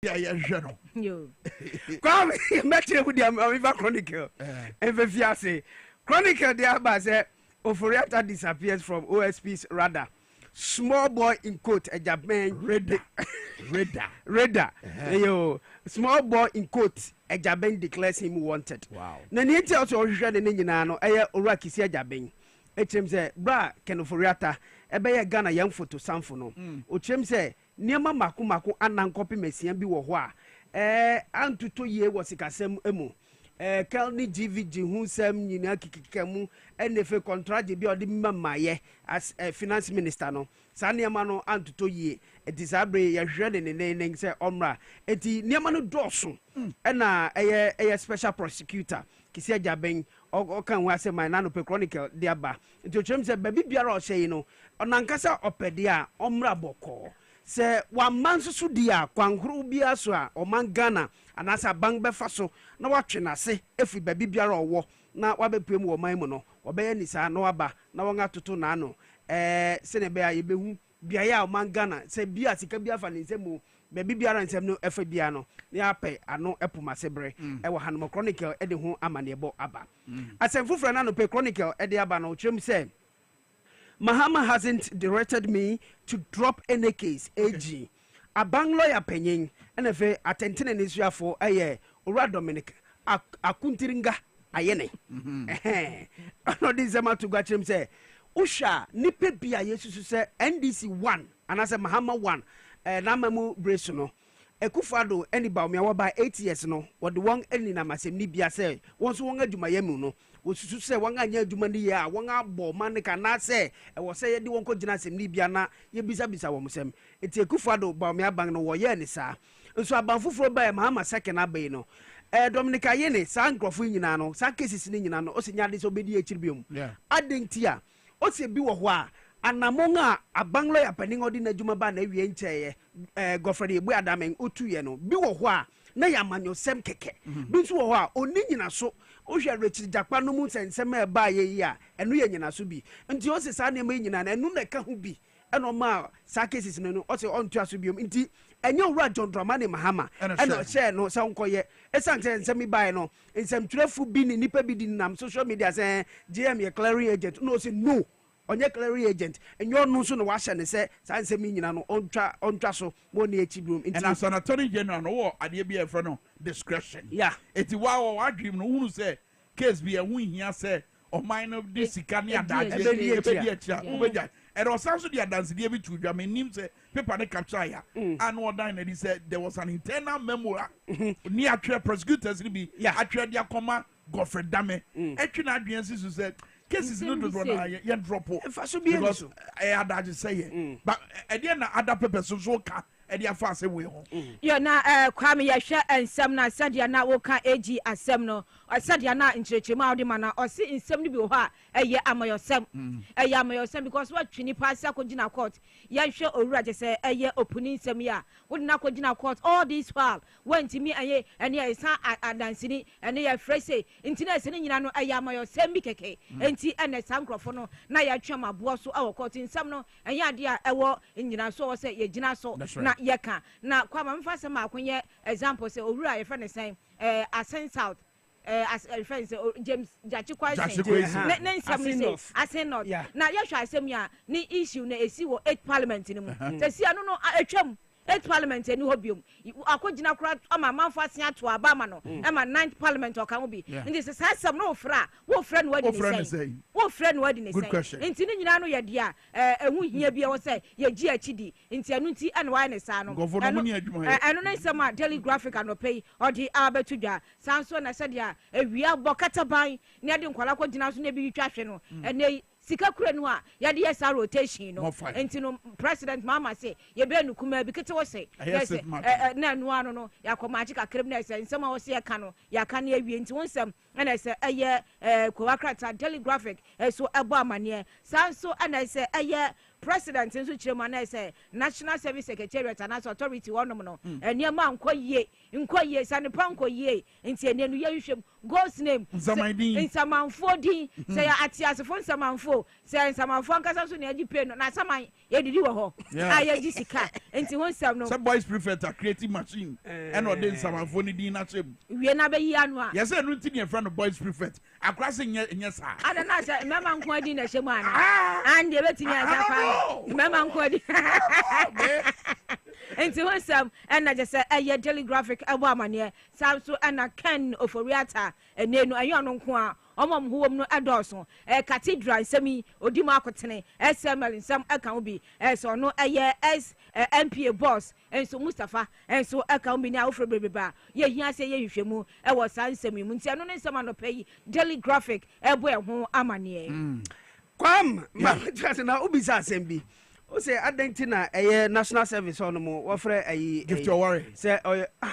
Yeah, journal. Yo. Come, met you with the Chronicle. And Vifiase. Chronicle, the Abba Oforiata disappears from OSP's radar. Small boy in coat, a Japan radar. Yo, small boy in coat, a Japan declares him wanted. Wow. Nani also shred the Ninano, a Orakisia Jabin. HM say, Bra, Kenoforiata, a Bay Ghana young photo Sanfono. HM say, Niama Maku anan copy Messian be wa. Antu 2 years was a casem emu. Kelni GVG who sem Yinaki Kemu and if a contract be or the mamaye as a finance minister no. Saniamano antu 2 years. It is a bray a shredding in the name say Omra. Eti Niamano Dawson and a special prosecutor. Kisia Jabeng or can we say my nanope chronicle diaba. Into terms of baby biara say no. Onankasa opedia Omra Boko. Se one man so dia kwankru bia so a o man Ghana anasa bang befa so na watwe na se efi baby biara owo na wabepem wo man mu no obeya ni sa na waba na won atoto na no se ne be aye behu bia ya o man Ghana se bia sika bia fa ni nsemu baby biara nsem no efa bia no ne ape ano epoma sebre e wo hanom chronicle e de ho amanebo aba asemfufra na no pe chronicle e de aba no twem se Mahama hasn't directed me to drop any case. AG. A bang lawyer penyin. NFA attending an issue for a year. Ora Dominic. A kuntiringa. Ayene. No, this is to got him say. Usha, nipe bia yesu say NDC 1. And I say Mahama 1. Namamu Bresuno. Ekufado anyba me by 8 years no. What the one any namasem ni bia say. Once one adumayemu no. Wosusu se wanga nya adwuma ni ya wanga bo man ka na se e wo se ye de wonko gina sem ni bia na ye bisa wo musem eti Ekufado ba me aban no wo ye ni sa nso aban foforo ba e Mahama second abai no Dominic Ayene sa nkrofo nyina no sa cases ni nyina no o se nya de so bedi ekiri biom adentia o se bi wo ho a anamonga aban lo ya panin odi na adwuma ba na wie ncheye Godfrey Ebu Adamen otuye no bi wo ho a na ya manyo sem keke bi nso wo ho a oni nyina so o hwe rechi jakpa no mu sensem e ba ye yi a enu ye nyina so bi nti o se sa na me nyina na enu na ka ho bi eno ma sa cases no o se on to aso biom nti enye owura John Dramani Mahama eno share no sa nkoye esan sensem ba no ensem turefu bi ni nipa bi di nam social media say GM ye clearing agent no say no onye clearing agent enyo no so no wa hye ne say sa nsem nyina no ontwa so mo ne echi biom nti and so attorney general no wo ade bi e fra no discretion eti wa dream no hunu say case bi e hu hia say o minor this sika ne adaje e be dia ubeja and also the dance dey be to dwa me nim say paper ne capture ya and what dine he said there was an internal memo ni atwe prosecutors ni bi atwe dia koma Godfrey Dame etwe na adwen sisu say cases no do na ye drop because adaje say but e dey na other papers so ka e afa say we ho yo na Kwame ya hwe ensem na sadia na wo ka AG asem no sadia na nchirechima awde mana o se ensem no bi ho a eye amayosem eye amayosem because what twini pass akogina court ya hwe owura je say eye opening ensem ya wo na akogina court all this while went me eye ene ya isa adansini ene ya frese ntina ese nyina no eye amayosem bi keke enti ene sankrofo no na ya twam abo so awo court ensem no eye ade a ewo nyina so wo say ye gina so na yeka na Kwama mfa se ma akonye example say owura ye friend say Asen South as friend say James Jachikwa na nsam say Asen North na ye hwa asem ya ni issue na esi wo 8 parliament ni mu say no no atwam 8 parliament ni hobium akogina kura ama manfa se ato aba ma no ama 9th parliament o kan obi ndi se asem no wo fra no wadi ni say wo fra no wadi ni say nti ni nyina no ye dia ehu hia bia wo say ye gi akidi nti anu nti ane wa ne sa no anu na nsem a daily graphic anopei odi abetudwa sanso na se dia ewia bokata ban ne ade nkwala kogina so na bi twahwe no ene sika kure no a ya de yes rotation no enti no president mama say ye be nu kuma bi kete wo say yes na nu ano no ya koma achika krem na say nsema wo say ka no ya ka na awie enti wonsem na say eye kowakrata daily graphic so ebo amane sanso na say eye president nso kyerɛ mu na say national service secretariat and authority wonom no eniema nkɔ yie sanepa nkɔ yie nti enienu ye hwehwem God's name nsamanfo din say atiasefo nsamanfo say nsamanfo ankasa so na agi pay no na saman ye didi wo ho aye gi sika nti ho nsam no some boys prefect a creative machine and or den nsamanfo ni din na chem wie na be yi anu a yes say no nti ne friend boys prefect akwase nye sa ada na say mama nko adi na hyemu ana and e betimi asa pa mama nko adi nti ho nsam and na just say aye daily graphic abo amane sam so ana Ken Oforiata enenu ayo no nko a omom huwom no adoso cathedral nsami odimo akotene SML nsam aka obi so no eye MPA boss enso Mustafa enso aka obi ni awofro bebeba ye hia se ye hwehwemu wo san nsami mu nti ano no nsam anopai daily graphic ebo ho amane Kwam ma just na obi sa asem o say adentina national service on mo wo frɛ gift your worry say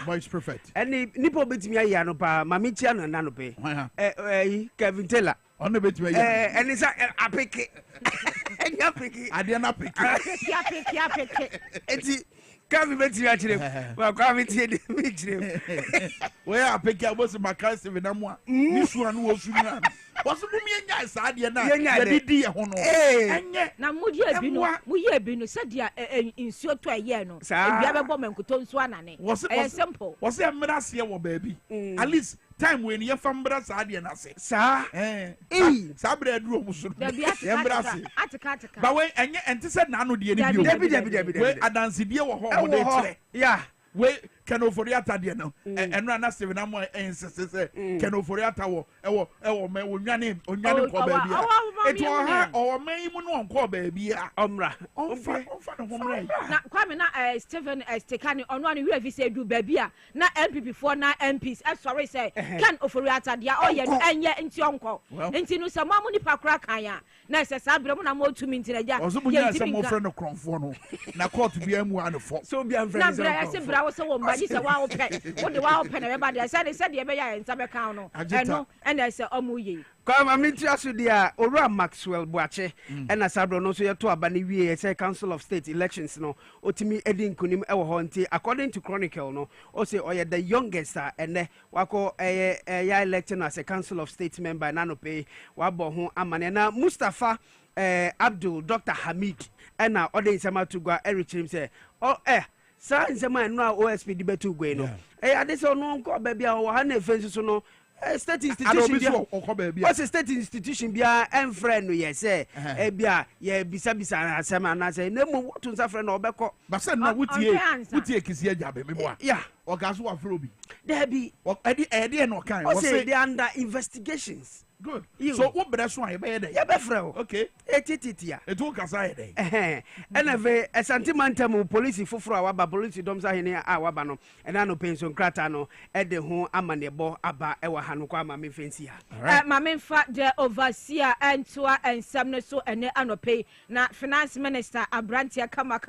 vice prefect any nipo betimi ayi no pa ma mi tia no na no pe Kevin Taylor on the betimi ayi any say apeke any apeke ade na apeke eti Kevin betimi akire wa Kevin tie de mi kire we apeke abosi makase we na mo a ni su anu wo su na wasu bu mi enya sa ade na ya didi ho no enye na mudi ebinu sadia insuo to aye no ebia bebo mankuto nso anane simple wose emra se wo baabi at least time when you fam bra sa ade na se sa sa bra duro mu so emra se atika ba we enye ente se na no de ni bio debi we adanse die wo ho de kire yeah we Ken Oforiata de no enra na Stephen Amo insist say Ken Oforiata wo me onwane ko baabia eto ha o me mu no onko baabia omra onfa no homra na Kwame na Stephen Stekani ono anu wi say du baabia na MPP for na MPs sorry say Ken Oforiata dia o ye no enye nti onko nti no sama mu ni pakra kan ya na se sabre mu na mo tumi nti na ja ozo mu nya se mo friend no kronfo no na court bia mu anfo so bia friend na bra se bra wo se wo mba se wa ope wo de wa ope na be ba de se de be ya nta be kan no eno ena se omuye Kwame Minkah so dia Owura Maxwell Boache ena sabro no so yeto aba ne wie say Council of State elections no otimi edi nkunim e wo ho nti according to Chronicle no o say oye the youngest ene wako ya elected as a Council of State member na no pay wabo ho amane na Mustafa Abdul Dr. Hamid ena ode nsema tugwa erichim say sa nsema no OSP di betu gwe no ade so no nko ba bia wo ha na efensu so no state institution bia state institution bia enfre no ye say bia ye bisa na asema na say nemu wotu nsa frɛ na obekɔ ba say na wutie kisi ajabe me boa yeah ogaso wa frɛ obi there be edi no kan o say they under investigations good so what better so you be there you be frɛ okay etititia etu kasa ye there enave esantimantem police foforo awaba police dom sa hene awaba no ena no pension krata no ede ho amanebo aba ewa hanu kwa ma me fancy ha ma me fa the overseer entoa ensam no so ene anope na finance minister Abrantia kama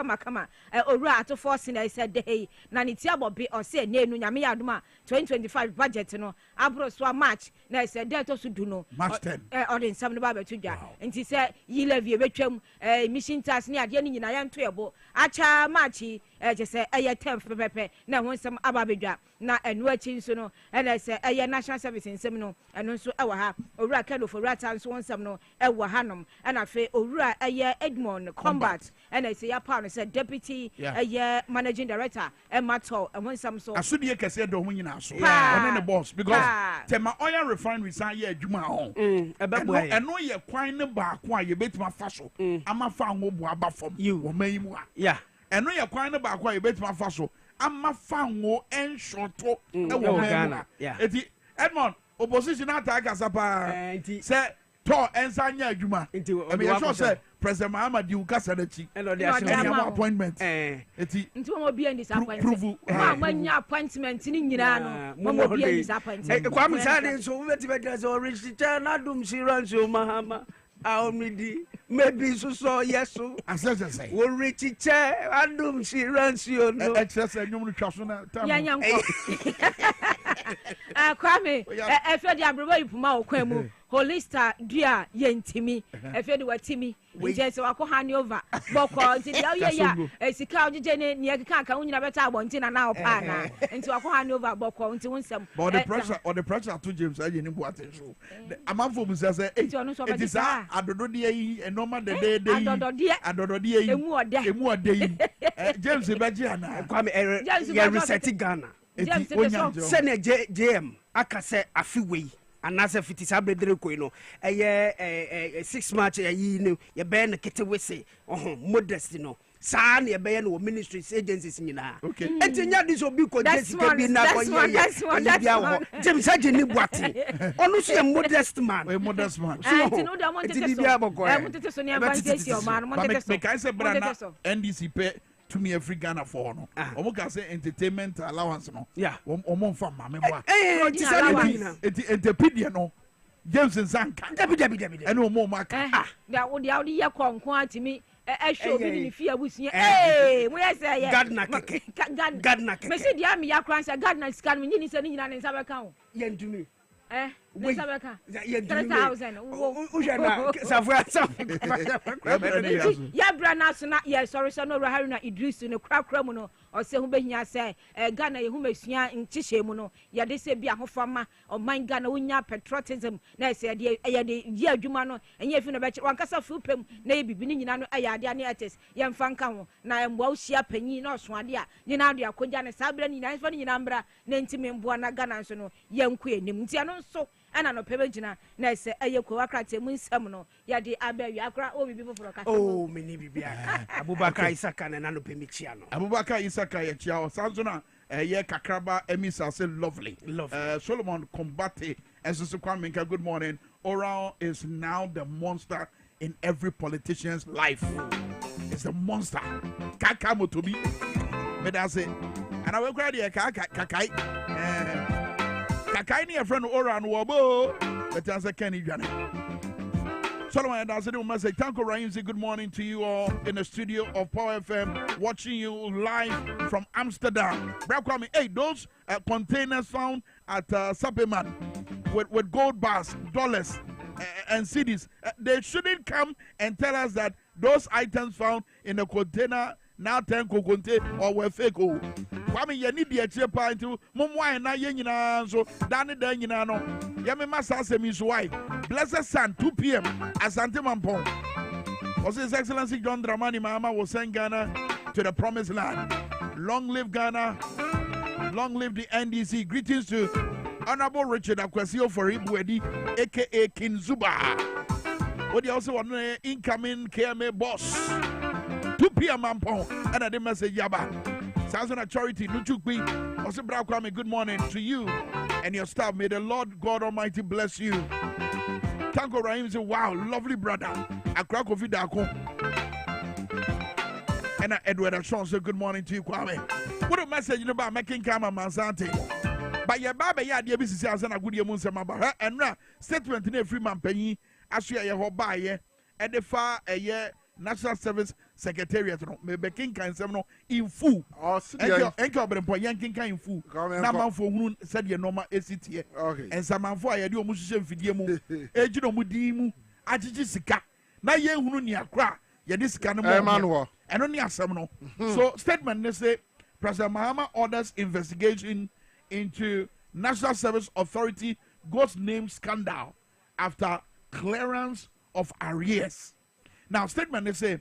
owura ato force na said dey na ne tia bobe o se ne enu nyame yadoma 2025 budget no abro so March na said dey to so du no March 10 or in some ba betu dwa nti se yi levy betwam mission tax ne ade ne nyina yanto ebo acha March je se eye 10 pepepe na ho nsam aba bedwa na enu achi nso no na se eye national service nsam no enu nso ewa ha owura Ken Oforiata nso nsam no ewa hanom na fe owura eye Edmond Combat na se ya pa no se deputy eye managing director emato ho nsam so asudie kese do ho nyina so one the boss because tema oil refinery san ye adwuma ho eno ye kwan ne ba ko a ye betima fa so ama fa ho bo aba fam wo mayimu a yeah eno ye kwan ne ba ko a ye betima fa so ama fa ho enshoto e wo mayimu eti Edmond opposition attack asapa say to ensanya adwuma e me sure say President Muhammad you kasa na chi and the appointment eti nti mo be disappointment ma manya appointment ni nyina no mo be disappointment Kwame Sade so we be dress or rich na dum shiran so mahama aomidi maybe so yeso asese say wo rich chair adum shiran so no excess nyum no twa so na tam yanyanko Kwame efe di abroba ipuma okwan mu holista dua yentimi efe di watimi nje se wako hand over boko nti dia ya sika ojije ne yeka ka unyina beta abonti na na opa na nti wako hand over boko nti wunsem but the pressure to James aye ni boate so amanfo mu say it is adodo de yi enoma de adodo de yi emu ode yi James beji ana Kwame ya reset Ghana sene JM akase afiwe anase fiti sabredere ko no 6 March yi no ye be na kete wese modest no saa na ye be no ministries agencies nyina etinya dis obi ko Jessica bi na ko ye bia ho James aje ni boate onu so ye modest man enti no da monte so ne abansi o man monte so me kai se brana NDC pe to me every Ghana for no omo ka say entertainment allowance no omo mfa mame boa enterpedia no James Nsanka dabi ene omo maka da wo dia ye konkon atimi show bi ni fi abusia mo ye say ye Gardner keke me see dia me ya kransa Gardner scan me nyini se ni nyina ne nsa beka ho ye ndumi ne sabeka 3000 ujana safwa ya brana so na ye sorry so no Haruna Idris ne krakra mu no o se hu behia se Ghana ye hu mesua nchihye mu no ye de se bia hofama o man Ghana wonya patriotism na se ye de ye adwuma no enye fi no be wankasa fu pem na ye bibi ni nyina no aya ade ne etes ye mfa nka ho na emboa ohia panyi na oso ade a nyina ade akogya ne sabra ni nyina fa ni nyina mbra na ntimi mboa na Ghana so no ye nko enim ntia no so ana no pebe gina na se eye ko wakrate mu nsam no ya de abawi akra o bibi foforo kasa meni bibia Abubakar Isaka na no pemichia no Abubakar Isaka ye chia o sanzo na ye kakraba emisa say lovely Solomon Kombate and Kwame Minkah, good morning. Oral is now the monster in every politician's life. It's a monster. Kaka motobi me da say and I will cry the kakai kakai ni a friend Oran wobo but as a Kenny Jana. Solomon Adazidi will say Tanko Raimzi, good morning to you all in the studio of Power FM, watching you live from Amsterdam. Kwame, hey, those containers found at Sapeman with gold bars, dollars, and cedis, they shouldn't come and tell us that those items found in the container now 10 contain or were fake. Kwame, you need the cheaper into Mumwa na Yenina, so Danny Danino. Yamima Sasem is why. Blessed Sun, 2 p.m. Asante Mampong. Also, His Excellency John Dramani Mahama will send Ghana to the promised land. Long live Ghana. Long live the NDC. Greetings to Honorable Richard Akwesio for Ibuedi, aka King Zuba. What you also want incoming KMA boss. 2 p.m. Mampong. And I did message Yaba. Sazona Charity, Nuchukwi. Also, Kwame, good morning to you and your staff. May the Lord God Almighty bless you. Tanko Rahim said, wow, lovely brother. Akra Kofi Dako. And Edward Ashon said, good morning to you, Kwame. What a message about making Kama Mansante. But your baba, ya dear Mrs. Azana Good Yamunsa Maba, and statement in a free man penny, as you are your buyer, and the far a year National Service Secretariat, maybe King can say no in full. Enko Brempo Yanking in full. Naman for who said your normal ACT. And some man for a do musician Fidiamu, Ejino Mudimu, Ajisika. Na ye Hununia cra, Yadis Canamo, and only a seminal. So, statement they say President Mahama orders investigation into National Service Authority ghost name scandal after clearance of arrears. Now, statement they say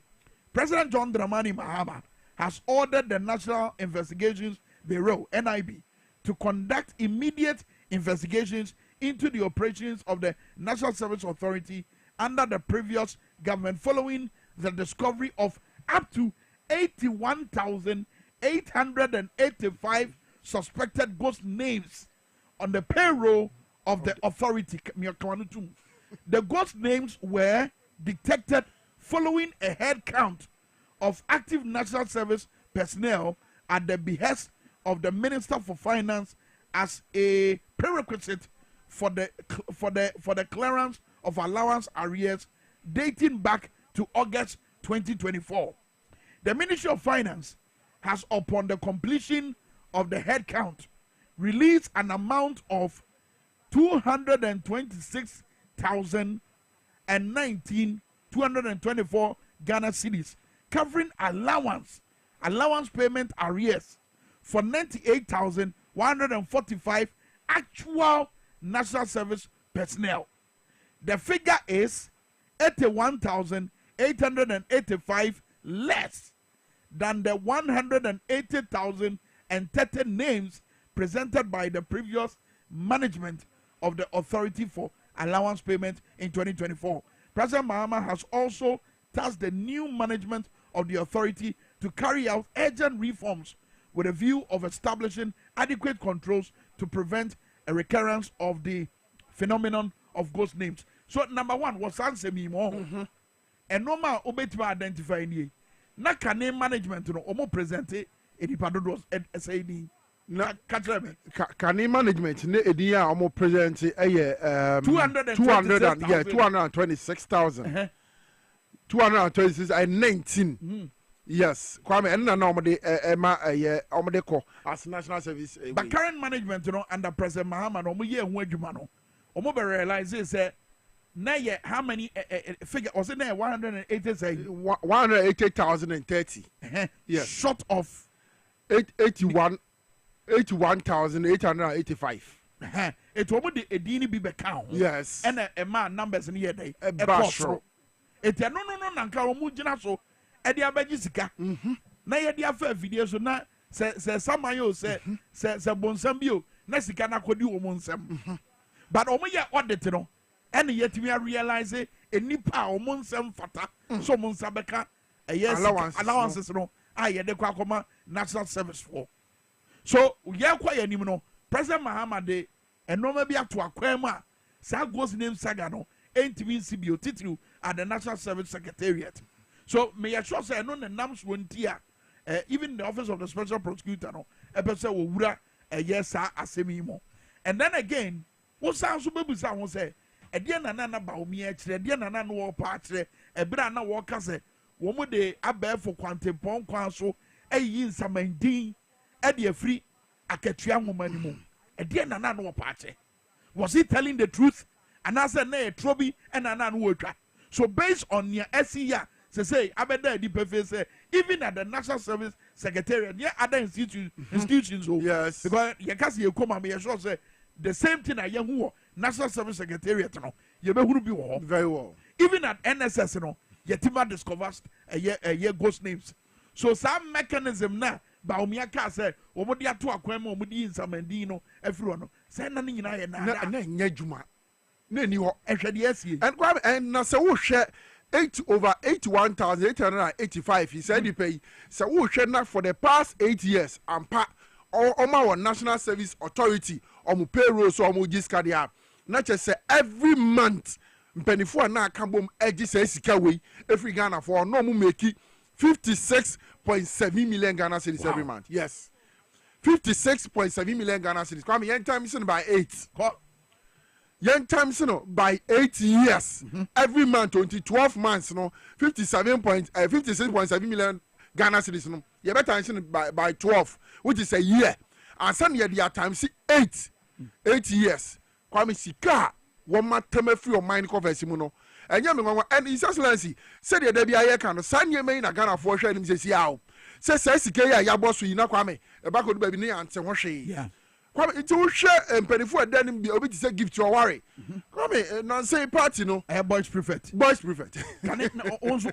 President John Dramani Mahama has ordered the National Investigations Bureau, NIB, to conduct immediate investigations into the operations of the National Service Authority under the previous government following the discovery of up to 81,885 suspected ghost names on the payroll of the authority. The ghost names were detected following a head count of active National Service personnel at the behest of the Minister for Finance as a prerequisite for the clearance of allowance arrears dating back to August 2024. The Ministry of Finance has, upon the completion of the head count, released an amount of 226,019 224 Ghana cedis, covering allowance payment arrears for 98,145 actual national service personnel. The figure is 81,885 less than the 180,030 names presented by the previous management of the authority for allowance payment in 2024. President Mahama has also tasked the new management of the authority to carry out urgent reforms with a view of establishing adequate controls to prevent a recurrence of the phenomenon of ghost names. So number one was answer me more. And normal obey identify any. Na kane management no omo present edipadodos SAD. Na katreme. Kane management ne ediya omo present 226,000. 226 and 19. Yes, Kwame, and now omode ko as national service. But current management, under President Mahama, omo be realize say na ye how many figure was it there 180,030. Yes, short of 81,885. It omo de edini bi be count. Yes, and a man numbers in here day. It no nanka omo gina so. Edi abeji sika na ye dia fa video so na se samayo se bonsam bio na sika na kodi wo monsam but omo ye audit no ene yet we realize enipa o monsam fata so monsa beka yes allowances no ye de kwa koma national service for so ye kwa ye nim no President Mahama de enoma bi ato akwan ma sa goes name saga no entimi sibio titru at the National Service Secretariat. So may I sure say no the names won't here. Even the office of the special prosecutor no episode will wura yes asemimo. And then again, what sounds so baby sound say a dear nana ba omi a dear nana no part a brana walker say woman de abear for quantipon council a yin samandin a dear free a ketrian woman a dear nana no party. Was he telling the truth? And I said nay trobi and anan worker. So based on your SCA say abeda di say even at the National Service Secretariat yeah other institutions yes because you can see you come and be sure say the same thing at who National Service Secretariat no you be who be very well even at NSS no yetima discovers a year ghost names so some mechanism na ba omiaka say omodi ato akwan ma omodi insamandi no everyone no say na nyina ye na nya djuma na ni ho ehwede asie and na say wo hwe 81,885 he said he pay so wo hwe na for the past 8 years ampa our National Service Authority omu payroll so omu giskadia na che say every month mpanifo na akabom egi say sika we every Ghana for no mu make 56.7 million Ghana cedis every month. Yes, 56.7 million Ghana cedis. Kwame, young time is by 8. Young time is by 8 years. Every month, 12 months, 56.7 million Ghana cedis. No, you better by 12, which is a year. And some year their time see 8 years. Kwame sika one ma teme free your mind cover simuno. And His Excellency said the Debbie Ayakano, Sanya May na Ghana for sharing says Yao. Says Sikaya Yabos, you know, Kwame, a back of baby and Sawashi. Yeah. Kwame, it's all share and penny for then be obedient to give to a worry. Kwame, non say party, no, a boys prefect. Boys prefect. Can it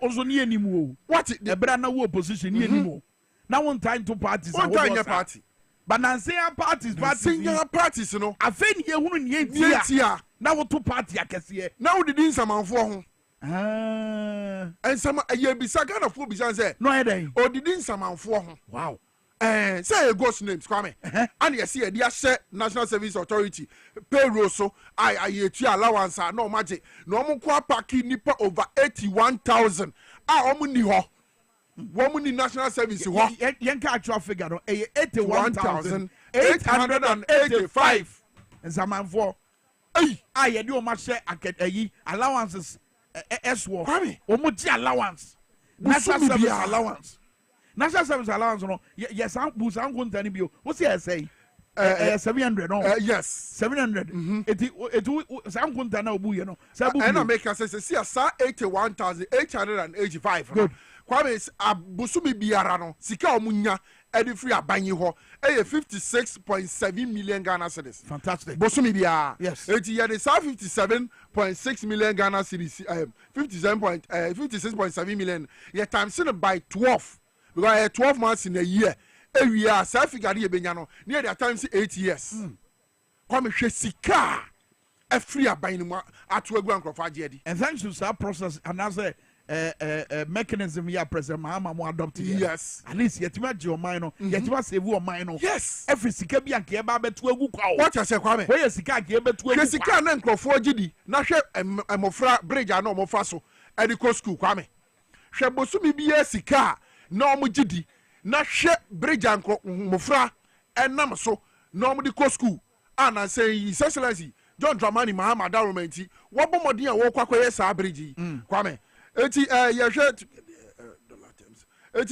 also near anymore? What the Brana war position anymore? Now one time to parties, one time your party. But Nancy parties, parties, you know. I think you wouldn't yet here. Now two party I can see. Now the din some for and some a year be second of food beside say no day or the din some for wow. Say a ghost names come and you see a dear set National Service Authority payroll so I allowance no magic no more paki nipa over 81,000 omuni ho woman in National Service yanka actual figure no 81,885 and some for you do much say allowances S-War. Omuji allowance. National Service allowance. National Service allowance no. Yes, I'm going to tell you. What's he say? 700 no yes 700 it sam kunta na obu ye no sa bu and make us say 81,885 good Kwame abusumi biara no sika omunya edi free abanyi ho 56.7 million Ghana cedis fantastic bosumi biara yes eti ye dey 57.6 million Ghana cedis 56.7 million ye times it by 12 because 12 months in a year every year sa figure ye benya no near the times 8 years Kwame hwe sika a free abanyi mo ato agu ankrofo agye and thanks to that process and as a mechanism ya present mahama mo adopt yes at least yetima je o man no yetima save o man no yes every sika bi anke ba betu agu kwa o what you say Kwame we sika anke betu agu sika na nkrofo agidi na hwe emofra bridge na omofra so ediko school Kwame hwe bosumi bi ya sika na omugidi na hwe bridge mofra enam so na omudiko school ana say his excellency John Dramani Mahama Darumenti wobomodi a wo kwakoye sa bridge Kwame eti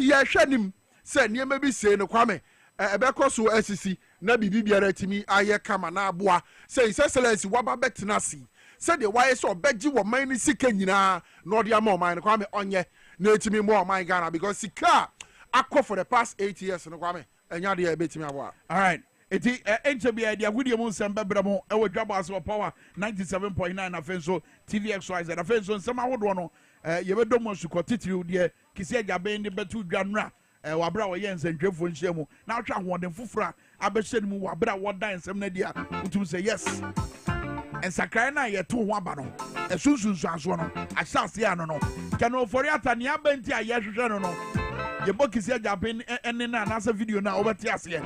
ye hwe nim se niema bi se no Kwame ebeko so asisi na bibi biara timi aye kama na aboa se his excellency waba betenasi se de why so beji wo man ni sika nyina no de ama man Kwame onye na etimi mo man Ghana because sika akọ for the past 8 years no Kwame enya de betimi aboa all right eti HBI dia gudie mu nsamba bramo e wo Dwabo Ase power 97.9 afenso TVXYZ afenso nsama hodo no ye be domo suko titiri de kisi ajabe ndi betu dwanra wabra wo ye nsentwefo nhyiamu na atwa hoden fufura abehye mu wabra wo dan nsem na dia utum say yes ensakrai na ye to ho aba no esunsunsu aso no ahyase ano no kano fori atani abenti aye hwehwe no no ye bokisi ajabe enne na na video na obeti ase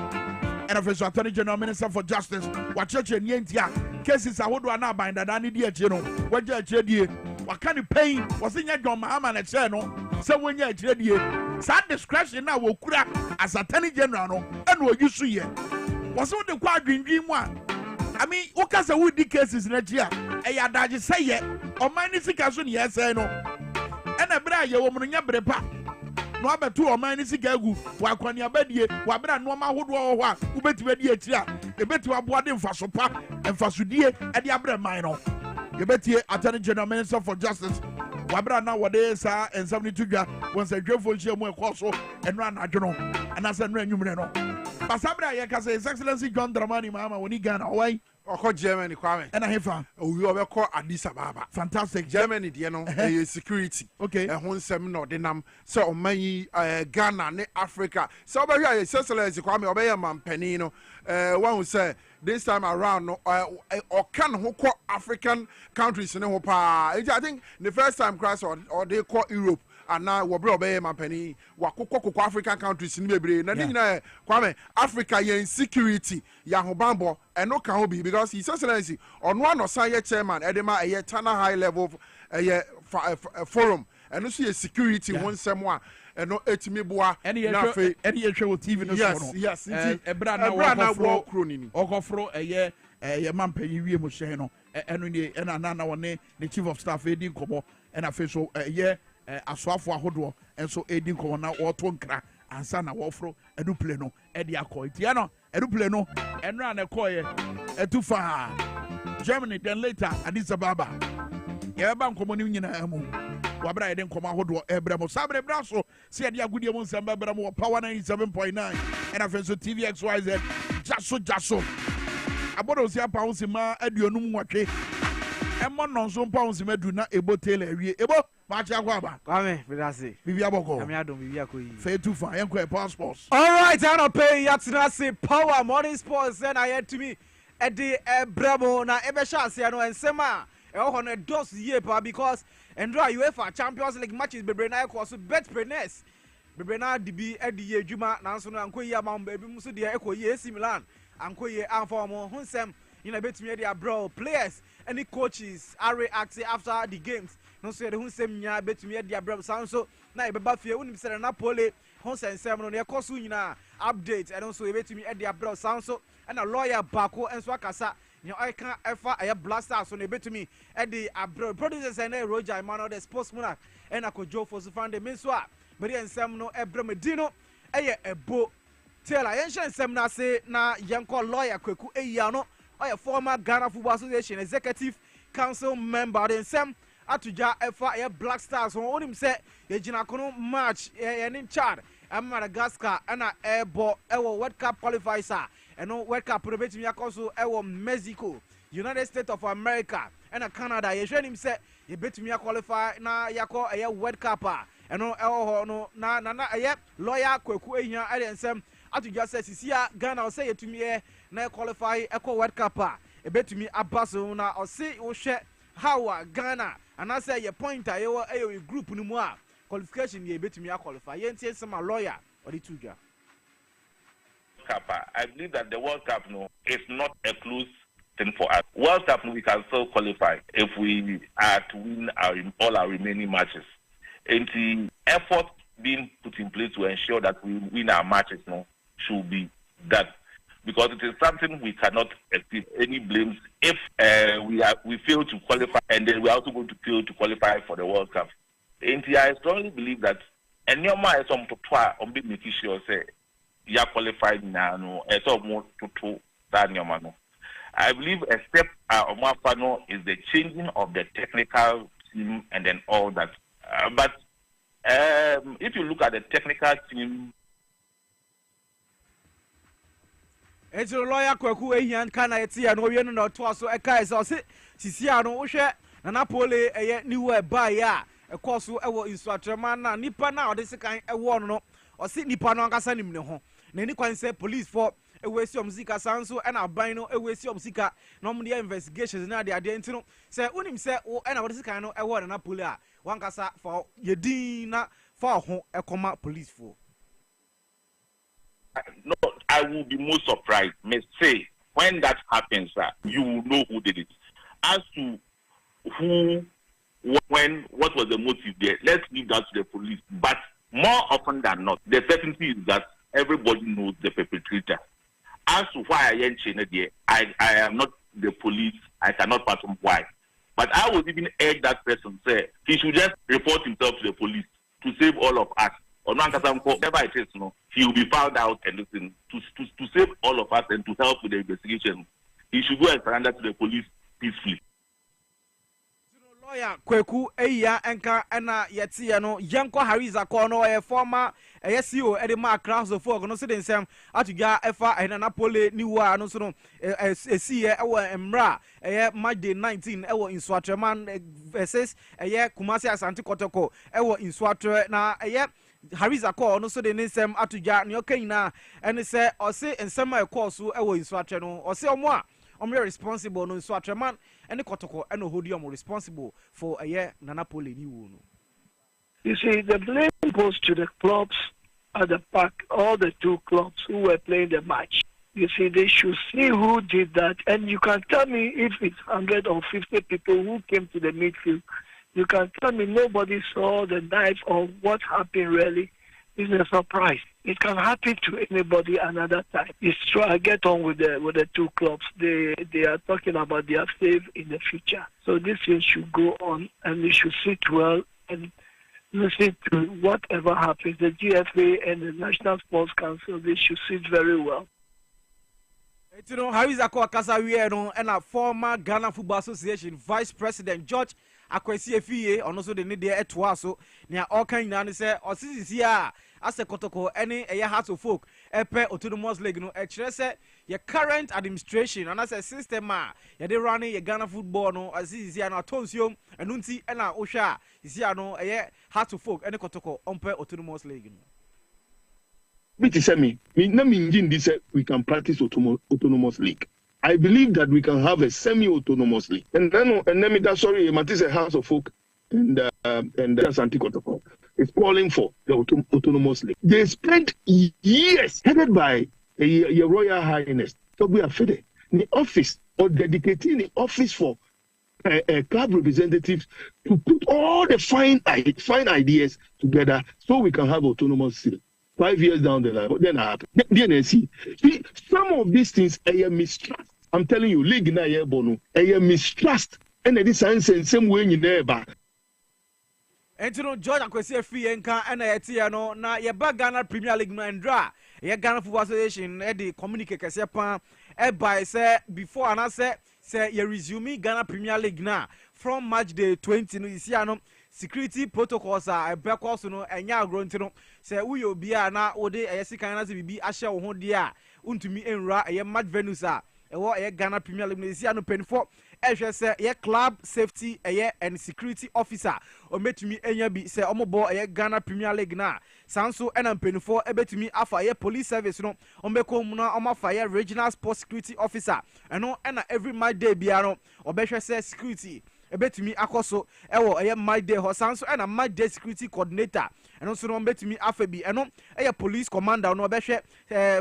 and official Attorney General Minister for Justice wacheche nientia cases ahodo na abanda da ne die achi no waje achi die wakani pain wasinya John Mahama na che no se wonya achi die sa discretion na wokura as Attorney General no ene oyisu ye waso de kwa adwindwin mu a I mean ukasa wo di cases na chi a eya daje se ye o man ni sika so ne yese no ene bra ye wo mu nya brepa no abetu o man ni sika agu wa kwani abadie wa bra no ma hodo ho a ubetime die akiri a ebetu aboade mfaso pa mfaso die e de abra man no yebetie Attorney General Minister for Justice wa bra na wode sa ensam ni tudwa won sa dwefo nhia mu ekoso eno anadwo no anasa no anwumre no pasabra ye kase His Excellency John Dramani Mahama woni Ghana owai oko Germany Kwame ena hefa owi obeko Addis Ababa fantastic Germany de no security okay ho nsem no de nam se oman Ghana ne Africa se obehwa His Excellency Kwame obeye mampani no one say this time around no can ho ko African countries ne ho pa I think the first time class or they call Europe and now we obey mampani wakokoko African countries ni bebre na nyina Kwame Africa ye insecurity ya ho bambo eno kan ho bi because His Excellency ono anosan ye chairman edema ye Tana high level forum eno so ye security won nsem a eno etimi boa na fe ene ye hwe TV no so no yes ebra na wakofro ni okofro ye mampani wie mo hye no eno ni ena na wone the chief of staff edi nkobo ena fe so ye asoafo ahodo enso edi nkobo na woto nkra ansa na wofro eduple no edi akoitia no eduple no enra na koye etufa Germany then later Addis Ababa ye ba nkomo ni nyina amu wabra edi nkomo ahodo ebramo sabre braso se edi agudie mu nsamba bramo power 97.9 and afenso TVXYZ jaso abodo si apa usima aduonum nwatwe emo nonso pounds medu na ebo tailor wie ebo ma cha kwa ba Kwame bidase bibi aboko ami adom bibi akoyi fe too far yenko power sports all right I don't pay yatina say power morning sports and I had to me at the bravo na ebe chance ya no ensema e ho no dos ye pa because endra UEFA Champions League matches bebre na e so bet preneurs bebre na dibi e di ye adwuma na so no ankoyi ama mba bi muso de e koyi AC Milan ankoyi anfa mo hunsem you know betumi dey abroad players any coaches are reacting after the games no so the hunsem nya betumi dey abroad so na e beba fie unim se na Napoli hunsem no ne koso nyina update and also e betumi dey abroad so and a lawyer bako enso akasa you know I can ever a blaster so ne betumi dey abroad producers and Roger Emmanuel the sportsman and akojo for so fan the mean so but ensem no ebremedino eye ebo Taylor, Ancient Semna say na Yanko lawyer Kweku Eyano, or a former Ghana Football Association Executive Council member, then Sam Atuja FA Black Stars, who own him say, Yajinakono match in charge, and Madagascar, and a airball, World Cup qualifier, and no World Cup Probating Yakoso, Mexico, United States of America, and a Canada. Yajin him say, you bet me a qualify na Yako a World Cup, and no, na lawyer Kweku Eya, and Sam. Atu just says Sia Ghana say to me na qualify eco World Cup e bet me abaso na o say o share how Ghana and I say your point a group no more qualification ye bet me qualify ye ntie some lawyer or the two I believe that the World Cup is not a close thing for us. World Cup we can still qualify if we are to win all our remaining matches. And the effort being put in place to ensure that we win our matches should be done, because it is something we cannot accept any blames if we fail to qualify, and then we are also going to fail to qualify for the World Cup. And I strongly believe that any of my some to try on being making sure say you are qualified now, as of more to that I believe a step on my panel is the changing of the technical team and then all that. But if you look at the technical team. It's a lawyer Kweku Eyan Kana Etia no yen no to so e kai so se sisia no wo hwe na Napoli eye niwe ba ya e koso e wo insuatrema na nipa na ode sekan e wo no o se nipa no ankasa nim ne ho na ni kwan se police for e we si omsika sanso e na ban no e we si omsika no mo dey investigations na de ntino se unim se wo e na ode sekan no e wo na Napoli a wankasa for yedin na for ho e koma police for. No, I will be most surprised. May say when that happens, you will know who did it. As to who, when, what was the motive there, let's leave that to the police. But more often than not, the certainty is that everybody knows the perpetrator. As to why I ain't changed there, I am not the police. I cannot fathom why. But I would even urge that person say he should just report himself to the police to save all of us. Or whatever it is, he will be found out and listen to save all of us and to help with the investigation. He should go and surrender to the police peacefully. Lawyer Kweku Eya Enka Ena Yetia no Yanko Hariza Kono a former CEO Edema Crowns of Folk no sitting Sam Atuga Efa and Napoli Niwa no so see our Emra March 19 ewo in Swatreman versus Kumasi Asante Kotoko ewo in Swatre na Hariza call no so the name Atuja Nyokina and say or say and semi course who in Swatre no or say more responsible no Swatre man and the Kotoko and Hodium responsible for a year Napoli new. You see, the blame goes to the clubs at the park, all the two clubs who were playing the match. You see, they should see who did that, and you can tell me if it's 150 people who came to the midfield. You can tell me nobody saw the knife or what happened really. It's a surprise. It can happen to anybody another time. It's true. I get on with the two clubs. They are talking about their save in the future. So this thing should go on, and they should sit well and listen to whatever happens. The GFA and the National Sports Council, they should sit very well. You know, Hariza Kasawiero and a former Ghana Football Association Vice President George Akwesi Efie, and also the need there at Waso, near all kind of say, or CCCA, as a Kotoko, any a heart of folk, Epe Autonomous League, no, say, your current administration, and as a system, you're running your Ghana football, no, as CCCA, no, Tonsium, and Nunti, and Osha, is here, no, a heart of folk, any Kotoko, Ompe Autonomous League. We can practice autonomous league. I believe that we can have a semi-autonomous league. And then sorry, Matisse a House of Folk and Asante Kotoko is calling for the autonomous league. They spent years headed by your Royal Highness. So we are fed in the office or dedicating the office for club representatives to put all the fine ideas together so we can have autonomous league. 5 years down the line, then happen. Then see, some of these things are mistrust. I'm telling you, league na bono, a mistrust, and this sense in some way in there. Entino George Akwesi free enka and etia no na ye ba Ghana Premier League no endra ye Ghana Football Association e dey communicate kese pan e by say before and say ye resume Ghana Premier League na from match day 20 no isi ano security protocols are because no enya agronti no say uyo bia na ode eyesikan na se bibi ahye wo ho de a untumi enra eye match venues a ewo eye Ghana Premier League no isi ano penfo ehwe say ye club safety eye and security officer o metumi enya bi say omobo eye Ghana Premier League na sanso ena penfo ebetumi afa ye police service no ombekom na omafa ye regional sports security officer eno ena every match day bia no obehwe say security ebetumi akoso ewo eye my day ho sanso ena my day security coordinator eno so no betumi afabi eno eye police commander no obehwe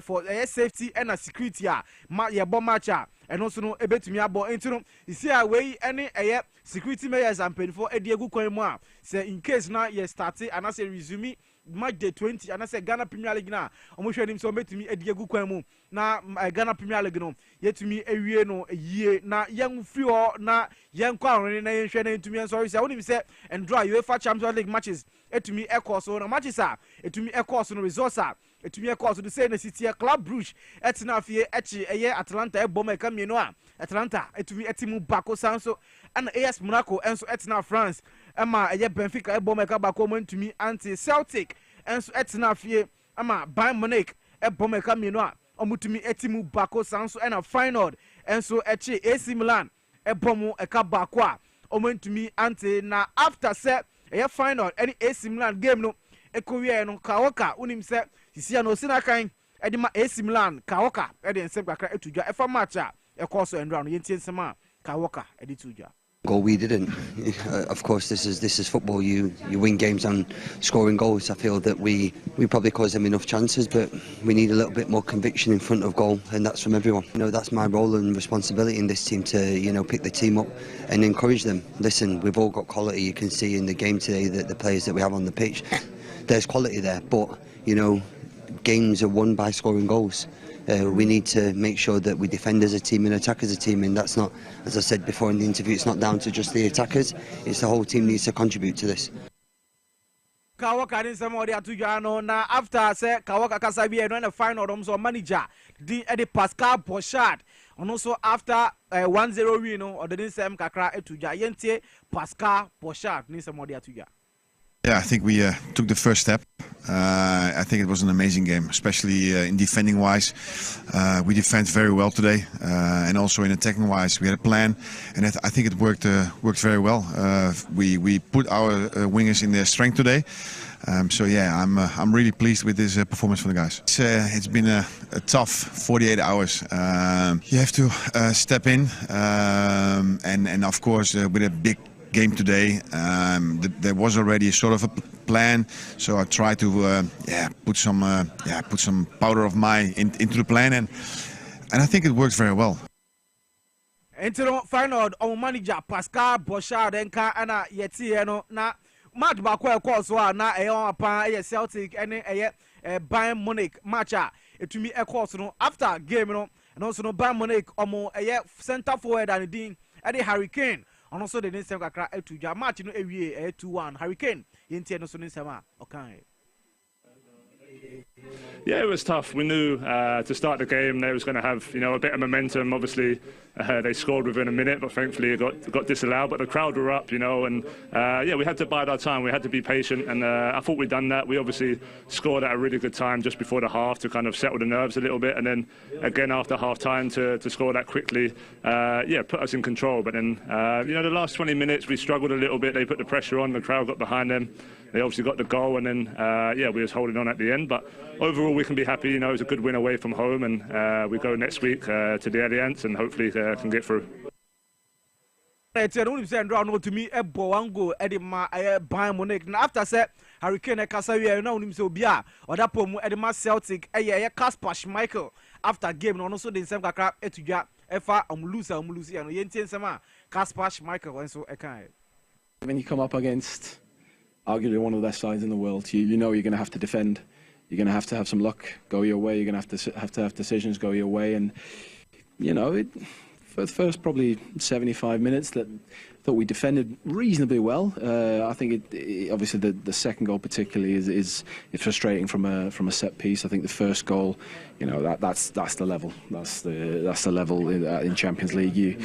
for eye safety ena security a ye bo match a eno so no ebetumi abo entino isi a we ene eye security mayors and penfo ediegu kwan mu a say in case na ye start and say resume match day 20 and say Ghana Premier League na omo hwe nim so betumi ediegu kwan mu na Ghana Premier League no yetumi ewie no yie na yen free o na yen kwa ron na yen hwe na entumi enso say wonim say endra UEFA Champions League matches etumi ekoso na matches a etumi ekoso no results a etumi ekoso the say na City Club Brugge etina fie echi eye Atlanta ebom eka mienu a Atlanta etumi etimu bako sanso and AS Monaco enso etina France ama eye Benfica ebom eka bako mo ntumi anti Celtic enso etina fie ama Bayern Munich ebom eka mienu a omutumi etimu bako sanso and a final enso echi AC Milan ebom eka bako a omentumi anti na after say eye final any AC Milan game no ekowie no kawoka unim say sisia no sinakan edima AC Milan kawoka ede nsem kakra etudwa efa match a ekoso endra no yentie nsema kawoka ede tudwa. Goal we didn't. Of course, this is football. You win games on scoring goals. I feel that we probably caused them enough chances, but we need a little bit more conviction in front of goal, and that's from everyone. That's my role and responsibility in this team to pick the team up and encourage them. Listen, we've all got quality. You can see in the game today that the players that we have on the pitch, there's quality there, but games are won by scoring goals. We need to make sure that we defend as a team and attack as a team, and that's not, as I said before in the interview, it's not down to just the attackers, it's the whole team needs to contribute to this. Kawaka din samo dia tujano na after say Kawaka Kasabi no na final so manager di Eddie Pascal Bochard and also after 1-0 win no or the same kakra etuja yentie Pascal Bochard ni samo dia tuja. Yeah, I think we took the first step. I think it was an amazing game, especially in defending wise. We defend very well today, and also in attacking wise, we had a plan, and I think it worked very well. We put our wingers in their strength today. So yeah, I'm really pleased with this performance from the guys. It's been a tough 48 hours. You have to step in, and of course with a big game today, there was already a sort of a plan, so I tried to put some powder of mine into the plan, and I think it works very well. Into final on manager Pascal Bochard enka ana yeti no na match ba kwa so na eyon apa Celtic ene Bayern Munich match a etumi course no after game no and also no Bayern Munich omo center forward and din Eddie Hurricane. And also the next time kakra etuja match no ewie 2-1 Hurricane yentie no so nsema okay. Yeah, it was tough. We knew to start the game they was going to have a bit of momentum. Obviously, they scored within a minute, but thankfully it got disallowed. But the crowd were up, and we had to bide our time. We had to be patient, and I thought we'd done that. We obviously scored at a really good time just before the half to kind of settle the nerves a little bit, and then again after half time to score that quickly, put us in control. But then the last 20 minutes we struggled a little bit. They put the pressure on. The crowd got behind them. They obviously got the goal, and then we was holding on at the end. But overall, we can be happy. It was a good win away from home, and we go next week to the Allianz, and hopefully can get through. To me, a boango edema Bayern Munich. After say Hurricane Kasawi, no him so bia or that pomu edema Celtic. Kasper Schmeichel after game, no also the same kakra etuja efa umlusa and yentie sama Kasper Schmeichel and so ekai. When you come up against arguably one of the best sides in the world, you know you're going to have to defend. You're going to have some luck go your way. You're going to have decisions go your way, and for the first probably 75 minutes, that thought we defended reasonably well. I think it obviously the second goal particularly is frustrating from a set piece. I think the first goal, that's the level. That's the level in Champions League.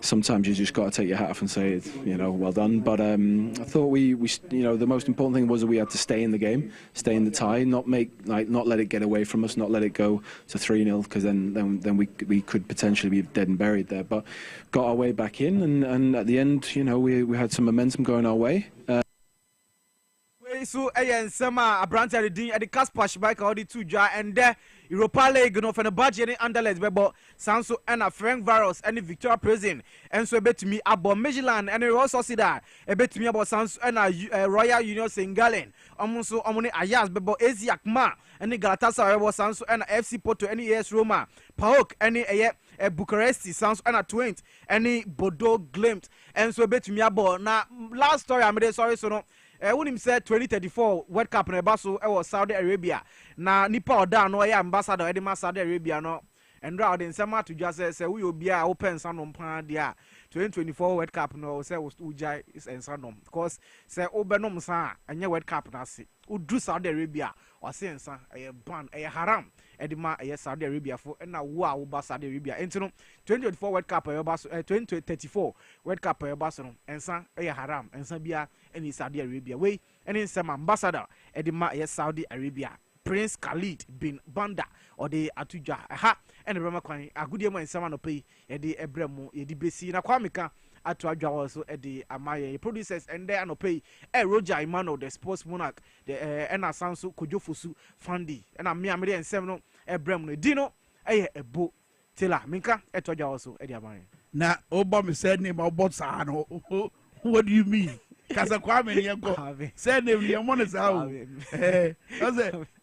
Sometimes you just got to take your hat off and say, well done. But I thought we the most important thing was that we had to stay in the game, stay in the tie, not let it get away from us, not let it go to 3-0, because then we could potentially be dead and buried there. But got our way back in, and at the end, we had some momentum going our way. So nsema abrante din the Kaspash bike all the two jar and there Europa League for the budget Anderlecht bebo Sanso and a Frank Varus and the Victoria Prison and so betumi abo Midtjylland and the Royal Sociedad e betumi abo Sanso and a Royal Union Saint-Gallen omunso omuni Ajax bebo AZ Alkmaar and the Galatasaray bebo Sanso and FC Porto and the AS Roma PAOK and the Bucharest Sanso and a Twente and the Bordeaux Glimt and so betumi abo na last story I made sorry so no when him said 2034 World Cup na baso was Saudi Arabia na nipa oda no ya ambassador edema Saudi Arabia no endra ode nsema to just say we obi a open sanom pan dia 2024 World Cup no say ujai is ensanom because say obenom sa anya World Cup na se udru Saudi Arabia o say ensa ban haram edema Saudi Arabia for na wo a wo ba Saudi Arabia entino 2024 World Cup baso 2034 World Cup baso no ensa haram ensa bia any Saudi Arabia way any some ambassador edema Saudi Arabia Prince Khalid bin Banda or the Atuja ha and the Rama Kwan agudie mo ensama no pay e de ebremu e di besi na Kwame Minkah atu adwa also e de amaye producers and there no pay Roger Emmanuel the sports monarch the ena sanso kojofosu fandi na me amede ensem no ebremu no dino ebo tela Minkah etu adwa also e de amaye na oba me said name about sa no what do you mean Kasa Kwame Minkah said name the money sao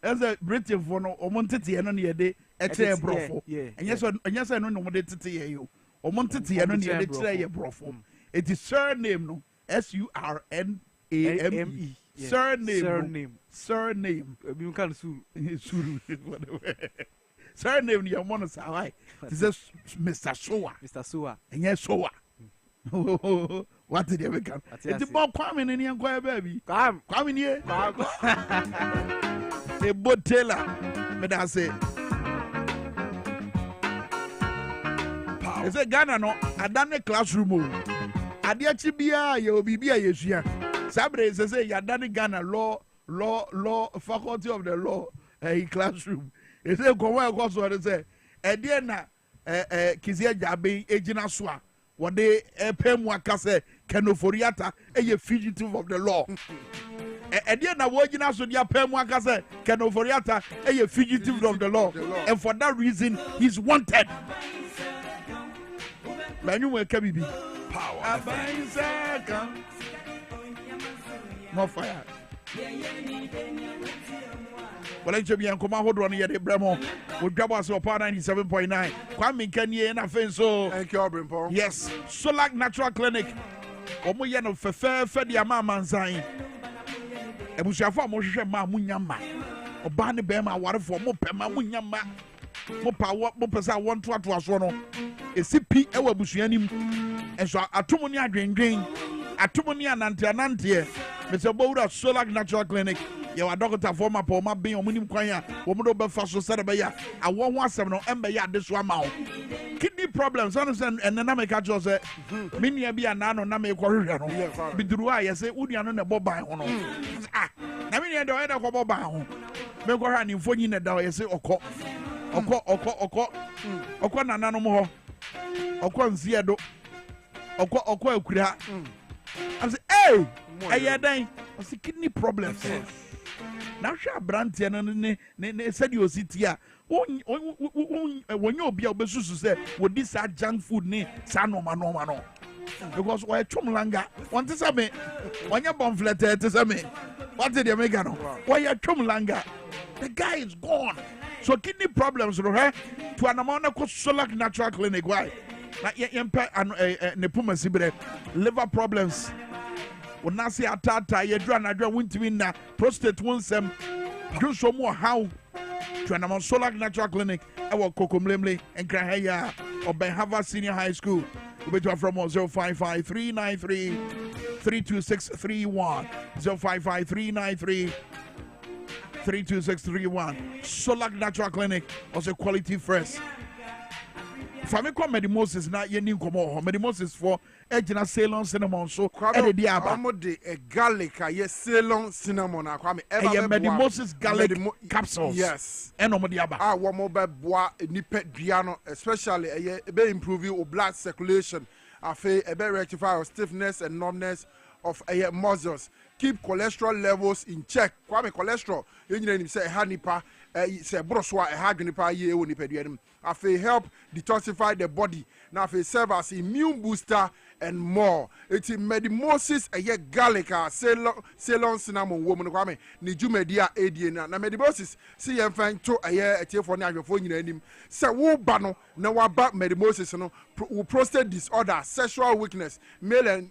as a British for no omontete no ne de etre brofo enye no mo de tete ye yo omontete no ne de etre ye brofo it is surname no SURNAME surname you can suru surname ni money sao ai this is Mr. Soa enye Soa what did you become? It's about Kwame in your baby. Kwame here. A boat tailor. But I say, it's a Ghana no. I done a classroom. I did Chibia, you be a Yesia. Sabre says, you done Ghana law faculty of the law classroom. It's a Kwame was what I say. Ediana Kizia Jabi, Ejina Swa. What they pay more case Kenoforiata a fugitive of the law. And then a word so they pay more case Kenoforiata a fugitive of the law. And for that reason he's wanted. Manuel Kabibi. Power. More fire. Well, I should be on command hold on here, Bremo. With Dwabo Ase upon 97.9. Kwame Minkah and a so. Thank you, Brimpo. Yes, Solak Natural Clinic. Omoye no fefe di ama manzan. Ebusuafo amohwehwe ma munyama. Oba ne be ma warefo mo pema munyama. Mo pa mo pesa won to aso no. Esipi e wa busuanim. Enso atomo ni adwendwen. Atomo ni anante. Mr. Bowura Solak Natural Clinic. Your doctor for my poor being on minimum choir, woman over fast so said about I won't want some no ember this one mouth. Kidney problems, understand, and then I make a just say, Mini be a nano, Name Corrigan, Bidrua, I say, would you know Bob by on? Ah, I mean, I don't have a Bob by home. Make her hand in 14 a day, I say, Oko, Nano more, Oko, Ziado, Oko, Kuda. I say, hey, I dying. I see kidney problems. Now, Brantian said you sit here. When you be able to say, what this are junk food, no. Because why Chumlanga? Want to say me? When you're bonfleted to say me? What did you make? Why you're Chumlanga? The guy is gone. So, kidney problems, right? To an amount of Solak Natural Clinic. Why? Like Nepuma Sibre, liver problems. When I say atata, you draw and I draw winter prostate one sem. Do some more how to an amount Solak Natural Clinic. I will Kokomlemle and Krahaya or Benhava Senior High School. Ubetwa from 055393 32631 055393 32631. Solak Natural Clinic also quality fresh. Famiko Medimosis na ye nim komo Medimosis for Ejina Ceylon cinnamon so e dey aba. Amode a garlic ye Ceylon cinnamon Kwame ever Medimosis garlic capsules. Yes. E no mo dey aba. Ah wo mo be boa nipa dua no especially e be improve your blood circulation. Afi e be rectify your stiffness and numbness of muscles. Keep cholesterol levels in check. Kwame cholesterol you know say ha nipa say broswa ha dwenipa ye wo nipa dua nim. Afi help detoxify the body. Now afi serve as immune booster and more. It's Medimosis a garlic Ceylon cinnamon woman Kwame ni jumedia adna na Medimosis see yem fan to a year for na adwofo nyina anim say wo ba no na wa ba Medimosis no prostate disorder, sexual weakness, male and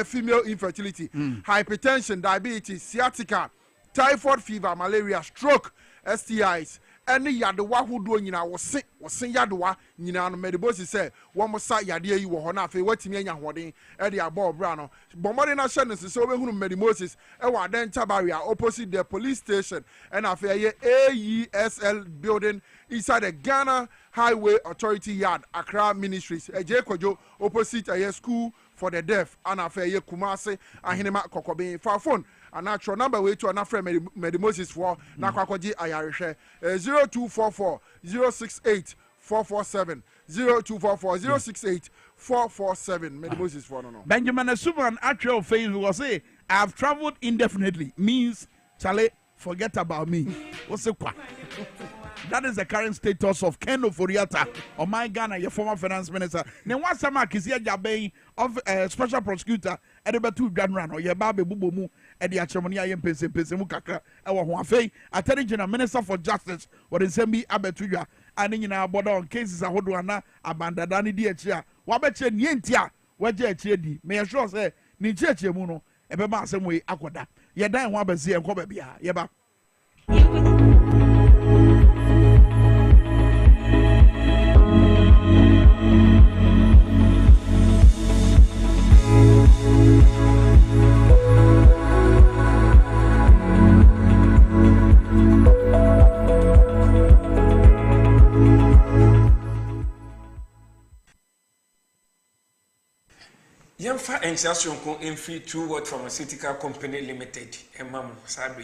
female infertility, hypertension, diabetes, sciatica, typhoid fever, malaria, stroke, STIs. Any yadowa who do nyina was yadowa nyina no Medimosis say one mo sa yade yi wo ho na afi watimi anya hoden e de abo bra no bomode na hye no se obe hunu Medimosis e wa den tabaria opposite the police station and afi AESL building inside the Ghana Highway Authority Yard Accra Ministries eje kojo opposite school for the deaf and afi Kumase ahinema Kokobe for phone and natural number way to an friend Medimosis for na kwakoji ayarehwe 0244 068 447 0244 068 447 Medimosis for no Benjamin Asuman actual Facebook was say I've traveled indefinitely means Charlie forget about me. What's it? That is the current status of Ken Oforiatta of my Ghana, your former finance minister. Then what's the mark is here of special prosecutor at the Batu Ganran or your Babe Bubumu at the Achamonia Pese Kakra, our Huafei, Attorney General Minister for Justice, or the Sembi Abetuya, and in our border on cases of Hoduana, Abandadani Diachia, Wabeche Nientia, Waje Chedi, may I sure say, Nicheche Muno, Ebema Semwe Aquada, Yadan Wabezi and Kobebia, Yaba. Yamfa Enchantion in free True Word Pharmaceutical Company Limited, Emam Sabi.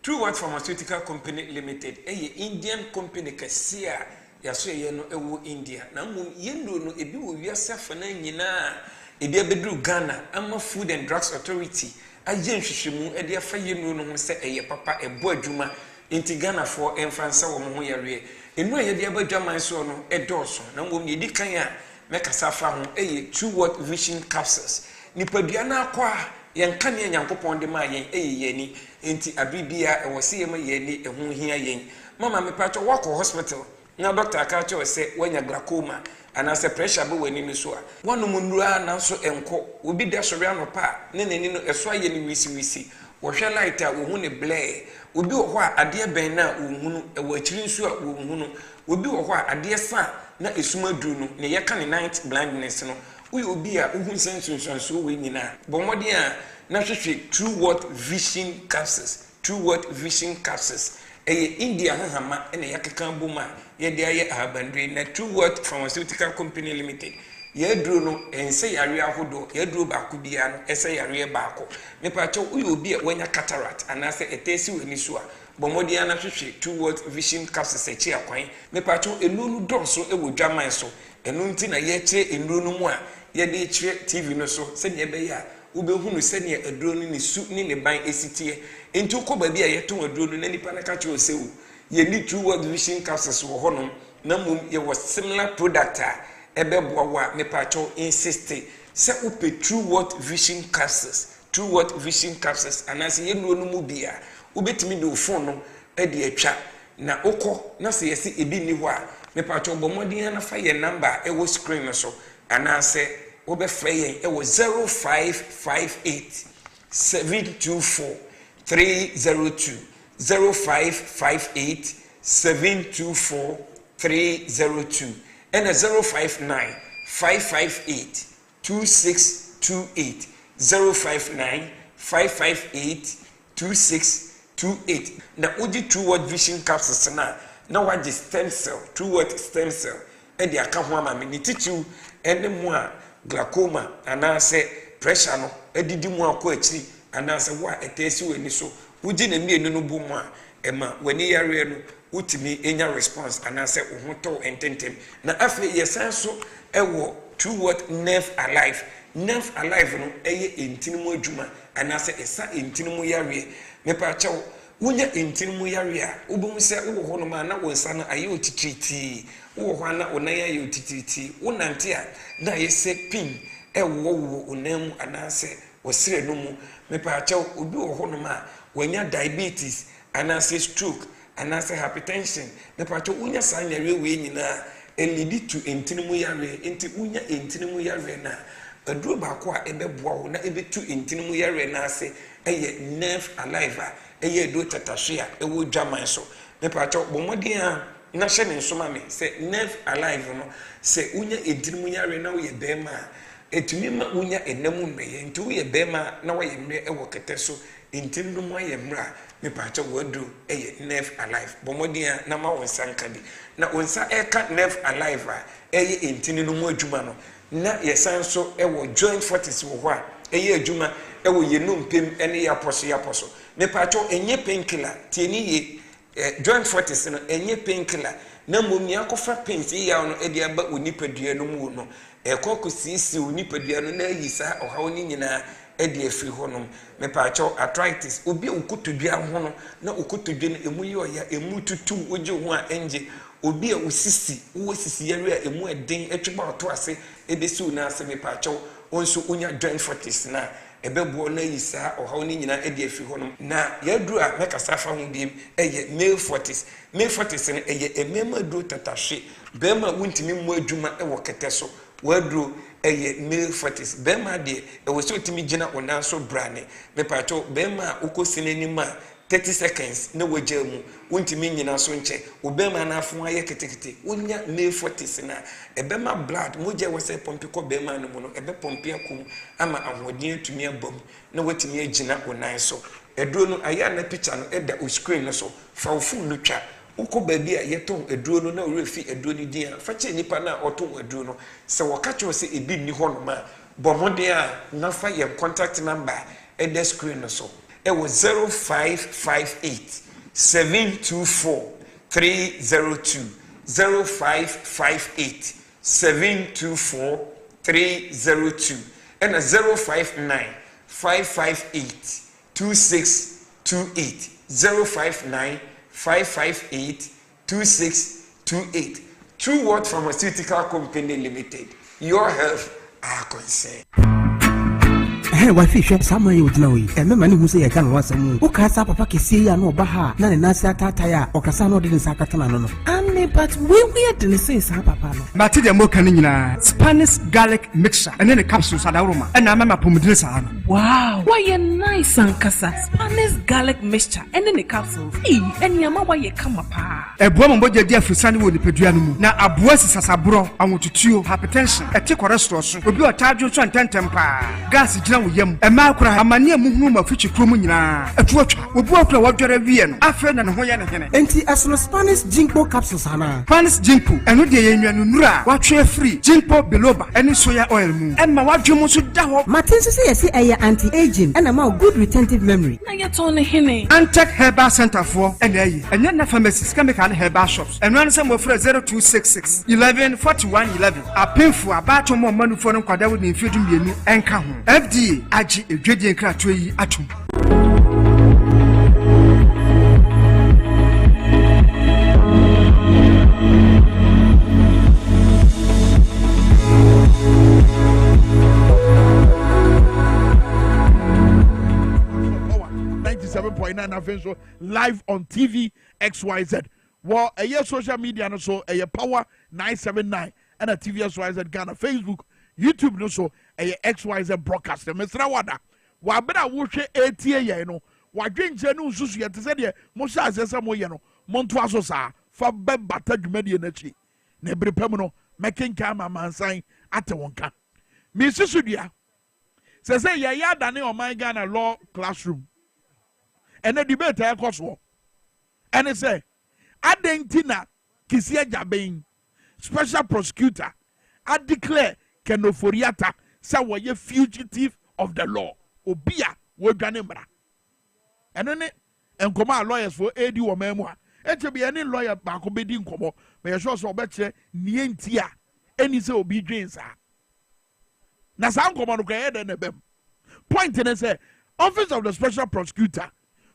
True Word Pharmaceutical Company Limited, a Indian company Cassia, Yasueno, Ewu India. Namu Yendo no Ebi will yourself and Nina, Edia Bedru Ghana, Ama Food and Drugs Authority, a Jen Shishimu, Edia Fayenu no say a papa, a boy Juma, into Ghana for Enfansa or Moyare. In no Edia Jama sono, a dorso, Namu Yidikaya. Make a safa a 2 word vision capsules. Nipaduana kwa yankane nyankopon de ma yen yeni enti abibia e wose yema yeni e hu hia yen mama me pacho walk hospital na doctor akacho say wanya glaucoma ana se pressure be wani ni so a wonu munura na so enko obi da sori anopa ne nani no eso ayeni wisi wo hwe light a wo hu ne blare obi wo ho a ade ben na wo hunu e wo akiri nso a wo hunu obi wo ho a ade sa na esuma duru no ne yeka ne night blindness no we obi a uhun senso we nyina bomode a na hwehwe True Word Vision Capsules True Word Vision Capsules India hama ene yakeka boma ye de aye abandre na True Word Pharmaceutical Company Limited ye duro no ense yare ahodo ye duro ba ko bia no ese yare ba ko me pa cho we obi a wanya cataract anase etesi we ni so a bomode a na hwehwe True Word Vision Capsules echi akwan me pa cho enunu donso e wo dwaman so enu nti na ye che enunu mu a ye de chire TV no so se ne be ya ubehunu se ne aduro ni su ni ne ban esitie enti ko ba bia ye to aduro no na nipa na ka che osewu ye ni True Word Vision Capsules wo honom na mum ye was similar product a ebeboa wa me pa cho insist se upe True Word Vision Capsules True Word Vision Capsules anase ye nuo no mu bia ubetimi do phone no e de atwa na okọ na se yesi ebi ni ho a me pa cho bomodin na fa ye number e wo screen no so anase obe frɛ yen e wo 0558 724 302 0558 724 302 and 059 558 2628 059 558 2628 na odi True Word Vision capsules na waji stem cell True Word stem cell e di aka ho ama me ni titiu ene mu a glaucoma anase pressure no edidi mu akọ akiri anase wa etesi weni so uji na mienu no bu mu a ema wani yare no utimi enya response anase uhoto ententem na afi yesanso ewo True Word Nerve Alive no eye entinimu adwuma anase esa entinimu yare me pa chawo wunya entinimu yare a ubum se wo ho no ma na wonsa na aye otititi wo ho na onaya aye otititi wonante a na yese pin ewo onam anase osire no mu me pa chawo obi wo ho no ma wanya diabetes anase stroke anase hypertension me pa chawo wunya sanyare we nyina elidi to entinimu yare enti wunya entinimu yare na aduro ba ko a ebeboa wo na ebetu entinimu yare na ase eye Nerve Alive eye do tatahwe a ewo dwaman so me pa chawo bomodin a na hye ne nsoma me se Nerve Alive no se wunya entinimu yare na wo ye bema etumi ma wunya enamu mmeye nti wo ye bema na wo ye mmre ewo kete so entinimu aye mmra me pa chawo wadu eye Nerve Alive bomodin a na ma wonsa nka bi na wonsa eka Nerve Alive eye entinimu adwuma no na yesanso ewo joint fortis wo ho a eye adwuma ewo yenum pem ene yaposo me pacho enye painkiller tieni ye joint fortis no enye painkiller na momi akofa pains ya no ede aba onipadua no mu no ekoko sisi onipadua no na yisa ohawo ni nyina ede afiri ho no me pacho arthritis obi ukotodua ho no na ukotodua no emu ye oya emu tutu oje ho a enje obi a usisi yare a emu eden etweba oto ase ebesi una ase me pacho onso unya joint fortis na ebebo na yisa ohaw ni nyina ede afi ho no na yadru a mekasa fa ho biem eye male fortis ne eye emema do tatahwe bema wuntimi mu adwuma ewo kete so wadru eye male fortis bema de ewo so timi gina ona so brane me pacho bema ukosini ma 30 seconds na wajamu wuntimi nyina so nche obema na afo aye ketekete wonya male fortis na ebema blood moje wose pompi ko bema no no ebe pompi akum ama ahoden atumi abom na watimi agina onan so eduro no aya na picture no eda o screen no so fa phone no twa uko baabi a yeton eduro no na orefi eduro ni dia fa che nipa na oton eduro no se wakacho se ebi ni ho no ma bomode a na fa ye contact number eda screen no so it was 0558 724 302 0558 724 302 and 059 558 2628 059 558 2628 True Word Pharmaceutical Company Limited. Your health are concerned. Wa fi hwe sama ye odina we mema ne hu se ye ka no wasam wo ka sa papa kesi ya no ba ha na ne nase atata ya okasa no de ne sa katana no ame but we de ne se sa papa no mate de mo kan nyina Spanish garlic mixture ene ne capsules adawroma ena mama pomodire sa no wow why you nice and kasa Spanish garlic mixture ene ne capsules eni ama why you kama pa eboa momboje dia afusane wo nipadua no mu na aboa sisasabro awotutuo hypertension eti cholesterol so obi otadwo so ntentem pa gas gina yam ema kura amane amuhunu mafichi kromu nyina atuatwa obu akura wadware wie no afa na ne ho ye ne hene enti asono Spanish ginkgo capsules ana Spanish ginkgo eno de yenwanu nura watwe free ginkgo biloba eni soya oil mu emma wadwemu so da ho matin so yesi eye anti aging and ma good retentive memory na yeton ne hene Antec Herbal Center for ene enya na pharmacies chemical herbal shops eno an se mo frɛ 0266 11 41 11 apemfu abato mo manufo no kwada wo ne mfedu mienu enka ho FDA aji edwedie nkrato yi atum so live on TV XYZ. Well, a year social media no so a power 979 and a TV XYZ Ghana Facebook, YouTube no so a XYZ broadcast. Mr. Wada, wabena wushe ATA ya no, wadwen jenu susu ya tizedi mosha azesa mo ya no, montu aso sa fa bata dwumadi na chi. Na ebrepe mu no making kama mansan ate wonka. Mrs. Sudia says, "Ya dane on my Ghana law classroom." And a debate I cost. And it say, Adentina Kisia Jabin, special prosecutor, I declare Kenoforiata, say we a fugitive of the law. Obia, we ganembra. And then and come out lawyers for AD or memoir. It will be any lawyer back obedient como, may assure so better nientia, any so obedience. Nasam command and a bem. Point in and say, Office of the Special Prosecutor,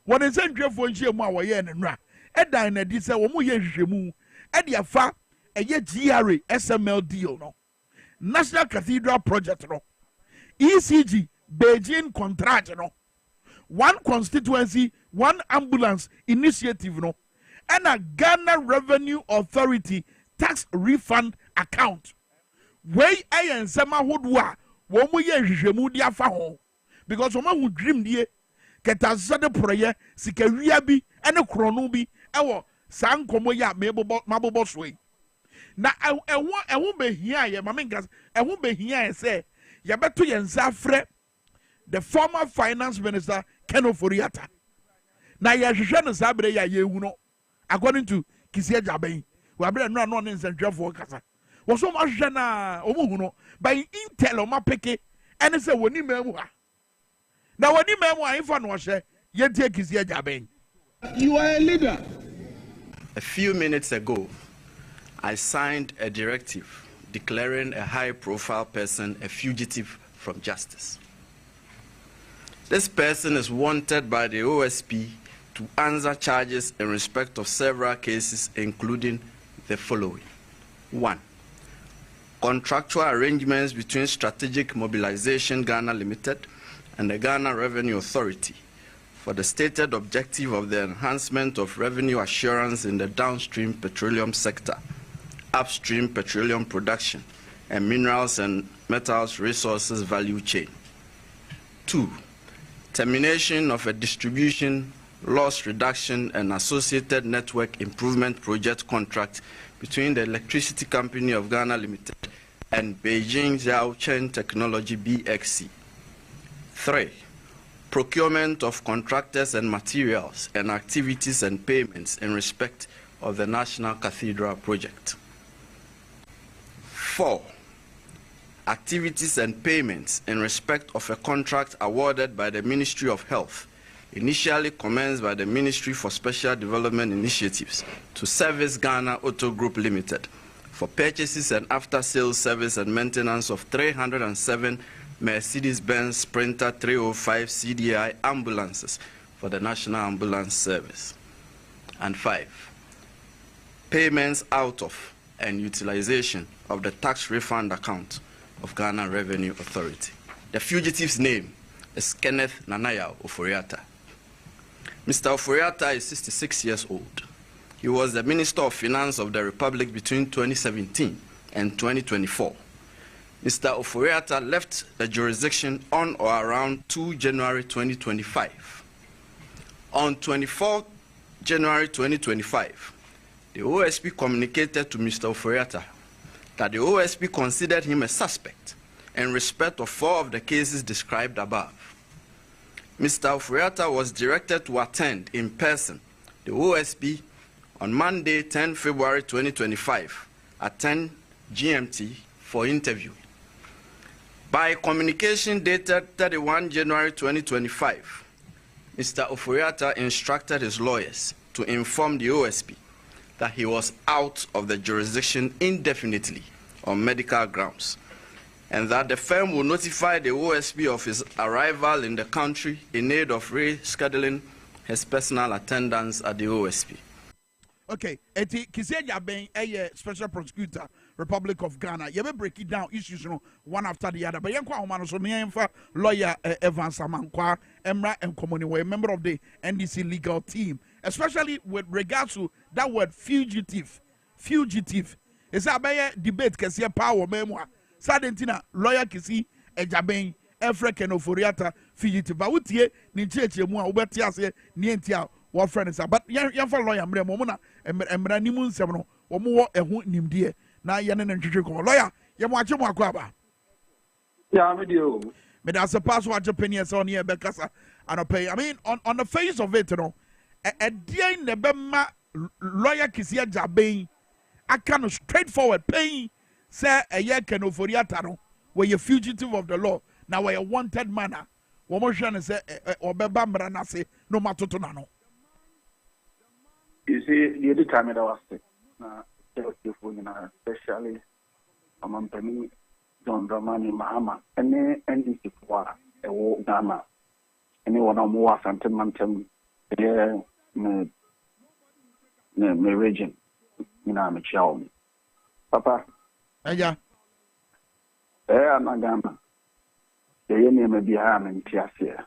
when they send you for Jema Wayan and Ra, Edda and Edisa, Omuye Jemu, Edia Fa, a ye GRA SML deal, no. National Cathedral Project, no. ECG, Beijing contract, no. One constituency, one ambulance initiative, no. And a Ghana Revenue Authority tax refund account. Way I and Sama Hoodwa, Womuye Jemu dia fa ho. Because someone who dream die ketazade prayer sikaria bi ene krono bi ewo san komo ya mabobo sway na ewo behia ye mamengas ewo behia say ye beto ye nsa frɛ the former finance minister Kenoforiata na ye hwehwɛ no sabre ya ye hu no according to Kisia Jaben we abre no no nsentwefo kasa wo so ma hwehwɛ na omo hu no by intel o ma peke ene say woni mamu ha. Now, when you are a leader. A few minutes ago, I signed a directive declaring a high-profile person a fugitive from justice. This person is wanted by the OSP to answer charges in respect of several cases, including the following. 1. Contractual arrangements between Strategic Mobilization Ghana Limited and the Ghana Revenue Authority for the stated objective of the enhancement of revenue assurance in the downstream petroleum sector, upstream petroleum production, and minerals and metals resources value chain. 2. Termination of a distribution, loss reduction, and associated network improvement project contract between the Electricity Company of Ghana Limited and Beijing Zhaochen Technology BXC. 3. Procurement of contractors and materials and activities and payments in respect of the National Cathedral project. 4. Activities and payments in respect of a contract awarded by the Ministry of Health, initially commenced by the Ministry for Special Development Initiatives to Service Ghana Auto Group Limited for purchases and after-sales service and maintenance of 307 Mercedes-Benz Sprinter 305 CDI ambulances for the National Ambulance Service. And 5. Payments out of and utilization of the tax refund account of Ghana Revenue Authority. The fugitive's name is Kenneth Nanaya Oforiata. Mr. Oforiata is 66 years old. He was the Minister of Finance of the Republic between 2017 and 2024. Mr. Oforiata left the jurisdiction on or around 2 January 2025. On 24 January 2025, the OSP communicated to Mr. Oforiata that the OSP considered him a suspect in respect of 4 of the cases described above. Mr. Oforiata was directed to attend in person the OSP on Monday, 10 February 2025 at 10 GMT for interview. By communication dated 31 January 2025, Mr. Oforiata instructed his lawyers to inform the OSP that he was out of the jurisdiction indefinitely on medical grounds, and that the firm will notify the OSP of his arrival in the country in aid of rescheduling his personal attendance at the OSP. Okay, eti Kiseja Ben a special prosecutor, Republic of Ghana. You ever break it down issues, you know, one after the other. But you know, lawyer Evans Amankwa, Emra and Komoni were a member of the NDC legal team, especially with regards to that word fugitive. Fugitive. It's a debate kasi power memoir. Sadentina lawyer Kisi Ejaben Efre Kenoforiata fugitive. But what ye ni cheche mu a ubetia se ni entia what friend is but yan for lawyer mre momuna emra ni mu nsem no omo wo ehu nimdie na yan na ntwetwe ko lawyer ye mo ache mo akwa ba Yeah, video. But that's a password opinions on here because I don't pay. I mean, on the face of it, you know, a dear in the Bema lawyer Kisia Jabin, I kind straightforward paying, say a year can for Yatano, where you're fugitive of the law, now where you wanted manner. One more trying to say, or Bebambra say, no matter to nano. You see, the other time I was sick, especially among Penny, John Dramani, Mahama, and any Sipwa, a war Ghana, anyone on more sentimental, me region, I'm a child. Papa, yeah, I'm a Ghana. The enemy may be harm in Tiasia.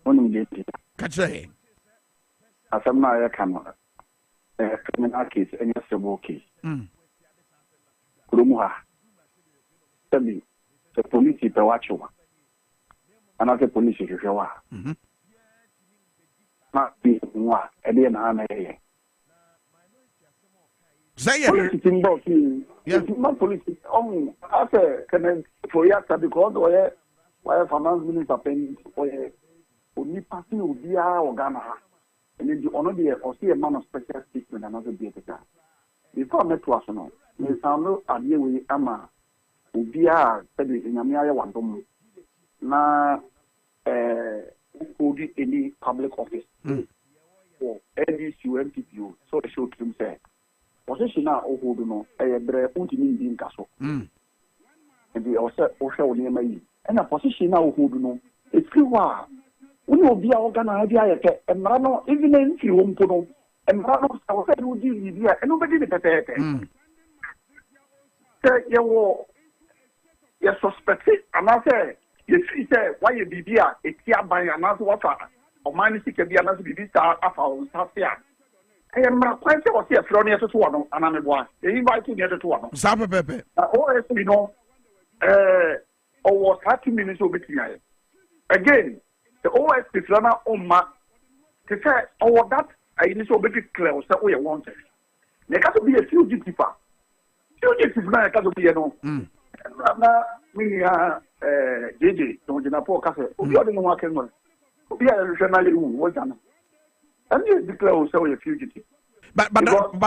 One day, catch a as I'm not a camera, a criminal case, and a civil case. Kurumuha, tell me, the police is the watcher, and other police is your not be one, and then I'm a say it in both. Yes, not police. Oh, after can for Yaka because why finance minister paying for only passing Ubia or Ghana. And then you honor the or see a man of special statement another be better. Before I met to us, no, we found no idea we ama Ubia said in Yamia Wandom na any public office or NDC MPPU. So the show to him say. Position now, oh, no, a brave in castle. And the also only may. And a position now, who do know, it's true. We will be organized and Rano, even if you won't put on, and Rano, I will say, you did here, and nobody did it. You suspect it, and I say, you see, why you be here, it's here by another water, or mine is to be another baby star of our staff here. I am quite sure I see a floor near to one, and I'm a boy. They invite you near to one. Sapa Pepe. Or as we know, or 30 minutes over here. Again, the OSP runner on my to say, oh, that I initially be clear, so we wanted. There has to be a fugitive. Fugitive now has to be a no. We are JJ, don't you know, poor Castle. We are the one can work. We are regionally what's done. And you declare yourself a fugitive. But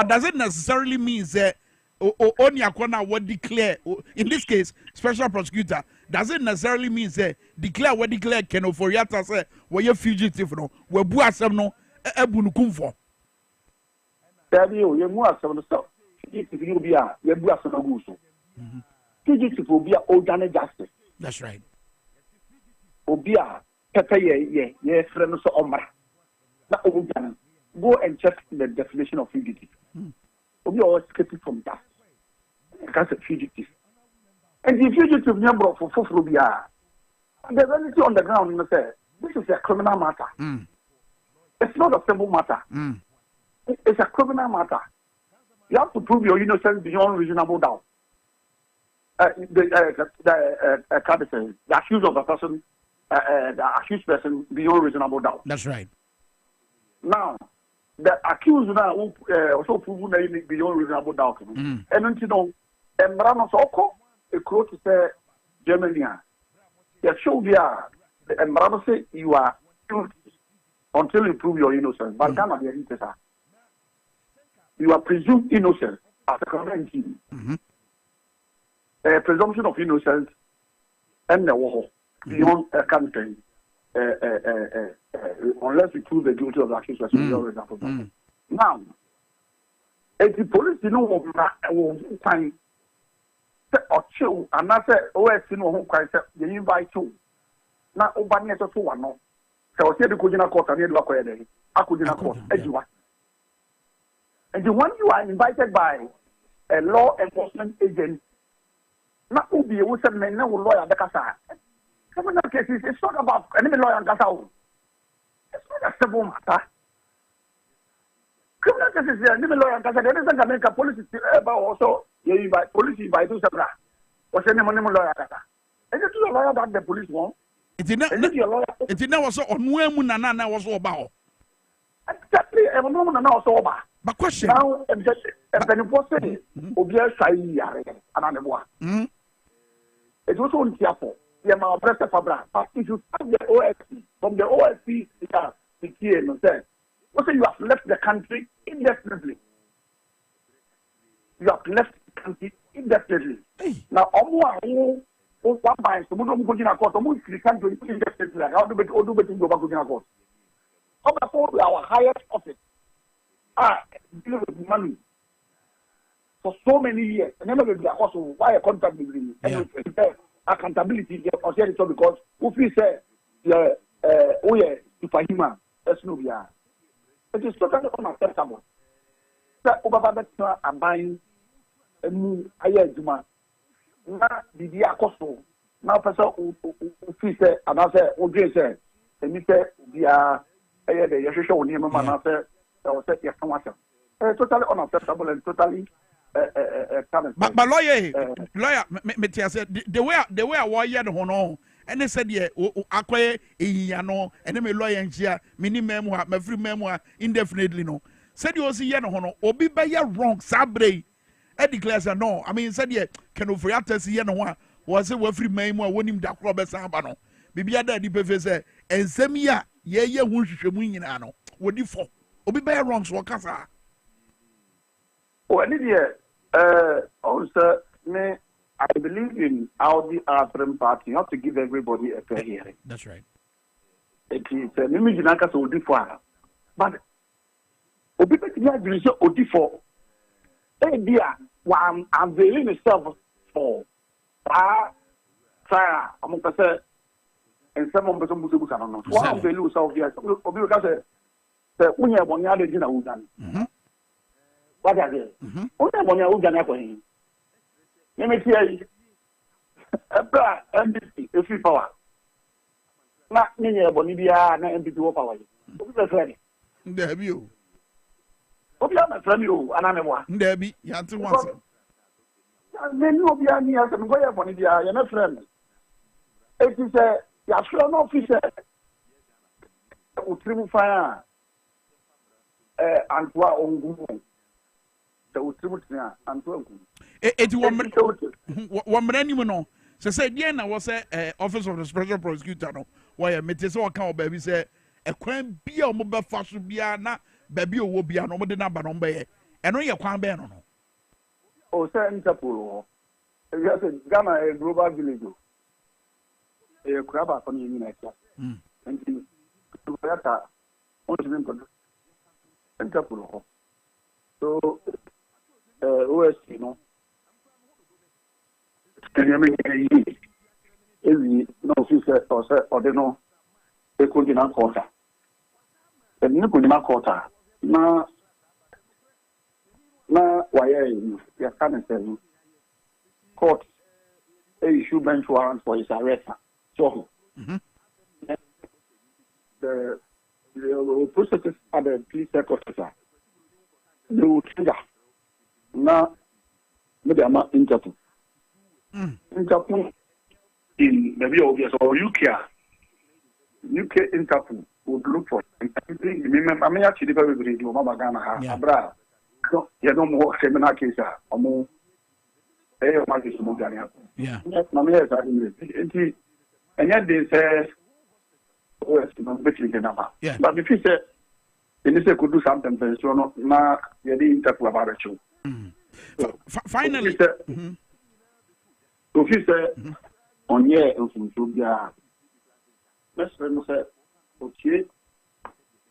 does it necessarily mean that only Akwana would declare, in this case, special prosecutor, does it necessarily mean that declare what declare Keno for Yata say, where you're fugitive, no, where Buasam no, Ebunukum for? Tell you, you're more some stuff. Fugitive will be a, you're Buasam Aguso. Fugitive will be a old justice. That's right. Obia, Pepe, yeah, friends of Omar. Go and check the definition of fugitive. We are escaping from that. That's a fugitive. And the fugitive number for Fofrobia. The reality on the ground, you say, this is a criminal matter. It's not a simple matter. It's a criminal matter. You have to prove your innocence beyond reasonable doubt. The accused of the person, the accused person beyond reasonable doubt. That's right. Now, the accused now also proven beyond reasonable doubt. And you know, and Ramos Oko, a quote to say, Germany, you show there, and Ramos say you are guilty until you prove your innocence. But Ghana, you are presumed innocent as a current team. Presumption of innocence and the war beyond a campaign. Unless you prove the guilty of the accused person. Now, if the police will find or chill, and I said, oh, it's no home cry, they invite you. Now, Obania to one. So, I said, the Kujina court and the Akujina court, everyone. And the one you are invited by a law enforcement agent, not to be a woman, no lawyer, the Casa. Criminal cases, it's not about enemy lawyer and Gasao. It's not a civil matter. Criminal cases, enemy lawyer and Gasao. There isn't American policy also. You invite police by two separate. What's the name of the lawyer? Is it your lawyer that the police want? It's not your lawyer. It's not so on Nana was about. Exactly, every woman now so about. But question now, and then the person will be a shy and another one. It was on Tiapo. Yeah, my brother Fabra. But if you start the OSP, from the OSP, the key and say, what you have left the country indefinitely. You have left the country indefinitely. Now, one by so we go to court, we can country indefinitely. How do we go to court? Our highest office deal with money for so many years. And never will be also why a contract with me. And accountability because if we say superhuman, that's no be. It is totally unacceptable. That over that buying a new higher demand. Now the akoso now person who say and I say who say and me say the the show on him and I say totally unacceptable and totally but lawyer me said the way I wire the hono and they said yeah akwaye ehia and me lawyer ntia me ni memoir me free memoir indefinitely no said you see here no hono obi be wrong sabre e declare say no I mean said yeah can over after see here no one was it we free memoir wonim da kro be samba no bibia da di pefe say ensem ya ye hu hwehwemu nyina no wodi fo obi be wrong so kasa also, I believe in Audi Arthur Party. You have to give everybody a fair hearing. That's right. It is an image in Anka Odifo. But Obibet is Odifo. Hey, dear, one unveiling itself for Sarah, among us, and some of the Muslims are not. One of the loose of the Obibet said, when you have one other dinner, what are they? Only one who can happen. Let me tell you, NBC, a free power. Not many of Bolivia and NBC power. Who's a friend? There you. What you have a friend, you and I'm one. There be, you have to once. Many of you are near some way of Bolivia, you're not friend. It is a Yashron officer who triple fire and one it one many no so say there na was office of the special prosecutor no why me say o kan baby say e kwan bia o mo be fa so bia na baby owo bia no mo de na ba no be eno ye kwan be no no o say Interpol you say Ghana a global village e kura ba ko ni na tia and you better on the Interpol so OSC no no officer or the no e ko dina quarter e ni ko dina quarter na why ya can say court issue bench warrant for his arrest so the processes at the police officer they will trigger now maybe I'm not Interpol. Interpol in maybe obvious or UK Interpol would look for I mean actually very good Mama Ghana Abra you know more criminal case or more yeah and yet they say oh it's not between the number but if you say they could do something so no na you didn't Interpol about it. Finally, officer on year of Phobia. Let's say, okay,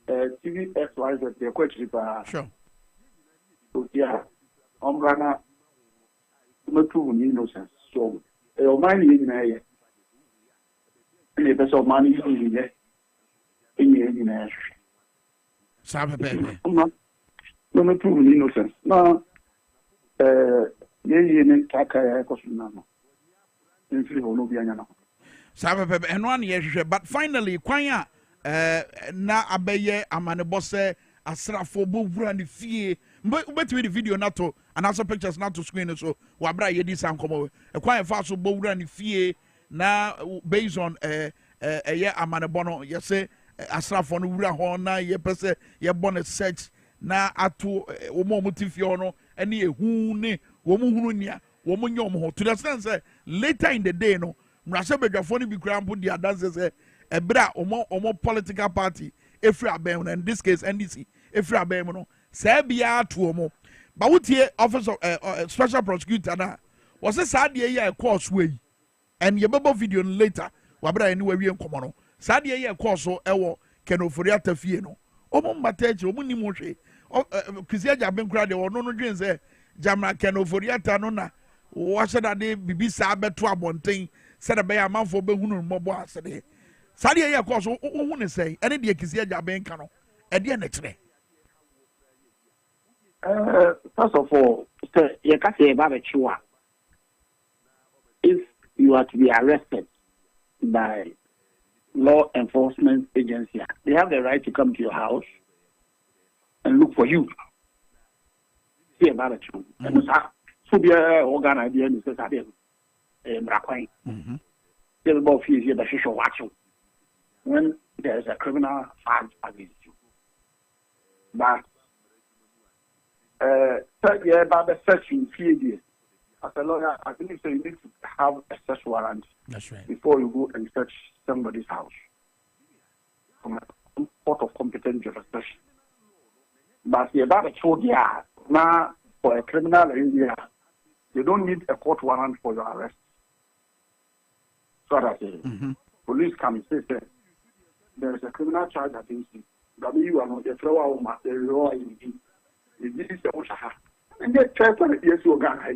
TV XYZ, they're quite cheaper. Sure. Yeah, I'm gonna not too innocent. So, your money in a best of money in a Sabe, baby. I'm not too innocent. No. But finally, kwanya na abeye amanebo se asrafo bowura ne fie mbetwe the video nato and also pictures nato screen so wabra ye dis ankomo kwanya fa so bowura ne fie na based on ye amanebo no ye say asrafo no wura ho na ye pese ye born search na ato omo motifio no ene ehu ne wo mu hunu nia wɔn nyɛ wɔn ho to the sense sɛ later in the day no mmarahyɛ badwafoɔ no bi kura mpo di adanse sɛ ɛbrɛ a wɔn political party efiri abɛn mu in this case NDC efiri abɛn mu no saa biara to wɔn ba wotie office of special prosecutor na wɔsɛ saa deɛ yi a ɛkɔɔ so yi and yɛbɛbɔ video no later wabra yɛn ni wawie nkɔmɔ no saa deɛ yi a ɛkɔɔ so ɛwɔ kɛnɛofori atafie no wɔn mbata akyi wɔn nim hwee Kwesi Agyabin kura deɛ ɔno no dwen sɛ Jamna kɛnɛofori ata no na wɔahyɛ dade bibi saa bɛto abɔnten sɛdeɛ bɛyɛ amanfoɔ bɛhunu mmɔbɔ asɛdeɛ saa deɛ yi a ɛkɔɔ so wɔn ne sɛn ɛne deɛ Kwesi Agyabin ka no ɛdeɛ na kyerɛ. First of all, you can't say about a if you are to be arrested by law enforcement agency, they have the right to come to your house and look for you. See about it. And so be a organ idea and says, I didn't. There's about fees here that you should watch you when there's a criminal charge against you. But about the searching fee. As a lawyer, I believe so you need to have a search warrant. That's right. Before you go and search somebody's house from a court of competent jurisdiction. But about a child, now for a criminal area, you don't need a court warrant for your arrest. So that's it. Police come and say, there is a criminal charge against you. But you are not a thrower of material. This is the Oshaha. And they try to yes, you are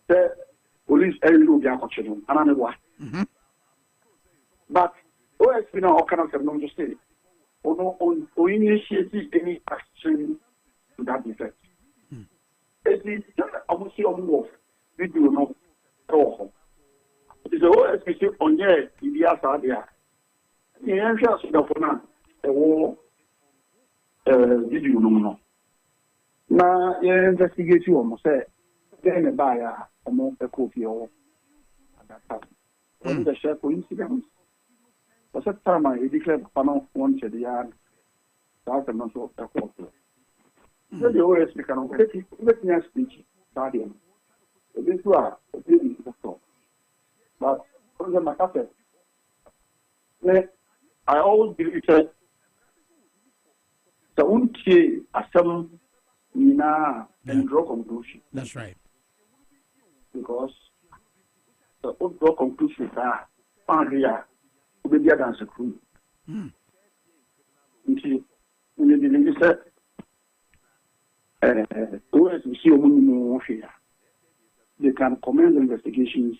the police will be a question. But OSP now cannot have known to say, or initiate any action to that effect. It is almost on wolf. We do not go. It is OSP on there, India Sadia. The entrance of the the war, did you know? Now, you investigate you almost say, then a buyer among the coffee or at that time. When the share coincidence was a time I declared panel wanted the yard, that's a month of the quarter. So the OS can let me speak, Guardian. This was a big doctor. But from the matter, I always believe that the unki as some and draw conclusion. That's right. Because the draw conclusions are found here to be better than the crew. You see, when you said, they can commence investigations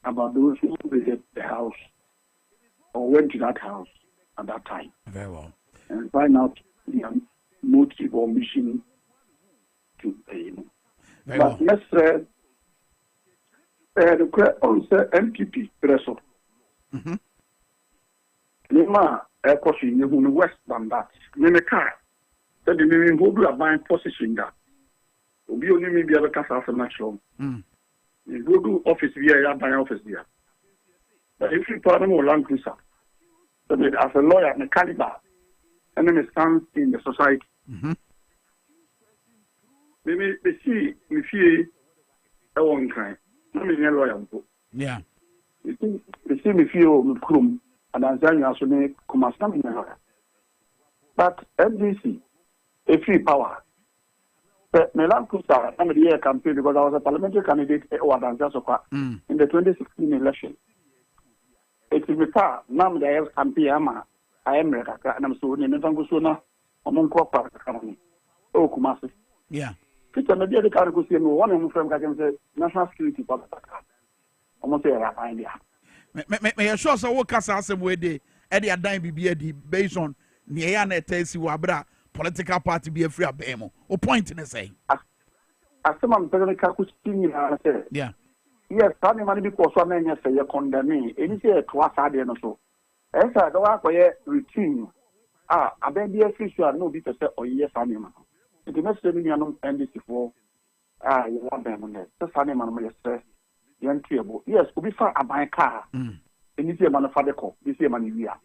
about those who visited the house or went to that house at that time. Very well. And find out the motive or mission to pay. But let's say the MPP Presso. Lima air crossing you west than that. Mimika said the name who do a buying position that. Will be only maybe a cast after natural. You go to office via buying office there. But if you pardon more land cruiser, so that as a lawyer, the caliber, and then stands in the society. Maybe they see me fear a one kind. I mean, a lawyer. Yeah. They see me fear of Krum, and I'm saying, I should make Kumastam in a lawyer. But MDC, a free power. But Melan Kusa, I'm a year campaign because I was a parliamentary candidate in the 2016 election. It is with her, now the air campaign, I am Reka, and I'm so in Nevangusuna, among Copper Company. Oh, Kumasi. Yeah. Peter, maybe the car goes in one of them can say national security. Almost a idea. May I show us a work as some way day, Eddie Adine be based on Niana Tesi Wabra, political party be a free abemo, or point in a say. As someone presently calculating, I said, yeah. Yes, starting money because one man say you condemn me. Any say twice a day or so. As I go out for a routine. I bet the official no bit to say, oh, yes, I am. It is not saying you know NDC for you want them on that. Just I am on my stress. Young table. Yes, we be far a buy car. And this year, manufacturer call. This year, money we are.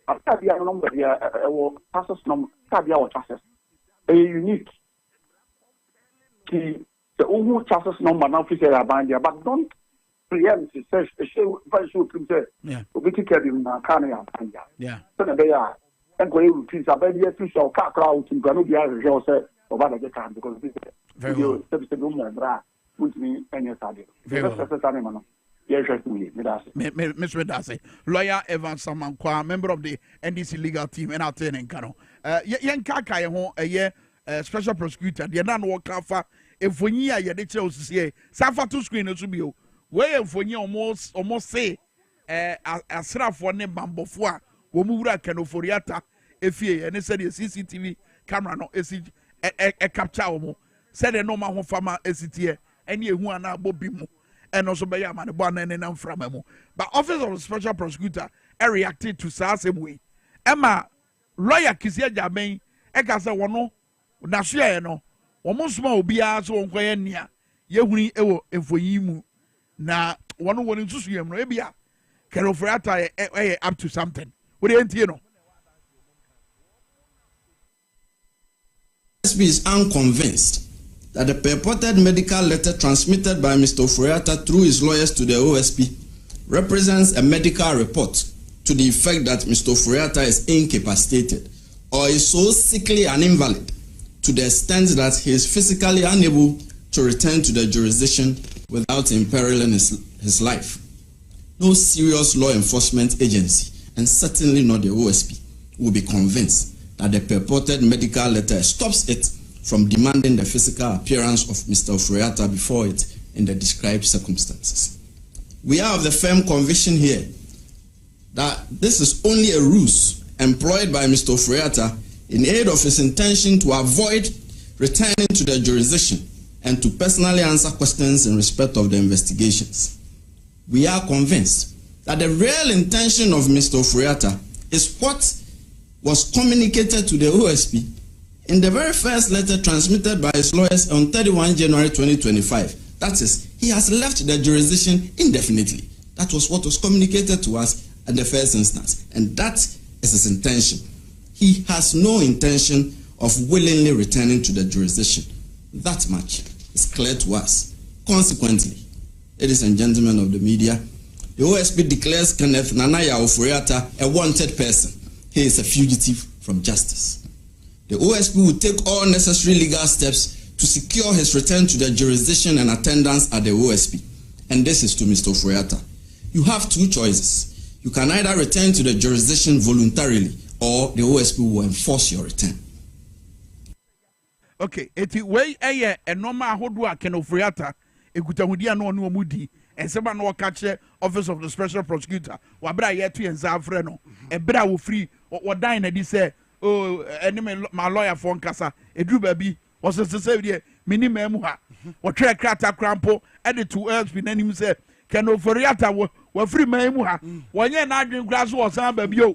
After the number here, passes number, Tabia or passes. A unique key So who chances number now officer abandia, but don't preempt say very sure to say we take care in can abandia. Yeah. So they are and go you please abedi to show car crowd to go be a show say over the can because this very well. Service the room and bra put me any side. Very well. Mr. Dase, lawyer Evan Samankwa, member of the NDC legal team, and out in Kano. Yan Kaka, special prosecutor, the Anan Wakafa, if when ye are the chose to say, Safa to screen to be where if when you almost say, a seraph for name Bambofua, Womura Canoforiata, if ye, and they said the CCTV camera no a capture, said a normal farmer SCTA, and ye who are now Bobimu. And also by man born and from him. But office of the special prosecutor reacted to same way. Emma lawyer Kisia Jamen, Ekasa Wano, Nasia no, almost more be as on Quania, Yehuni Ewo, and for you. Now, one wanting to see him, maybe can offer up to something. What do you know? Is unconvinced that the purported medical letter transmitted by Mr. Oforiatta through his lawyers to the OSP represents a medical report to the effect that Mr. Oforiatta is incapacitated or is so sickly and invalid to the extent that he is physically unable to return to the jurisdiction without imperiling his life. No serious law enforcement agency, and certainly not the OSP, will be convinced that the purported medical letter stops it from demanding the physical appearance of Mr. Oforiatta before it in the described circumstances. We are of the firm conviction here that this is only a ruse employed by Mr. Oforiatta in aid of his intention to avoid returning to the jurisdiction and to personally answer questions in respect of the investigations. We are convinced that the real intention of Mr. Oforiatta is what was communicated to the OSP in the very first letter transmitted by his lawyers on 31 January 2025. That is, he has left the jurisdiction indefinitely. That was what was communicated to us at the first instance. And that is his intention. He has no intention of willingly returning to the jurisdiction. That much is clear to us. Consequently, ladies and gentlemen of the media, the OSP declares Kenneth Nanaya Oforiatta a wanted person. He is a fugitive from justice. The OSP will take all necessary legal steps to secure his return to the jurisdiction and attendance at the OSP. And this is to Mr. Oforiatta. You have two choices. You can either return to the jurisdiction voluntarily or the OSP will enforce your return. Okay, eti wey a normal hodua Ken Oforiatta ekutahudia no no mudi ensema no kache office of the special prosecutor wabra yetu yenza afre no ebra wo free wodan na di say oh enemy my lawyer for nkasa edru baby was say dey minimum mu ha wo twa krata krampo edit to us bi nanim say Ken Oforiatta wo free man mu ha wonye na adwen kra so osan baby o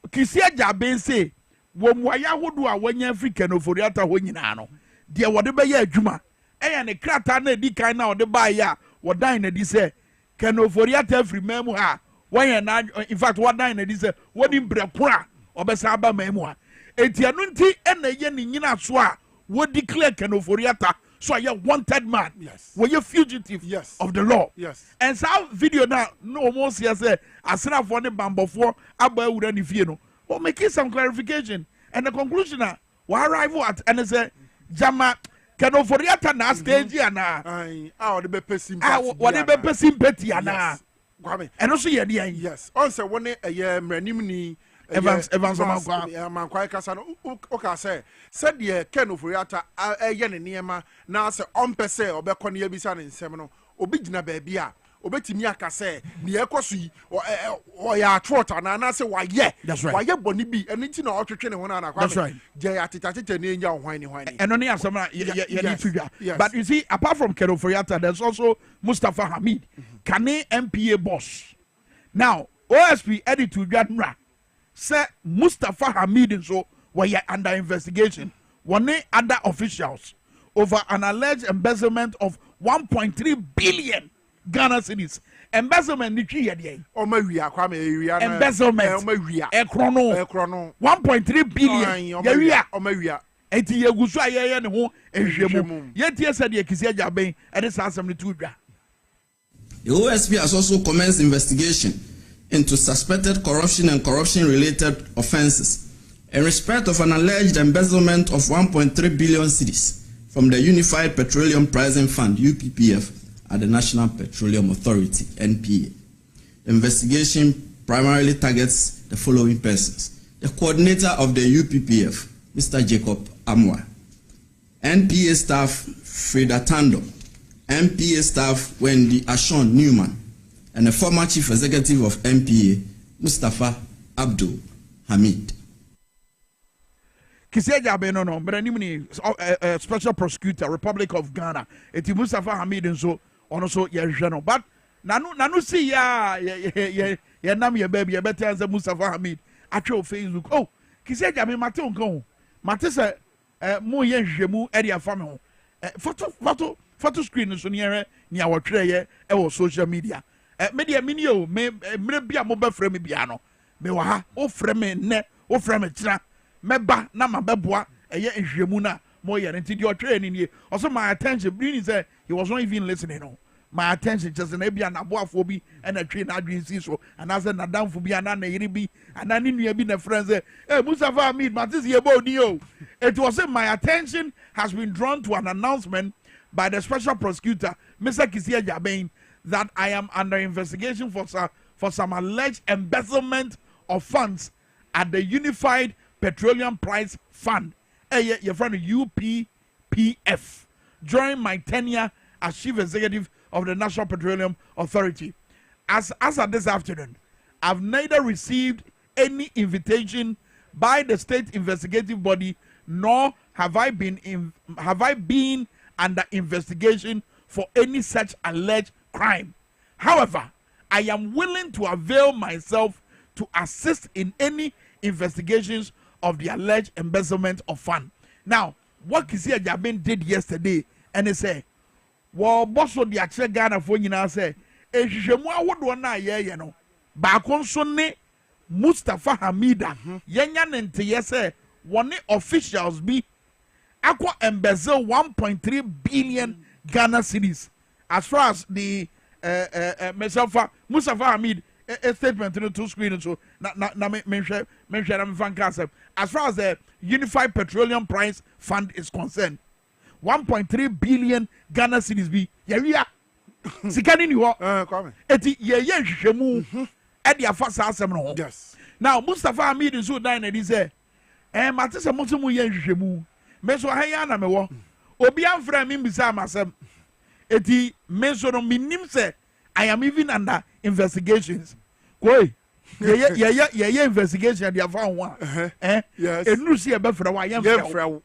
kisi aja ben say wo muaya hodo a wanya free Ken Oforiatta ho nyina no de wo de be ya adwuma eya ne krata na di kan na wo de ba ya wo dan na di say Ken Oforiatta free man mu ha wanya na in fact wo dan na di say wo di brekora obesa aba man mu ha enti anu nti ena ye ni nyina so a wo declare Ken Oforiatta so a wanted man. Yes. Were you fugitive of the law? Yes. And so video now no almost here say asra for ne bambofo aba ewura ni fie no. But making some clarification and the conclusion we arrive at and say jama Ken Oforiatta na stage ana. The be person sympathy. What the be sympathy ana. Kwame. And also ye dey. Yes. On say one mranim ni Evans Mankwa kasa no o say said the Ken Oforiatta eye ne niema na say on pese obekọ ne yabisa ne nsem no obi gina baabi a obetimi aka say ne ekoso yi o ya trot na say waye waye boni bi eni ti na otwetwe ne ho na akwa je atitati ne nya hwan ne hwan ne eno ne asema ye need to do. But you see, apart from Ken Oforiatta, there's also Mustafa Hamid, Kane MPA boss. Now OSP edit to Jadra say Mustafa Hamid so were under investigation. One other officials over an alleged embezzlement of 1.3 billion Ghana cedis. Embezzlement ni chi yede. Embezzlement. Ekrono. 1.3 billion. Yewia. enti ye gusu ayeye ne ho ehwemu ye tie said ye kisi ajaben e de sa asem ne tuudwa. The OSP has also commenced investigation into suspected corruption and corruption-related offences in respect of an alleged embezzlement of 1.3 billion cedis from the Unified Petroleum Pricing Fund (UPPF) at the National Petroleum Authority (NPA). The investigation primarily targets the following persons: the coordinator of the UPPF, Mr. Jacob Amwa, NPA staff Frida Tando, NPA staff Wendy Ashon Newman, and the former chief executive of NPA, Mustafa Abdul Hamid. Kiseja Benono, but anyway, special prosecutor, Republic of Ghana. Eti Mustafa Hamid and so also Yajano. But Nanu see ya nam your baby, better as Mustafa Hamid at your Facebook. Oh, Kiseja me Maton go. Matisa mo Yajemu area family. Photo screen so near our tray or social media. Media minio may be a mobile frame piano. Me wa o frame ne o frame tra. Meba na mabeboa eye ehwemuna mo ye nti your training here. Also my attention bring say he was not even listening. No. My attention just na bia na boafo bi and a train adwin si so and as na damfo bi ana na yiri bi ana ni nua bi na friends say Mustafa Hamid Matis ye bo ni o. It was my attention has been drawn to an announcement by the special prosecutor Mr. Kisia Jabain that I am under investigation for some alleged embezzlement of funds at the Unified Petroleum Price Fund, your friend UPPF, during my tenure as chief executive of the National Petroleum Authority. As of this afternoon, I've neither received any invitation by the state investigative body, nor have I been under investigation for any such alleged crime. However, I am willing to avail myself to assist in any investigations of the alleged embezzlement of fund. Now, what Kisia Jabin did yesterday, and he said, well, boss of the actual Ghana for you now say, Ejimwa would one ye no, Bakon Sonne Mustafa Hamida, Yanyan and Tiese, one officials be aqua embezzle 1.3 billion Ghana cedis. As far as the Mustafa Hamid a statement to two screens, so mention as far as the Unified Petroleum Price Fund is concerned, 1.3 billion Ghana cedis be yeah. Sikani ni ho. Eti ye hwehwemu e dia fa sa asem no ho. Yes. Now Mustafa Hamid so dan na di say mate se mo mu ye hwehwemu. Me so ha ya na me wo. Obi amfra mi mbisa amasem. Eti me so no minim say I am even under investigations. Koi. Ye investigation dia fa ho a. Yes. Enu si e be fra wa ye fra wo.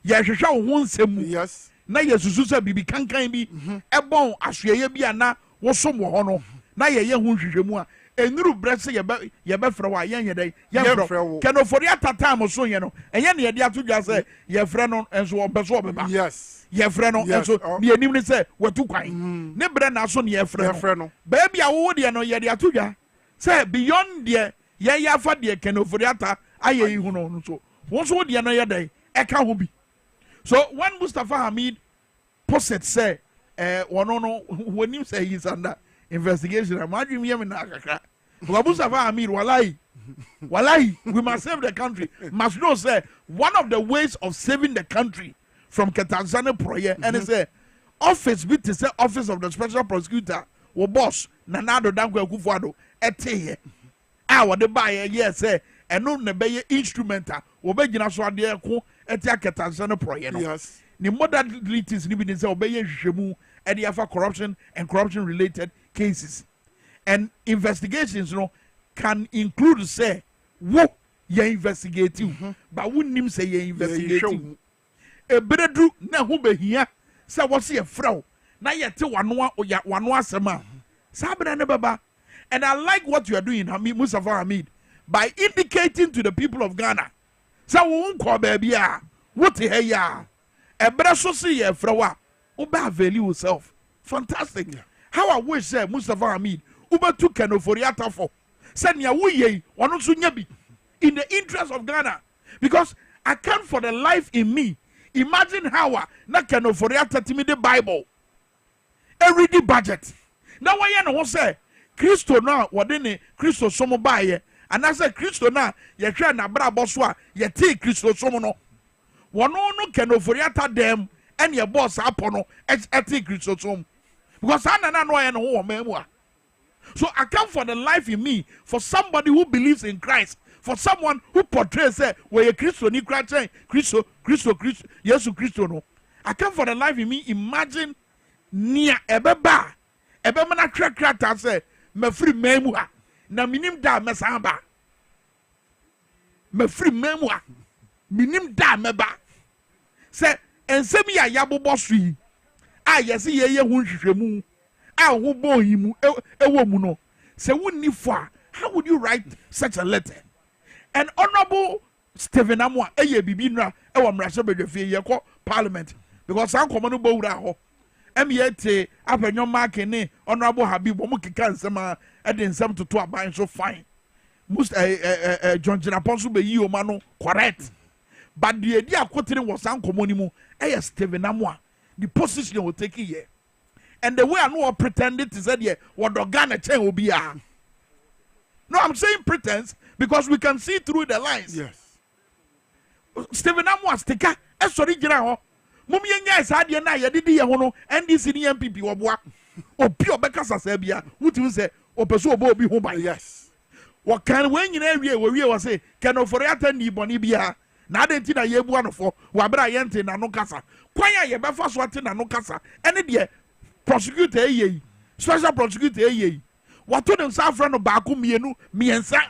Ye hwehwa wo nsem. Yes. Na yesusu se bibi kankan bi ebon ahweye bi ana wo som wo ho no na ye hu hwehwemu a enuru brese ye be frɛ wa ye nyɛ dɛ ye frɛ kenofori atata mo so ye no enye ne ye de atodwa se ye frɛ no enso obeso obeba yes ye frɛ no enso ne anim ne se watu kwan ne bre na so ne ye frɛ no baby a wo de no ye de atodwa se beyond the ye afa de kenofori ata aye hu no so wo so de no ye dɛ eka ho bi. So when Mustafa Hamid posted say when you say he's under investigation, imagine him na kakra. Mustafa Hamid wallahi we must save the country. Must know say one of the ways of saving the country from Ketanzania project and say office bit to say office of the special prosecutor wo boss Nanado Dankwa Akufo-Addo ete what the buy yes say eno ne be instrumental wo be gina so ade ko etia Ketanzania project no. Yes. The modalities ni be say obey hwehwemu e dey afa corruption and corruption related cases. And investigations can include say wo ye investigative but wunnim say ye investigative. Ebredu na ho behia say wo se ye frɛw na ye te wano asɛm a sabra ne baba. And I like what you are doing, Mustafa Hamid, by indicating to the people of Ghana say wo nko baabi a wo te ha ya ebra so se ye frɛw a oba value yourself. Fantastic. Yeah. How I wish say Mustafa Hamid uba to kenoforiata for send ya wo ye ono so nya bi in the interest of Ghana, because I can't for the life in me imagine how na Kenoforiata tatimi the Bible. Every the budget. Now why you know say Christo na wadene Christo somo baye. And I say Christo na ye try na bra boswa ye take Christo somo no. Wano no Kenoforiata them and your boss apono take Christo somo. Because I don't know who memoir. So I come for the life in me for somebody who believes in Christ. For someone who portrays where a Christo ni Christo, Yesu Christo no. I come for the life in me. Imagine near ebeba na krata say me free memua na minim da mesamba. Me free memua minim da meba. Say ensemi ya yabobo sui. Ah yes ye hu hwehwemu. Ah hu bo himu ewo mu no. Say wonni for how would you write such a letter? And Honorable Stephen Amwa, bibi nra ewa mrasha bedwefie ye ko Parliament because san komo bo wura ho emiete apanyo mark ne Honorable Habib mo kika nsema e de nsem toto aban so fine most John Jinaponso be yi o ma no correct but the idea akotere wo san komo ni mu Stephen Amwa the position will take here and the way I know pretended to say there what Ghana chen obi a. No, I'm saying pretense because we can see through the lines. Yes. Stephen Amwa stika sorry jira ho. Mum yenya isa de na ye didi ye ho no NDC ni MPP oboa. Obi obekasa sa bia. Wutu say opeso obo obi ho ban. Yes. What can when nyina wie we say Kenoforiata ni boni bia. Na adenti na ye bu anofo. Wa bra yente na no kasa. Kwan ya ye befa so ate na no kasa. Ene de prosecutor eyi. Special prosecutor eyi. What to them Safran no baku mienu miensa.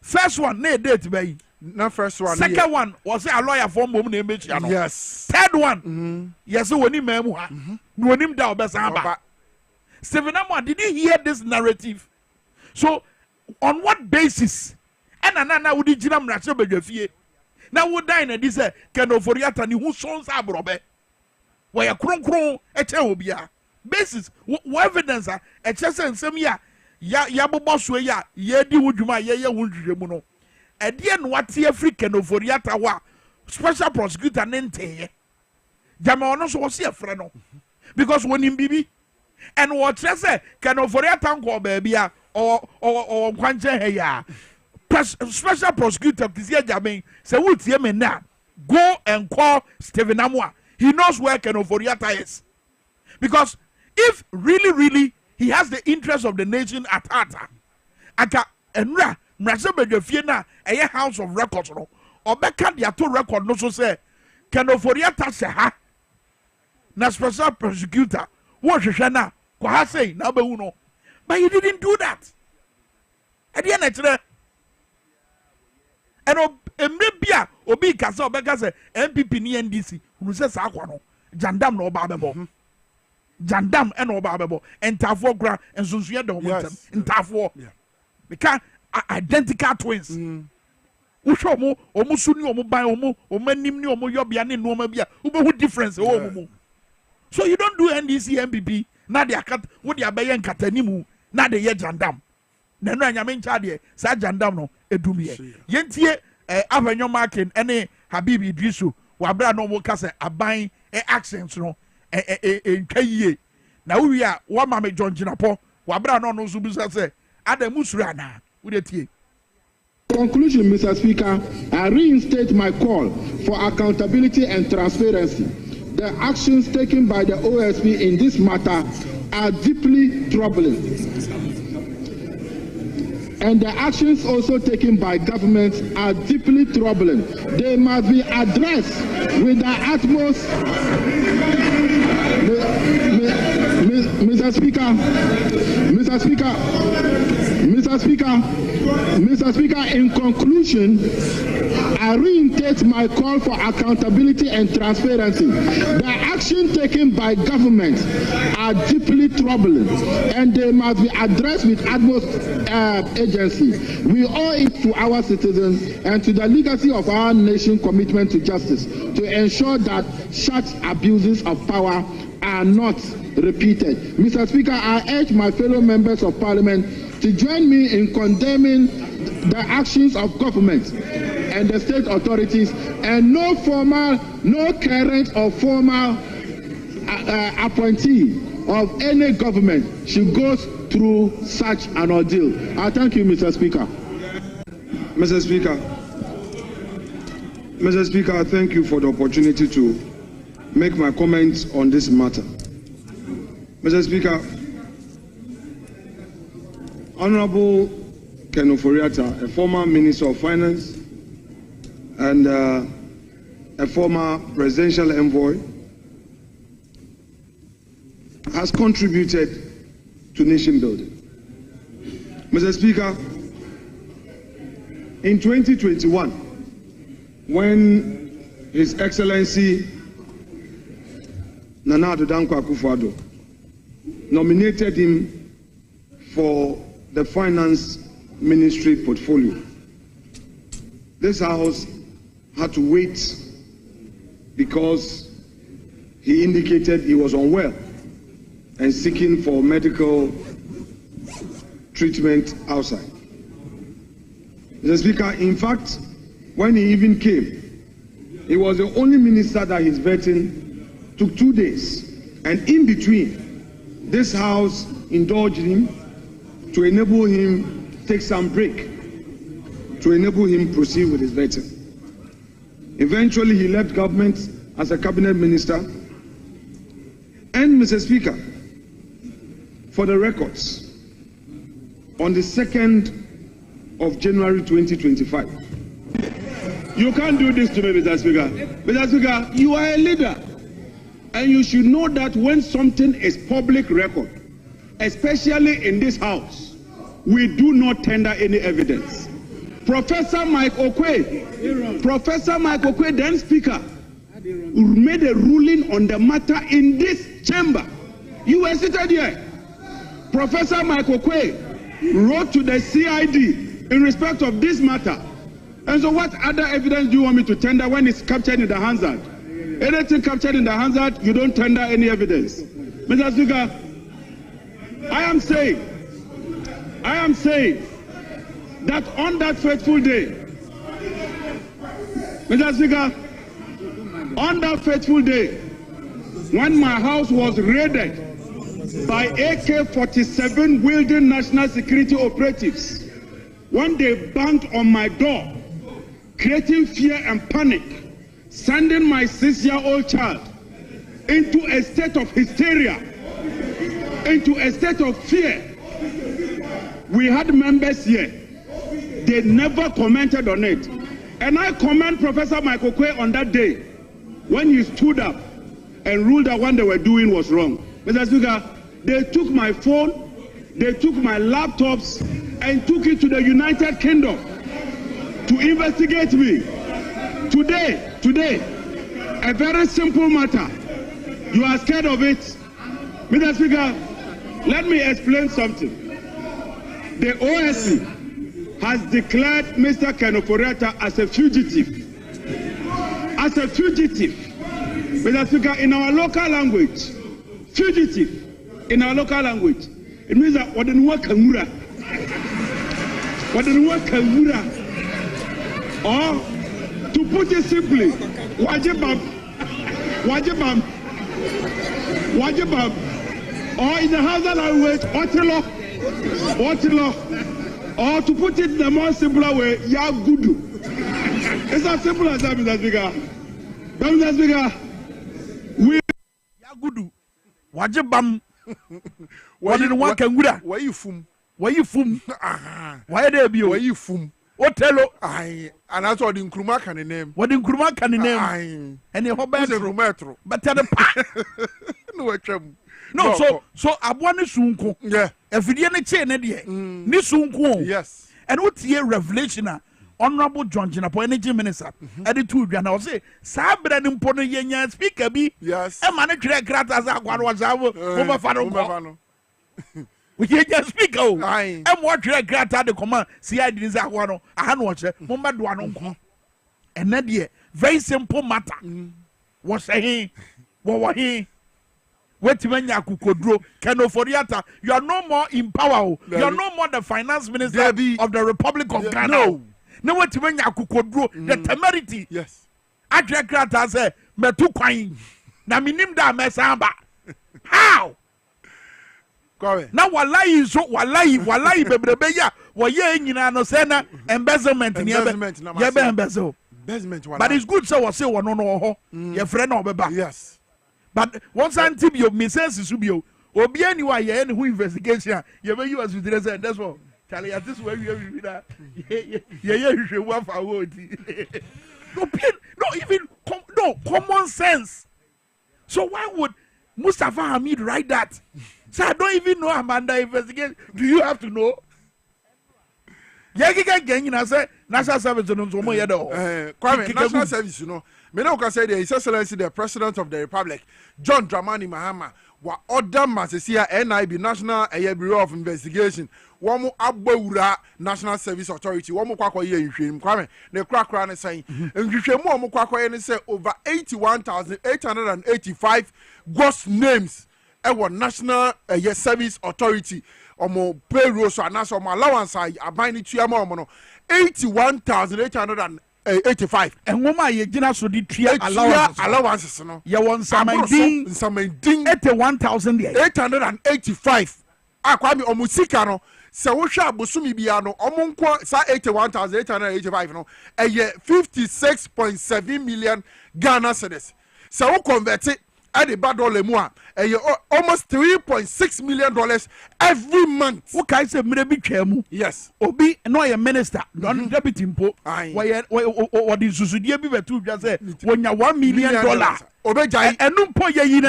First one, ne date bay. No first one. Second one was a lawyer for mom name. Yes. Third one, yes, when him memoir. No him down besamba. Stephen Amwa, did you hear this narrative? So, on what basis? And anana would you jam rasha bedefie? Now would dine and this Kenoforiata ni who sons abrobe. Where a kron etobia. Basis, what evidence are a chess and some ya boss ya ye di wujuma ye wunjuno. At the end, what the African of Oriata wa special prosecutor nente Jamanos was here freno because when him bibi and what chess can of Oriata go baby or Quanche heya special prosecutor Kizia Jamin say would yemen now go and call Stephen Amwa. He knows where Ken of Oriata is because if really he has the interest of the nation at heart, aka enra mrase bedwafie na eye house of records no obeka dia to record no so say Kenoforiata se ha na special prosecutor wo hwehwe na kwa ha say na obehu no but he didn't do that e dia na kire eno emre bia obi kasa obeka say MPP ni NDC unu say sa akwa no jandam no oba bebo Jandam and Obabebo and Tafo Gra and Sunsuya Domintem in Tafo. Because identical twins. Ushomo, Omusuni, Omubayomo, Omenim, Omo Yobiani, Nomabia, who difference. So you don't do NDC MPP, not the cat, what the Abayan Catanimu, not the Jandam. Then I am in Chadia, Sa Jandam no, Edumie. Yentie, Avenue Markin, any Habibi Drisu, Wabra no Mokasa, a buying accents no. Now we are one mammy John Jinapo, Wabra no Subusa say, Adam Musrana, with a tea. Conclusion, Mr. Speaker, I reinstate my call for accountability and transparency. The actions taken by the OSP in this matter are deeply troubling. And the actions also taken by governments are deeply troubling. They must be addressed with the utmost. Mr. Speaker, in conclusion, I reinstate my call for accountability and transparency. The action taken by governments are deeply troubling and they must be addressed with utmost agency. We owe it to our citizens and to the legacy of our nation's commitment to justice to ensure that such abuses of power are not repeated. Mr. Speaker, I urge my fellow members of Parliament to join me in condemning the actions of government and the state authorities, and no current or formal appointee of any government should go through such an ordeal. I thank you, Mr. Speaker. Mr. Speaker, I thank you for the opportunity to make my comments on this matter. Mr. Speaker, Honorable Ken Ofori-Atta, a former Minister of Finance and a former presidential envoy, has contributed to nation building. Mr. Speaker, in 2021, when His Excellency Nana Addo Dankwa Akufo-Addo nominated him for the Finance Ministry portfolio, this House had to wait because he indicated he was unwell and seeking for medical treatment outside. Mr. Speaker, in fact, when he even came, he was the only minister that his vetting took 2 days. And in between, this House indulged him to enable him take some break, to enable him proceed with his vetting. Eventually, he left government as a cabinet minister. And, Mr. Speaker, for the records, on the 2nd of January 2025. You can't do this to me, Mr. Speaker. Mr. Speaker, you are a leader. And you should know that when something is public record, especially in this House, we do not tender any evidence. Professor Mike Okwe, then Speaker, made a ruling on the matter in this chamber. You were seated here. Professor Mike Okwe wrote to the CID in respect of this matter. And so what other evidence do you want me to tender when it's captured in the Hansard? Anything captured in the Hansard, you don't tender any evidence. Mr. Speaker, I am saying that on that fateful day, Mr. Speaker, on that fateful day, when my house was raided by AK-47 wielding national security operatives, when they banged on my door, creating fear and panic, sending my 6-year-old child into a state of hysteria, into a state of fear. We had members here. They never commented on it. And I commend Professor Michael Kwe on that day when he stood up and ruled that what they were doing was wrong. Mr. Speaker, they took my phone, they took my laptops, and took it to the United Kingdom to investigate me. Today, a very simple matter. You are scared of it. Mr. Speaker, let me explain something. The OSC has declared Mr. Ken Ofori-Atta as a fugitive. As a fugitive. Mr. Speaker, in our local language, fugitive, in our local language, it means that Wadenwa Kamura. Or, to put it simply, Wajibam. Or in the Hausa language, Otilo. Or to put it the more simpler way, Yagudu. It's as simple as that, Mr. Speaker. Mr. Speaker, we Yagudu. Wajibam. Where you fum? Why there be? Where you fum? Otelo. Aye, and that's what the Nkrumah can name. What the Nkrumah can name? Aye. And the Hobart Rometro. But the No, so Abwane Sunko. Yeah. If you didn't chain it, ni Sunko. Yes. And what's here revelation? Honorable John Jinapo, energy minister, editor, and I'll say, Sabra and Impono Yenya speaker be. Yes. A manager gratas was over Fano. We can't just speak. Oh, and what grata the command. See, I didn't say one. I had watched it. Mumba Duano. And that year, very simple matter. Was saying, what were he? Wait when Yakukodro, Ken Ofori-Atta, you are no more in power. You are no more the finance minister of the Republic of Ghana. No. na watimi nya akokoduro the temerity yes adwe krata say metu kwan na minim da mesamba how na wallahi bebrebe ya woye nyina no say na embezzlement ni ebe embezzle but it's good so we say wono no ho ye frɛ na obeba yes but once antibio me sense subio obi ani wa ye ne who investigation ye be you as with the say that's what Charlie at this way we that ye hwehwe wa fa wodi no even common sense. So why would Mustafa Hamid write that? So I don't even know Amanda investigate. Do you have to know? Say national service Kwame, national service, you know. Me say the His Excellency the President of the Republic, John Dramani Mahama, wa order Masesia NIB National Bureau of Investigation. Womu abawura National Service Authority. Womu kwakwa ye nhwem. Kwame, ne krakra ne say. Nhwehwemu womu kwakwa ye ne say over 81,885 ghost names. Ewo National Service Authority. Omo payroll so anaso omo allowance abani tuama omo no 81,885 enwoma ye gina so di tua allowances no ye won samandin 81,885 akwami omo sika no se wo hwa abosumi bia no omo nko sa 81,885 no eye 56.7 million Ghana cedis se wo convert at the bad dollar more, almost $3.6 million every month. What can I say? Yes. Obi no a minister, non deputy impo. What is Susudia be to just say when you $1 million. Obe jai and no po ye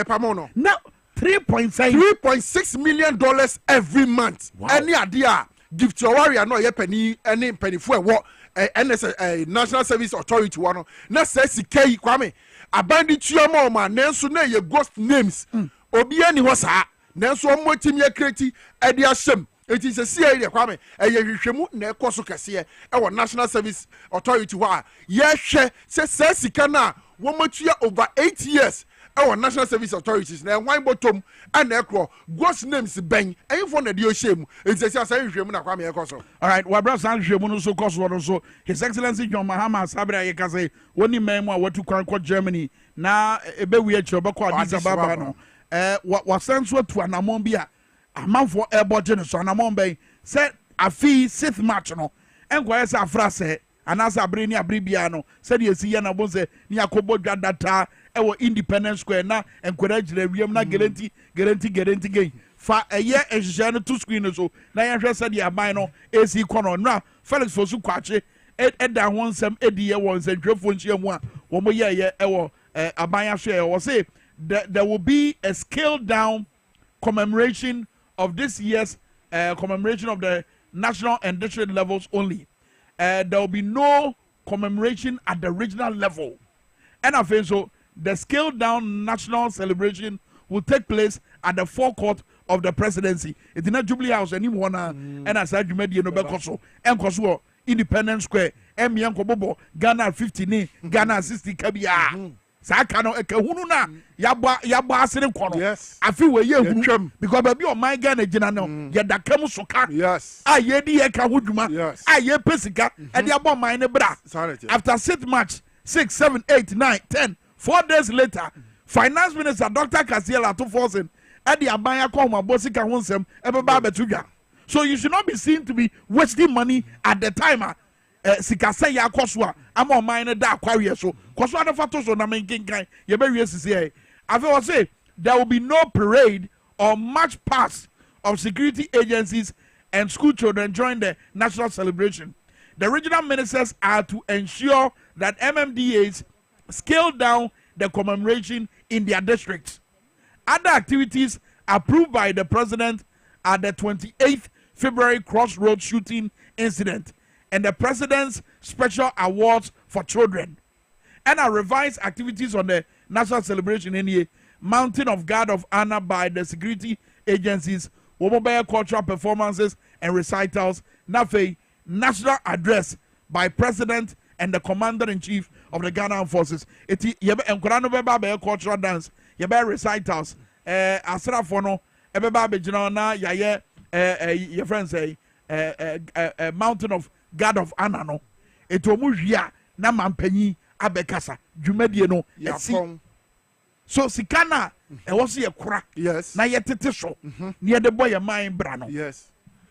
pamono. Now $3.6 million every month. Wow. Any idea? Give to your warrior no ye penny any penny for what NS National Service Authority one. Na says K Kwame. Abandi tuama ma nenso na ye ghost names obi ani ho saa nenso omotimi akreti ade ahyem eti se sia ide Kwame eye hwehwemu na ekoso kese e wo National Service Authority wa ye hwe se sika na wo matua over 8 years our National Service Authorities na wan bottom and ekro ghost names ben enfo na de ohyem eti se asa hwehwemu na Kwame ekoso. All right, wa bra san hwehwemu no so koso no so His Excellency John Mahama Sabra ye kase woni memu a watu kwan ko Germany na ebe wi akiro beko Addis Ababa no wa senso atu anamon bia amanfo eboje no so anamon ben se afi 6th March no enko yesa afra se anasa abre ni abre bia no se de esi ye na bo se ni akobo dwadata ewo Independence Square na encourage le wiem na guarantee gain fa eye ehye no to screen so na ye hwe se de aban no esi kono na Felix Fosu kwache eda wonsem edi ye wonsem twefo nchia mu a wo mo ye ewo aban ahwe wo say there will be a scaled down commemoration of this year's commemoration of the national and district levels only. There will be no commemoration at the regional level. And I feel so the scaled down national celebration will take place at the forecourt of the presidency. It's not Jubilee House anymore, and as I media no bekoso, and koso Independence Square, Bobo, Ghana 50, Ghana 60 kabia. Sakano ekehunu na yaba asere kono. Yes. Afi we ye hunu because baby o my Ghana gina no ye da kam soka. Yes. Aye di ye ka huduma. Yes. Aye pesika e di abo my ne bra. After 6th March 6, 7, 8, 9, 10 4 days later, Finance Minister Dr. Kasiela to force him at the Abaya Koma Bosika Honsem Ebeba Betuga. So you should not be seen to be wasting money at the time. Sikase ya koswa ama mine da aquarius so koswa da fato so na menkenkan ye be wiese say I will say there will be no parade or march past of security agencies and school children during the national celebration. The regional ministers are to ensure that MMDAs scale down the commemoration in their districts. Other activities approved by the president are the 28th February crossroad shooting incident and the president's special awards for children. And our revised activities on the national celebration in the mounting of guard of honor by the security agencies, mobile cultural performances and recitals, NAFE, national address by president and the commander-in-chief of the Ghana forces. Iti yebe enkorano beba be cultural dance, yebe recitals, asrafono, ebeba be jina na yaye your friends say mountain of guard of honor no eto mu hwia na mampanyi abekasa dwumadie no esi so sikana ɛwɔ so yɛ kora na yɛtete so na yɛde bɔ yɛ man bra no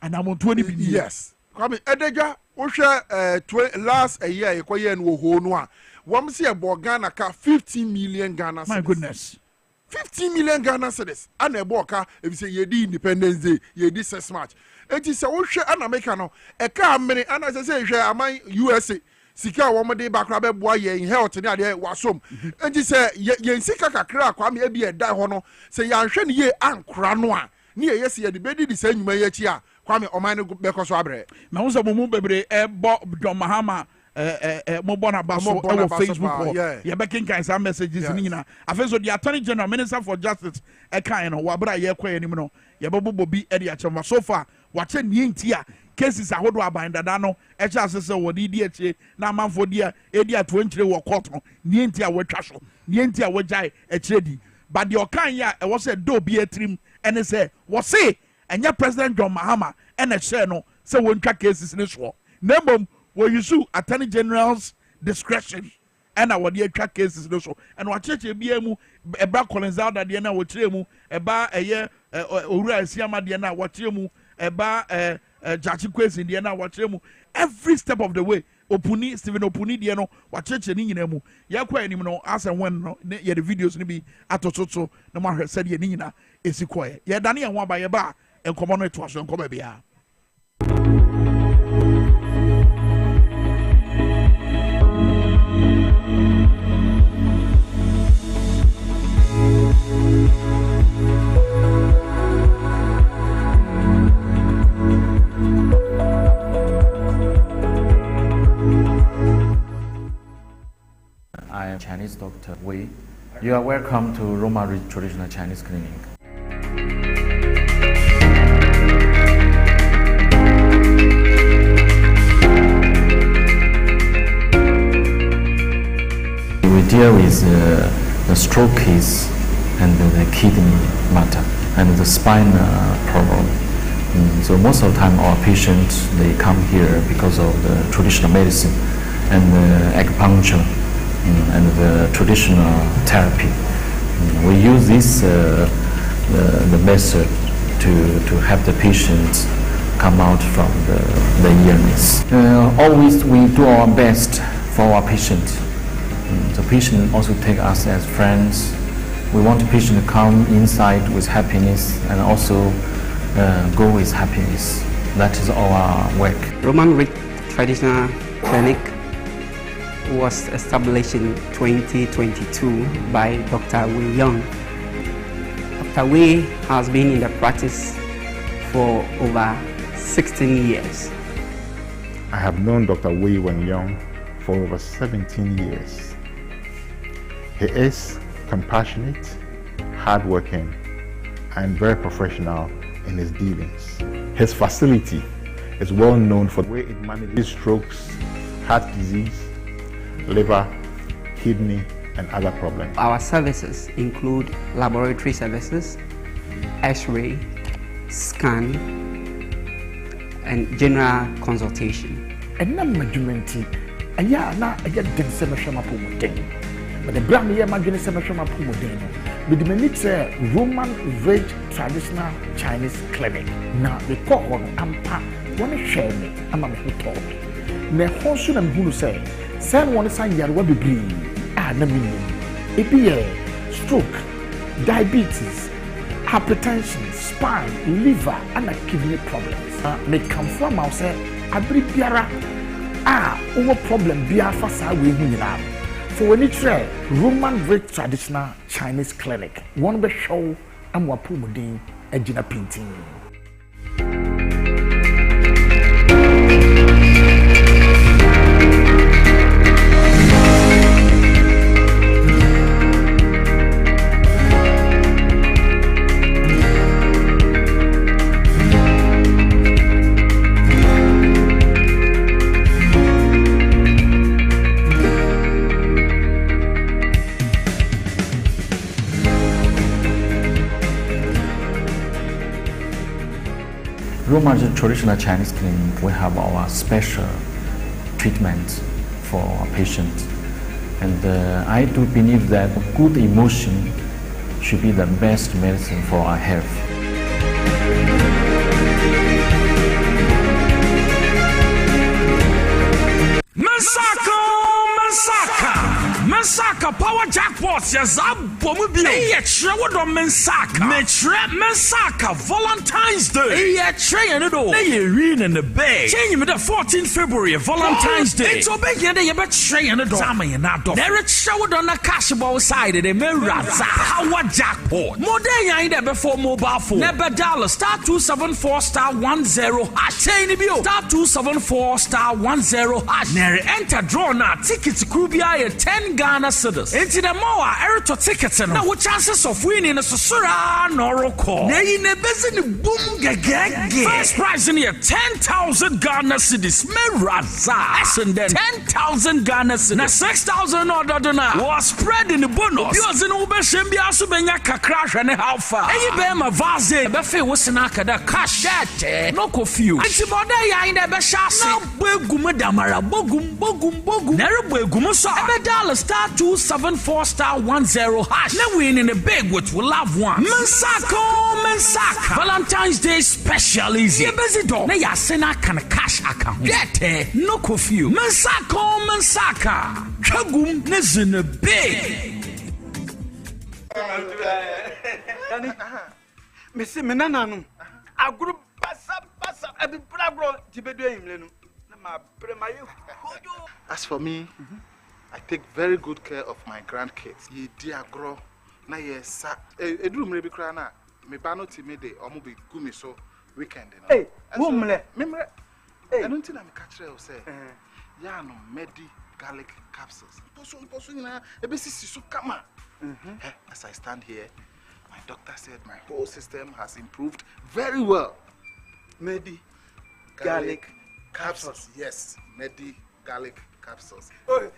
anamontuo ni bi yes Kwame edegya wo hwɛ last a year yɛkɔyɛ no ho no a wɔm se yɛbɔ Ghana ka 15 million Ghana cedis. My goodness. 15 million Ghana cedis. Ana ɛbɔ ka ebi se yɛdi Independence Day, yɛdi 6 March. Enti sɛ wo hwɛ ana America no ɛka amene ana sɛ hwɛ aman USA sika wɔm de ba kra bɛboa yɛn health ne ade wasom. Enti sɛ yɛn sika kakra Kwame ebi ɛda hɔ no sɛ yɛanhwɛ ne yɛ ankora no a ne yɛ yɛsi yɛde bɛdi di sɛ nnwuma yɛ akyi a Kwame ɔman no bɛkɔ so abrɛ. Na wo sɛ mo mu bebre ɛbɔ John Mahama mo bona baso ɛwɔ Facebook hɔ yɛbɛkenkan saa messages ni nyina afei so the Attorney General Minister for Justice ɛkan no wabra yɛkɔ anim no yɛbɛbobɔ bi ɛde akyɛm so far wakyɛ nie nti a cases ahodo aban dada no ɛkyɛ ase sɛ wɔde di akyire na amanfo di a edi ato nkyire wɔ court no nie nti a wɔatwa so nie nti a wɔgyae akyire di but the ɔkan yɛ ɛwɔ sɛ do bi atrim ɛne sɛ wɔse ɛnyɛ President John Mahama ɛna hyɛ no sɛ wɔntwa cases ne soɔ na mmom we use Attorney General's discretion and our dear track cases also and what church be mu eba Collins out that na wo kire mu eba eye owura asiama de na wo kire mu eba Jachi Kwesi de na wo kire mu every step of the way Opuni Stephen Opuni de no wa church ni nyina mu yakwa anim no as and when no ye the videos ni bi atototo na ma hwɛ sɛ de ni nyina esikoye ye dane ye ho aba ye ba enkomo no to aso enkomo bia. I am Chinese Dr. Wei. You are welcome to Roma Ridge Traditional Chinese Clinic. We deal with the stroke case and the kidney matter and the spine problem. So most of the time our patients, they come here because of the traditional medicine and acupuncture and the traditional therapy. We use this the method to help the patients come out from the illness. Always we do our best for our patient. The patient also take us as friends. We want the patient to come inside with happiness and also go with happiness. That is our work. Roman Ridge Traditional Clinic was established in 2022 by Dr. Wei Young. Dr. Wei has been in the practice for over 16 years. I have known Dr. Wei Young for over 17 years. He is compassionate, hardworking, and very professional in his dealings. His facility is well known for the way it manages strokes, heart disease, liver, kidney, and other problems. Our services include laboratory services, X-ray, scan, and general consultation. And now management, na get den se me hwema po modern. But the brand here management se me hwema po modern. With the minute Roman Ridge Traditional Chinese Clinic. Now the call on ampa one share me ama me talk. Na honso na me hunu say send one san yarwa bebre na me ebi stroke, diabetes, hypertension, spine, liver, and kidney problems. May come from our say abri biara over problem biara fa sa we hu nyina. For when it's Roman Ridge Traditional Chinese Clinic, one be show am wa pomodin agina painting. Roma Traditional Chinese Clinic, we have our special treatment for our patient. And I do believe that good emotion should be the best medicine for our health. Mensaka power jackpots ya zabomu bi e chrewo do Mensaka me chre Mensaka Valentine's Day e chre no do e ri in the bay change me the 14th February Valentine's Day it's obey dey be chre no do sama ye na do there chrewo do na cash ball side dey me raza power jackpot modern yan dey be for mobile phone never dial *274 *10 hash chain bi o *274 *10 na enter draw na ticket krubia 10 Ghana cedis. Into the more erito tickets no. Now what chances of winning a susura nor call? Nay in a business boom gagag. First prize in here 10,000 Ghana cedis. Meraza. And then 10,000 Ghana cedis. Now 6,000 order dona was spread in the bonus. Yours in Uber Shembia Subenya crash and how far. Any bema vaze befe wasanaka da cash that no confuse. Antimoda ya in the beshas. Now begumedamara bogum. Never begumusa. *274 *10 hash. Now win in the big with we love one. Mensaka. Valentine's Day special easy. Yeah, busy dog. Now ya sena can cash account. Get no curfew. Mensaka. Chagum nezin a big. Missy Menanano. A group bassa. I be bravo to be doing. As for me, I take very good care of my grandkids. Ye dear grow. Na yes, a room maybe crana. Me bano timide or maybe gumi so weekend. Hey, woman, remember? I don't think I'm catcher or say, ya no medi garlic capsules. Posun na a basis so come. As I stand here, my doctor said my whole system has improved very well. Medi garlic capsules. Yes, medi garlic capsules. Oh,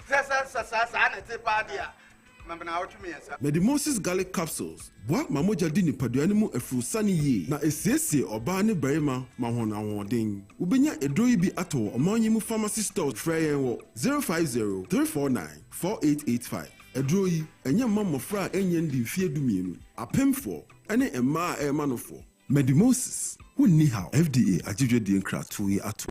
Medimosis garlic capsules. Boa mamoja di nipadua mu afurusani yi na esiesie oba ne barima mahona hodin. Ubenya edroyi bi ato omanyi mu pharmacy stores frɛ yɛn wɔ 050 349 4885. Edroyi enya mamofra enye ndi fie dumienu. Apemfo ene emma emanofo. Medimosis wunni how FDA agidwe di nkra to yi ato.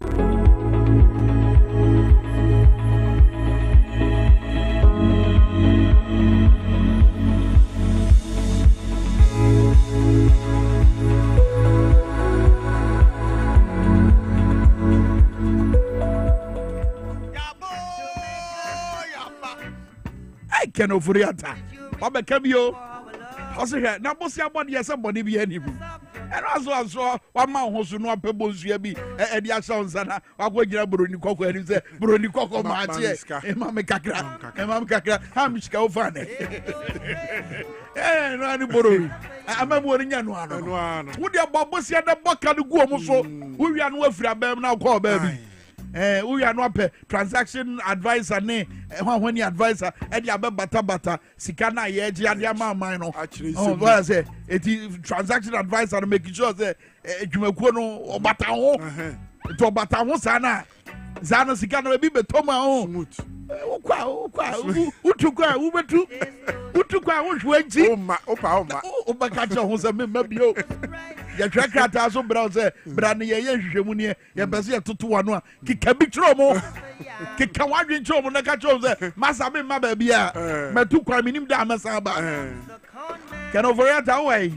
Ken Ofuriata. Baba Camio. Also, now, bossy about yes, somebody be any. And also, one man who should not pebble be and the sounds and I go get a Bruni Coco and say, Bruni Coco, Mamma Cacra, and Mamma Cacra, Hamishka Fane. Eh, no, Buru. I'm a warning one. Would your bossy at the Baka to go so? We are no free now, call baby. We are not transaction advisor when you advisor and you bata sikana yeji and your mama actually what I say it is transaction advisor to make sure that you or bata to bata sana sikana be betoma smooth ya trackata so browse brane ye hwehwemu ne ye bese toto wano kika bi tro mo kika wadwen tro mo na ka tro se masa me ma ba bia matu kwa minim da masa ba can over at away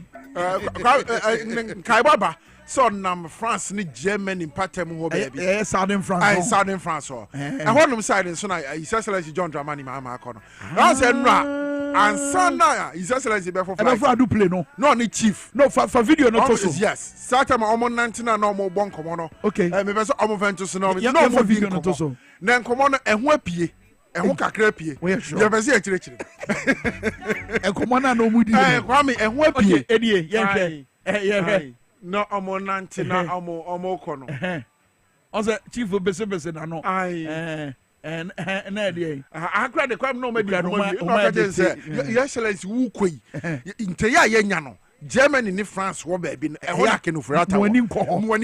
kai baba so nam France ni Germany patem ho baby southern France southern France ho e honum side so na His Excellency John Dramani Mahama akono na say nra ansana His Excellency be for flight do play no ni chief no for video no to so yes start am omo 19 na omo bon komo no okay me be so omo venture so no for video no to so na komo no ehun apie ehun kakra apie ye be se akire komo na no mudi Kwame ehun apie edie ye no omo 19 na omo kono also chief bese na no and na dey akra de kwam no ma di no ma say Your Excellency wu koi inte ya nya no Germany ni France wo baby no e ho na kenofurata mo wani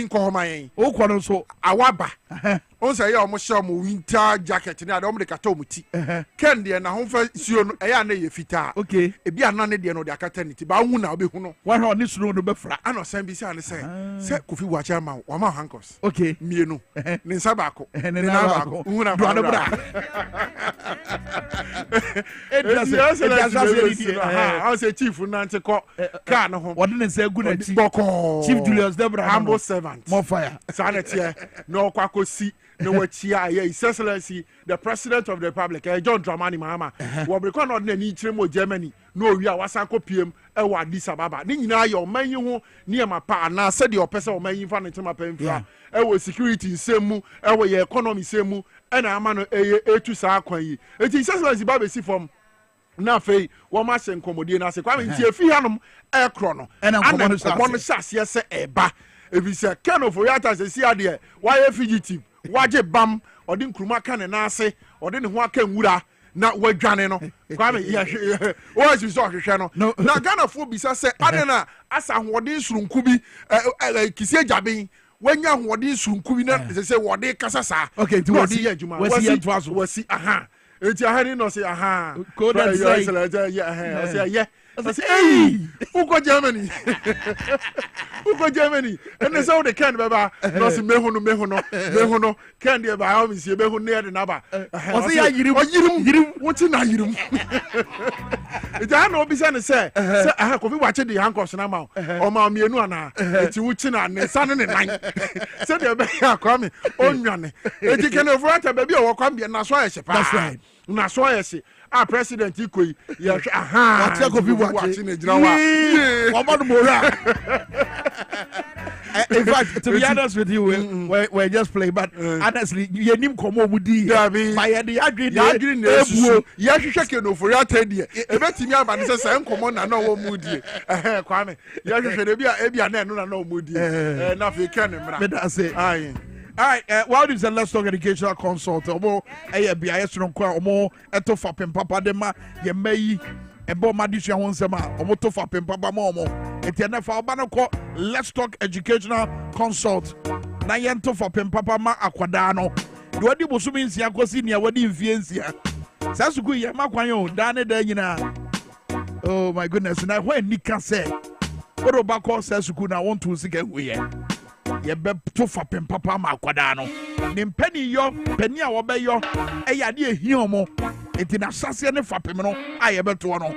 nko ho mayen o ko no so awaba on say ya o mo hye o mo winter jacket ni ade o mo de kata o mo ti ken de na ho fa suo no e ya na ye fita okay e bia na ne de no de akata ni ti ba hu na obehu no wa ho ni suro no be fra ana san bi say se Kofi Wacha ma o ma handcuffs okay mienu ni saba ko ni na ba ko hu na ba bra I say chief nante ko ka no ho wode ne say gu na chi Chief Julius Debra humble servant more fire sanete no kwakosi no wachia His Excellency the President of the Republic John Dramani Mahama we be kon na ni chire Germany no wi a wasan ko piem e wa Addis Ababa ni nyina ye o manyi ho ne ma pa na se de o pese o manyi fa ne tema pa mfra e wo security nsemu e wo ye economy nsemu e na ama no etu sa akwan yi His Excellency ba be si from na fei wo ma hye nkomodie na se Kwame ntie fi hanom e kro no ana nkomo no sase se eba ebi se Ken of Oriata se si ade why fugitive waje bam odi nkruma ka ne na ase odi ne ho aka nwura na wadwane no Kwame ye wo si so hwehwe no na Ghana fo bisa se ade na asa hoɔden surunku bi kisie jaben wanya hoɔden surunku bi na se wode kasa sa okay ti wodi wasi aha eti ahani no say aha go that say yeah I say hey who go Germany and so the can baba no say mehu no can dey ba am see mehu near the naba o say yirim what na yirim eti aha no bi say aha Kofi Wacha the handcuffs na ma o ma mienu ana eti wuchi na ne sa ne nan say dey be Kwame onwane eti Ken of Oriata baby o Kwame na so ayese pa that's right na so ayese president ikoi ya aha Wacha Kofi Wacha ne jira wa obodo mora in fact to be honest with you we just play but honestly you nim komo mudi by the agreed ebuo ya hwehwe Ken of Oriata die ebetimi aba ne se nkomo na na wo mudi Kwame ya hwehwe de bia na eno na na wo mudi na fe Ken mra me da say all right, what is the Let's Talk Educational Consult? Omo, BIS Ronqua, Omo, Eto Fapem Papa Dema, Yemei, Ebo Madisha Honsema, Omo to Fapem Papa Momo, Etiana Banako, Let's Talk Educational Consult, Nayento Fapem Papa Ma Aquadano, Duadi Bosumi Siakosi, Wadi Viencia, Sasuku Yamakwayo, Dane Dana. Oh my goodness, now when Nika say, what about Sasuku now want to see we ye be to fapem papa ma kwada no ne mpani yo pani a wo be yo e ya de ehia mo enti na sase ne fapem no a ye be to no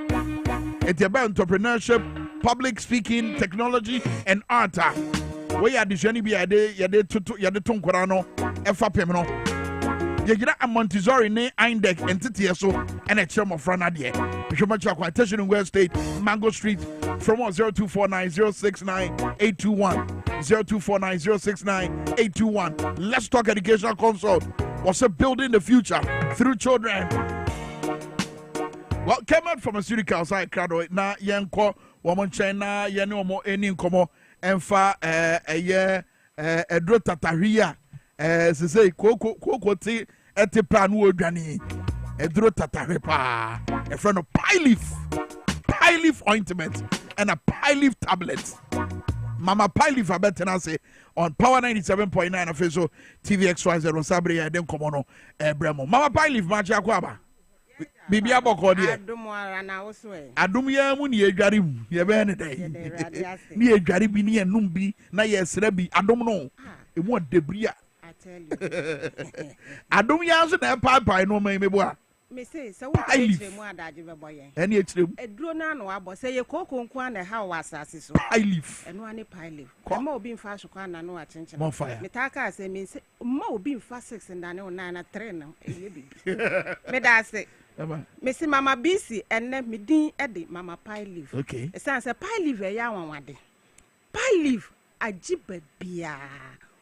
enti be entrepreneurship, public speaking, technology and art we ya de jani bi ya de to nkwara no e fapem no ye gira a Montessori ne Indec entity so and a chairman of Frana de Hwemacha Quotation in West State Mango Street from 0249069821 0249069821. Let's Talk Educational Consult. What's up building the future through children? Well, came out from a studio outside crowd na yenko woman China yeni omo eni nkomo emfa edro tataria se say koko ti etipa no odwane edro tatare pa a friend of pie leaf ointment and a pie leaf tablet. Mama Piley for better say on Power 97.9 official TVXY0 Sabri and then come on Bremo. Mama Piley Macha Kwaba. Bibi aboko de. Adum ya mu ne adware mu ye be ne dai. Ne adware bi ne enum bi na ye sra bi adum no. Emu debria. I tell you. Adum ya so na pai no man mebo a. Me say so we tire mu adaje be boye. Eni etire mu. Eduro na no abo say ye kokon kwa na ha wa asase so. Pie leaf. Eno ani pie leaf. Ma obi mfa so kwa na no achenchere. Mo fire. Me taka say me say ma obi mfa 6 ndane o na 3 no eye bi. Me da say me say mama BC enne me din e de mama pie leaf. Okay. E say pie leaf e ya wanwade. Pie leaf ajiba bia.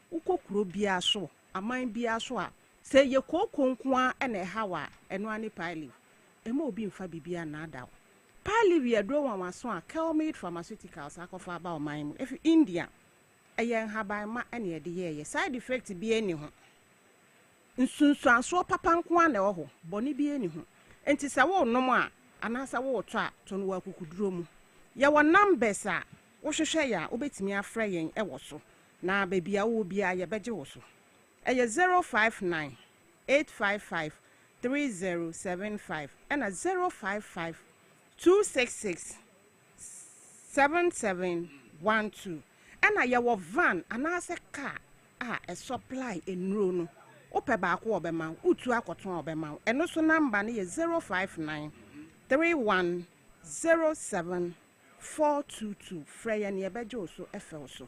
Ukokuro bia so, aman bia so a say ye kokonkwa ene hawa eno ani pie leaf. Ema obi mfa bibia na ada. Pie leaf ye do wan waso a Kelmade Pharmaceuticals akofa ba oman mu. If India eye haban ma ene ye de ye side effect bi eni ho. Nsunsu anso papa nko na ho, boni bi eni ho. Enti sa wo nom a anasa wo to a to no akukuduro mu. ya wa numbers a wo hwehwe ya obetimi afra yen e wo so na baby a wo bia ye beje wo so eye 059 855 3075 and 055 266 7712 and a yawo van anase car a supply enro no ope ba ko obema utu akoton obema eno so number ne 059 3107 422 freya ne beje oso efel so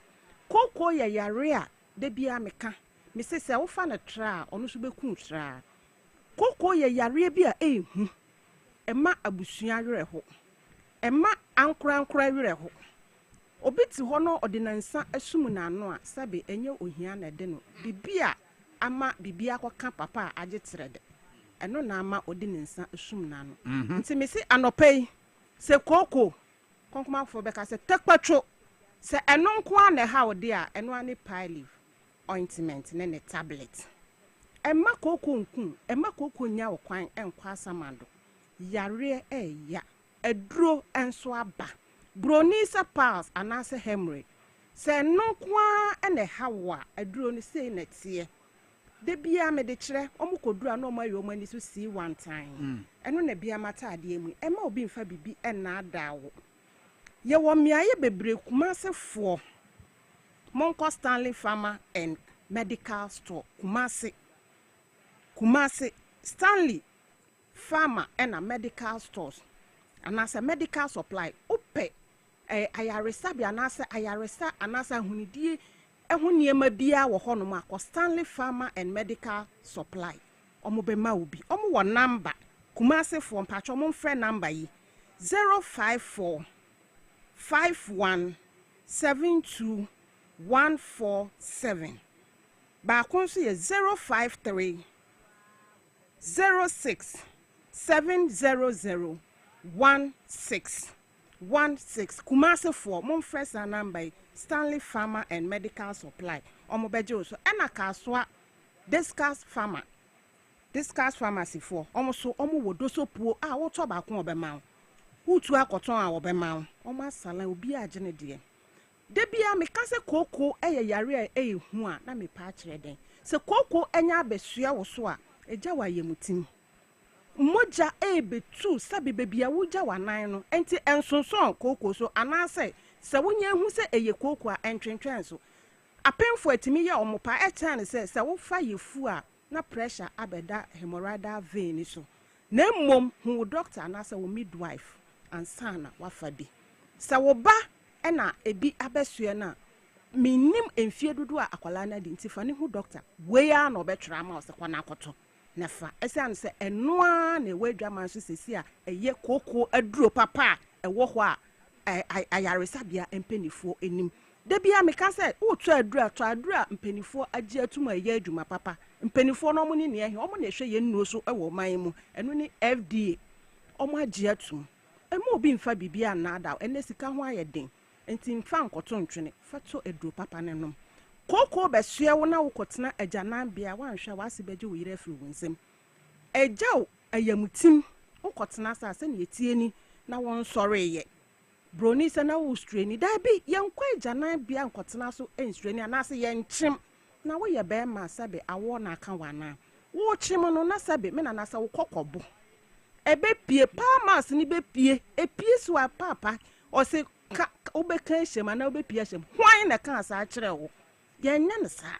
koko ye yare a de bia meka me se wo fa na tra ono so beku tra koko ye yare bia ehu ema abusua werɛ ho ema ankora werɛ ho obiti ho no ordinansa asum na ano a sabe enye ohia na de no bibia ama bibia akoka papa agitere de eno na ama ordinansa asum na ano nti me se anopei se koko konkoma fo beka se tekpatwo se eno nko a na ha ode a eno ani pie leaf ointment ne tablet ema koko nku ema koko nya wo kwan enkwa asamando yare ya eduro enso aba bronisa pals anase hemorrhage se nonkwa ene hawa eduro ni sei na tie de bia me de kire omukodura na omayo omani so see one time eno na bia mata ade emu ema obi mfa bibi ena adawo ye wo miaye bebre kumasefo Monko Stanley Pharma and Medical Store Kumasi Stanley Pharma and a medical stores and as a medical supply upe ayaresa bi anasa ayaresa anasa hunidie ehuniema bia wo hono ma ko Stanley Pharma and Medical Supply omo be ma obi omo wo number Kumasi for mpacho omo frɛ number yi 054 5172 147 ba konso ye 053 06 700 16 Kumasi for mon fresh number Stanley Pharma and Medical Supply omo beje so ena kaswa discourse pharmacy for omo so omo wodo so puo a wo to ba ko obema utu akoton a obema omo asala obi agene de debia me kase koko yare ehu a na me pa kire den se koko enya abesua wo so a eja wa yemutim moja betu sabe bebia woja wanan no enti ensonson koko so anase se wonya hu se eye koko a entwentwen so apemfo atimi ye omopa etan se wo fa yefu a na pressure abeda hemorrhoidal vein so na mmom hu doctor anase wo midwife ansana wafa bi se wo ba ena ebi abesua na minim enfie dudu a akwala na di ntifa ne hu doctor we ya na obetwra ma ose kwana akoto nefa esan se enoa na wadwaman so sesi a eye koko aduro papa ewo ho a ayaresabia empenifo enim de bia meka se wotu aduro empenifo agi atuma eye adwuma papa empenifo no mo ni ne ehe omo na ehwe ye nnuo so ewo man mu eno ni FDA omo agi atum emo obi mfa bibia na ada ene sika ho ayeden enti mfa nkoto ntwene fato aduro papa ne nom koko besua wo na wokotena ajanan bia wanhwe wase beje wo yire firi wonsem ejaw ayamutim wokotena sa ne yetieni na won sore ye broni se na wo streni da bi yenkwa ajanan bia nkotena so enstreni anase yenchim na wo ye be ma sabe awo na aka wana wo chim no na sabe me na nasa wo kokobo ebe pie pa mas ni be pie epie so papa o se obeka hyema na obepie hyem hwan na kan sa akire wo yenya ne sa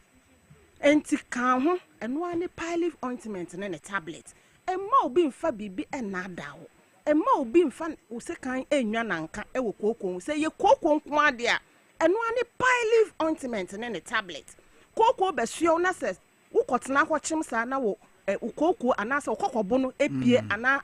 enti kan ho eno ani pie leaf ointment ne tablet emma obi mfa bibi enadawo emma obi mfa wo se kan enwa nanka ewo kokon se ye kokon ko ade a eno ani pie leaf ointment ne tablet koko besuo na se wo kotena ho chim sa na wo ukoko anasa okokobo no epie ana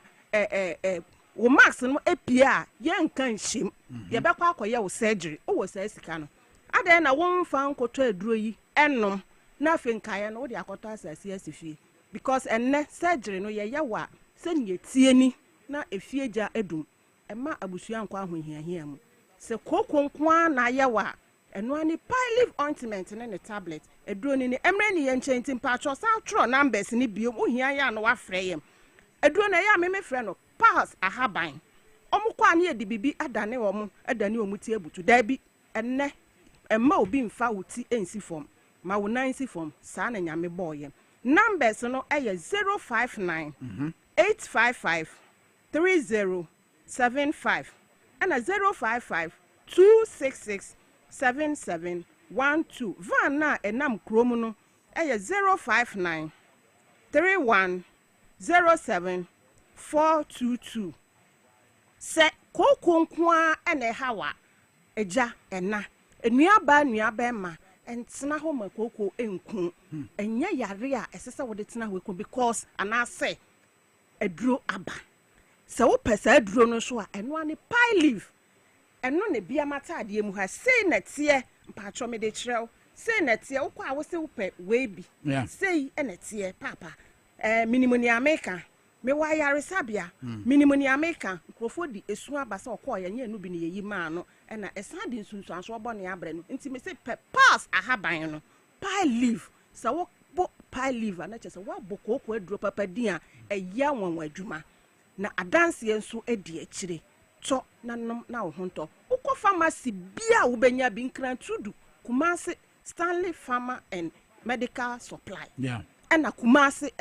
wo max no epie a ye nkan hyem ye bekwa akoye wo surgery o wo sa sika no ade na wo mfa nkoto aduro yi enom na afenkaye no wo de akoto asasi asifie because enne surgery no ye wa se ne tieni na efie ja edum ema abusua nkwa ahohiahia mu se kokonkwa na ye wa eno ani pie leaf ointment ne tablet aduro ni emre ni ye nchenti mpacho sa tro numbers ni bio ohia ya no wafre yem aduro na ya me frɛ no pass ahaban omo kwa na yedi bibi adane omo adane omuti ebutu da bi enne emma obi mfa wuti ensi form ma wo nansi form sa na nyame boye numbers no eye 059 855 3075 and 055 266 7712 van na enam kromu no eye 059 31 07 422 se kokonkwa ene hawa eja ena enuaba ma entena ho makoko enku enya yare a esese wo de tena ho eku because anase eduro aba se wo pesa eduro no so a eno ani pie leaf eno ne bia matade mu ha sei na tie mpacho me de kirel sei na tie wo kwa wo se wo pe we bi sei ene tie papa minimum America me wa yare sabia minimum America krofo di esu abasa okọ ya nya enu bi ne yi ma no na esan di nsunsu anso obo ne abre no nti me se pass ahaban no pie leaf sa wo bo pie leaf na che se wo bokoko aduro papa din a eya wanwa adwuma na adanse enso edi akire to nanom na wo honto ukọ pharmacy bia wo benya bi nkran tudu Kumasi Stanley Pharma and Medical Supply na Kumasi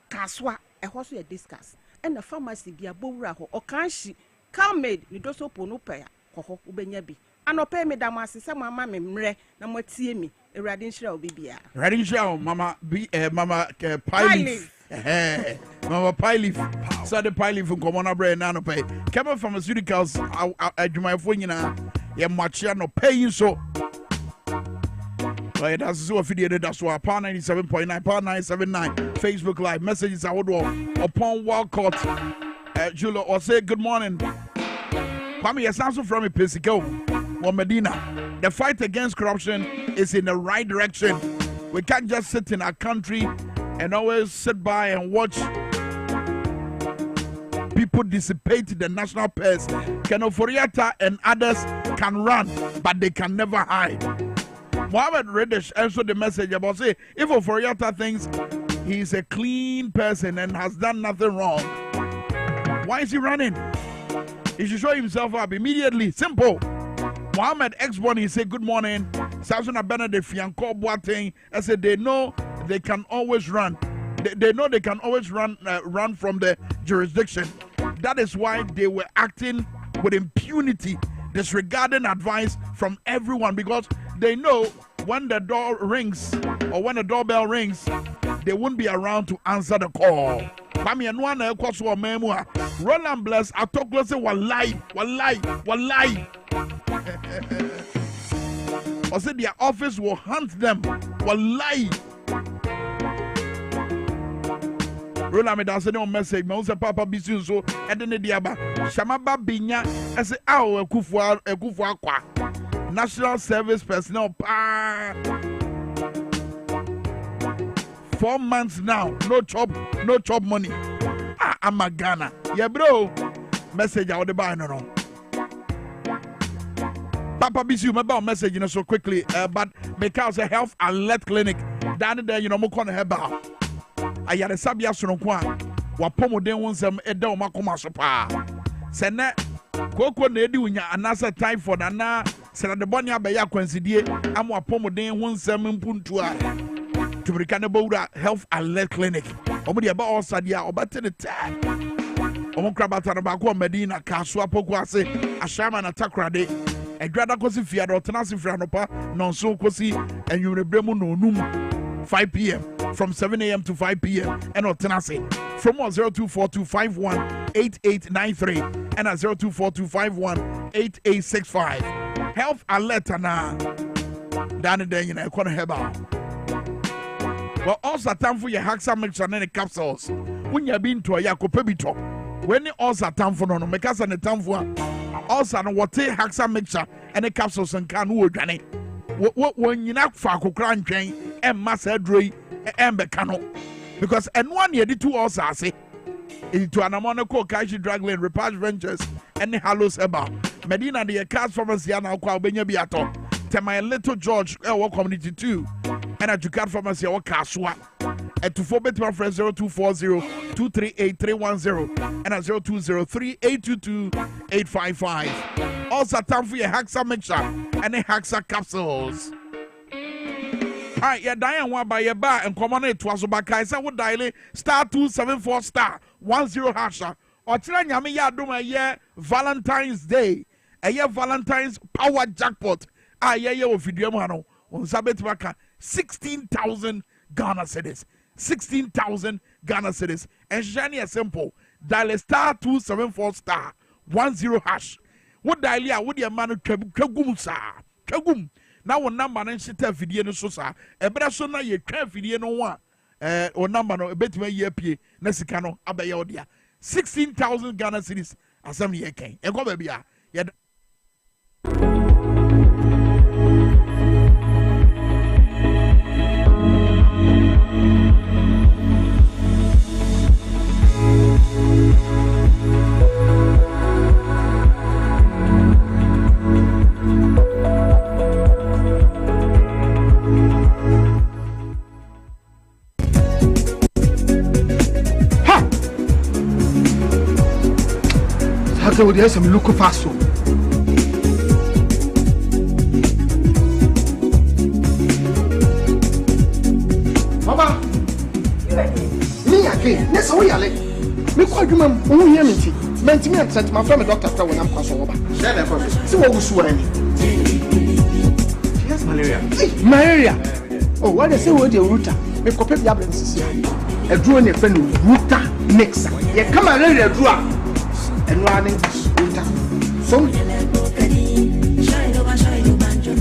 kaswa ehwo so ya discuss na pharmacy bia bowura ho okanshi calmade ni doso ponu pa ya ho ubenya bi anope me da masese mama me mre na matie mi ewrade nhira obibia ewrade nhira mama bi mama pilif mama pilif so the pilif nkomo na bre na anope Kema Pharmaceuticals adwumayefo nyina ye machia no pay so right, that's so affiliated. That's why Power 97.9, Power 979, Facebook Live messages. I would upon Walcott. Julo or say good morning. Kwame, yes, also from a Pesico or Medina. The fight against corruption is in the right direction. We can't just sit in our country and always sit by and watch people dissipate the national purse. Kenoforiata and others can run, but they can never hide. Mohammed Reddish also the message about say if Oforiata thinks he's a clean person and has done nothing wrong, why is he running? He should show himself up immediately. Simple. Mohammed X1, he said good morning. Samson Benedict Fianco Boateng, I said they know they can always run. They know they can always run from the jurisdiction. That is why they were acting with impunity, disregarding advice from everyone, because they know when the door rings or when the doorbell rings, they won't be around to answer the call. Kwame Nwana ekwaso memua. Roland Bless atoklo say wallahi. Or say their office will hunt them. Wallahi. Roland me da say no message. Me say papa bisu so edene diaba. Shamaba binya ese awo ekufu akwa. National service personnel 4 months now, no job money. I'm a Ghana. Yeah, bro. Message out the buy no. Papa Bisu, my message, you know, so quickly. But because a health alert clinic down there, you know, mo kona herbal. I had a sabia sonokwa. Wa pomo den wonsem eda o makoma so pa. Sene koko na edi unya anasa typhoid ana sena de boni abeya kwansidie amo apomo den wonsem mpuntu a tubrikane bowura health alert clinic omo de ba osadia obate ne ta omo krabata no ba ko Medina kaso apoko ase ashama na takrade edwada kosi fia do tenase fia no pa nonso kosi enwurebremu no num 5 p.m. from 7 a.m. to 5 p.m. and Otenase from 0242518893 and 0242518865. Health alert na down there, you know, Kona herbal. Well, also time for your Haxa mixture and the capsules. When you're being to a Yakopebito, when you also time for no make us and the time for also no what Haxa mixture and the capsules and can wood granny. What when you not for Kukran chain and Master Dre and Becano because and 1 year the two also say into an Monaco Kashi Dragland Repage Ventures and the Hallows Eba Medina the cars from us Yana Kwabenya Biato my little George community 2 and at Jukat Pharmacy or Kaswa at 24 betma friend 0240-238-310 and at 0203-822-855. Also time for your Haxa mixture and the Haxa capsules. Alright, yeah, Diane one by your bar and common it was about Kaisa would dial star 274 star 10 hasha or Tranyami Yaduma year Valentine's Day. A year Valentine's power jackpot. Yeah, video mano on Sabbath Waka 16,000 Ghana cedis. 16,000 Ghana cedis. And Shani is simple. Dial star 274 star 10 hash. What dial ya? What your man kagum sa? Kagum. Now one number and she tell video no so sa. A better so na ye can video no one. Or number no a bit me ye pay. Nesikano abayodia. 16,000 Ghana cedis. Asam ye can. E go baby ya. So there's some local fast. Mama, me again. That's how we are. Me call you mum. Who hear me? Menti me sent my friend doctor when I'm cross over. Share that for me. See what we swear. She has malaria. Malaria. Oh, what they say? What the router? Me copy the ambulance. A drone a friend router mixer. Yeah, come on, let it draw. And running winter. So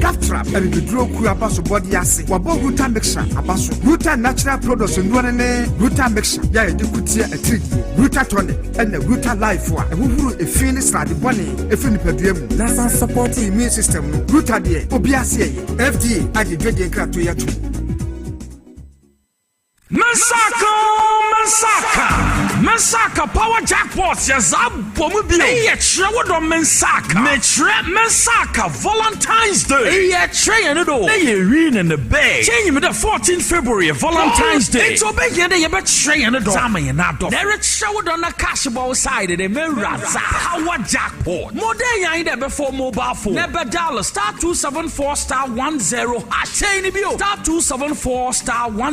Gap trap and the draw crew abaso body ase. Wabo Ruta mixture abaso. Ruta natural products and one Ruta mixture. Yeah, you could see a treat. Ruta tonic and the Ruta life one. And who a finish like the bunny, a fin per diem. That's supporting immune system. Ruta de Obiase, FDA, I did drinking crap to your two. Mensaka power jackpots yazabo bi e trewo do Mensaka Valentine's Day e tre no do e rin in the bay change me the 14th February Valentine's Day it's obey dey be tre no do time na do there trewo do na cash ball side dey me raza power jackpot modern yan dey before mobile phone never dial star 274 star 10 hash chain bi star 274 star 10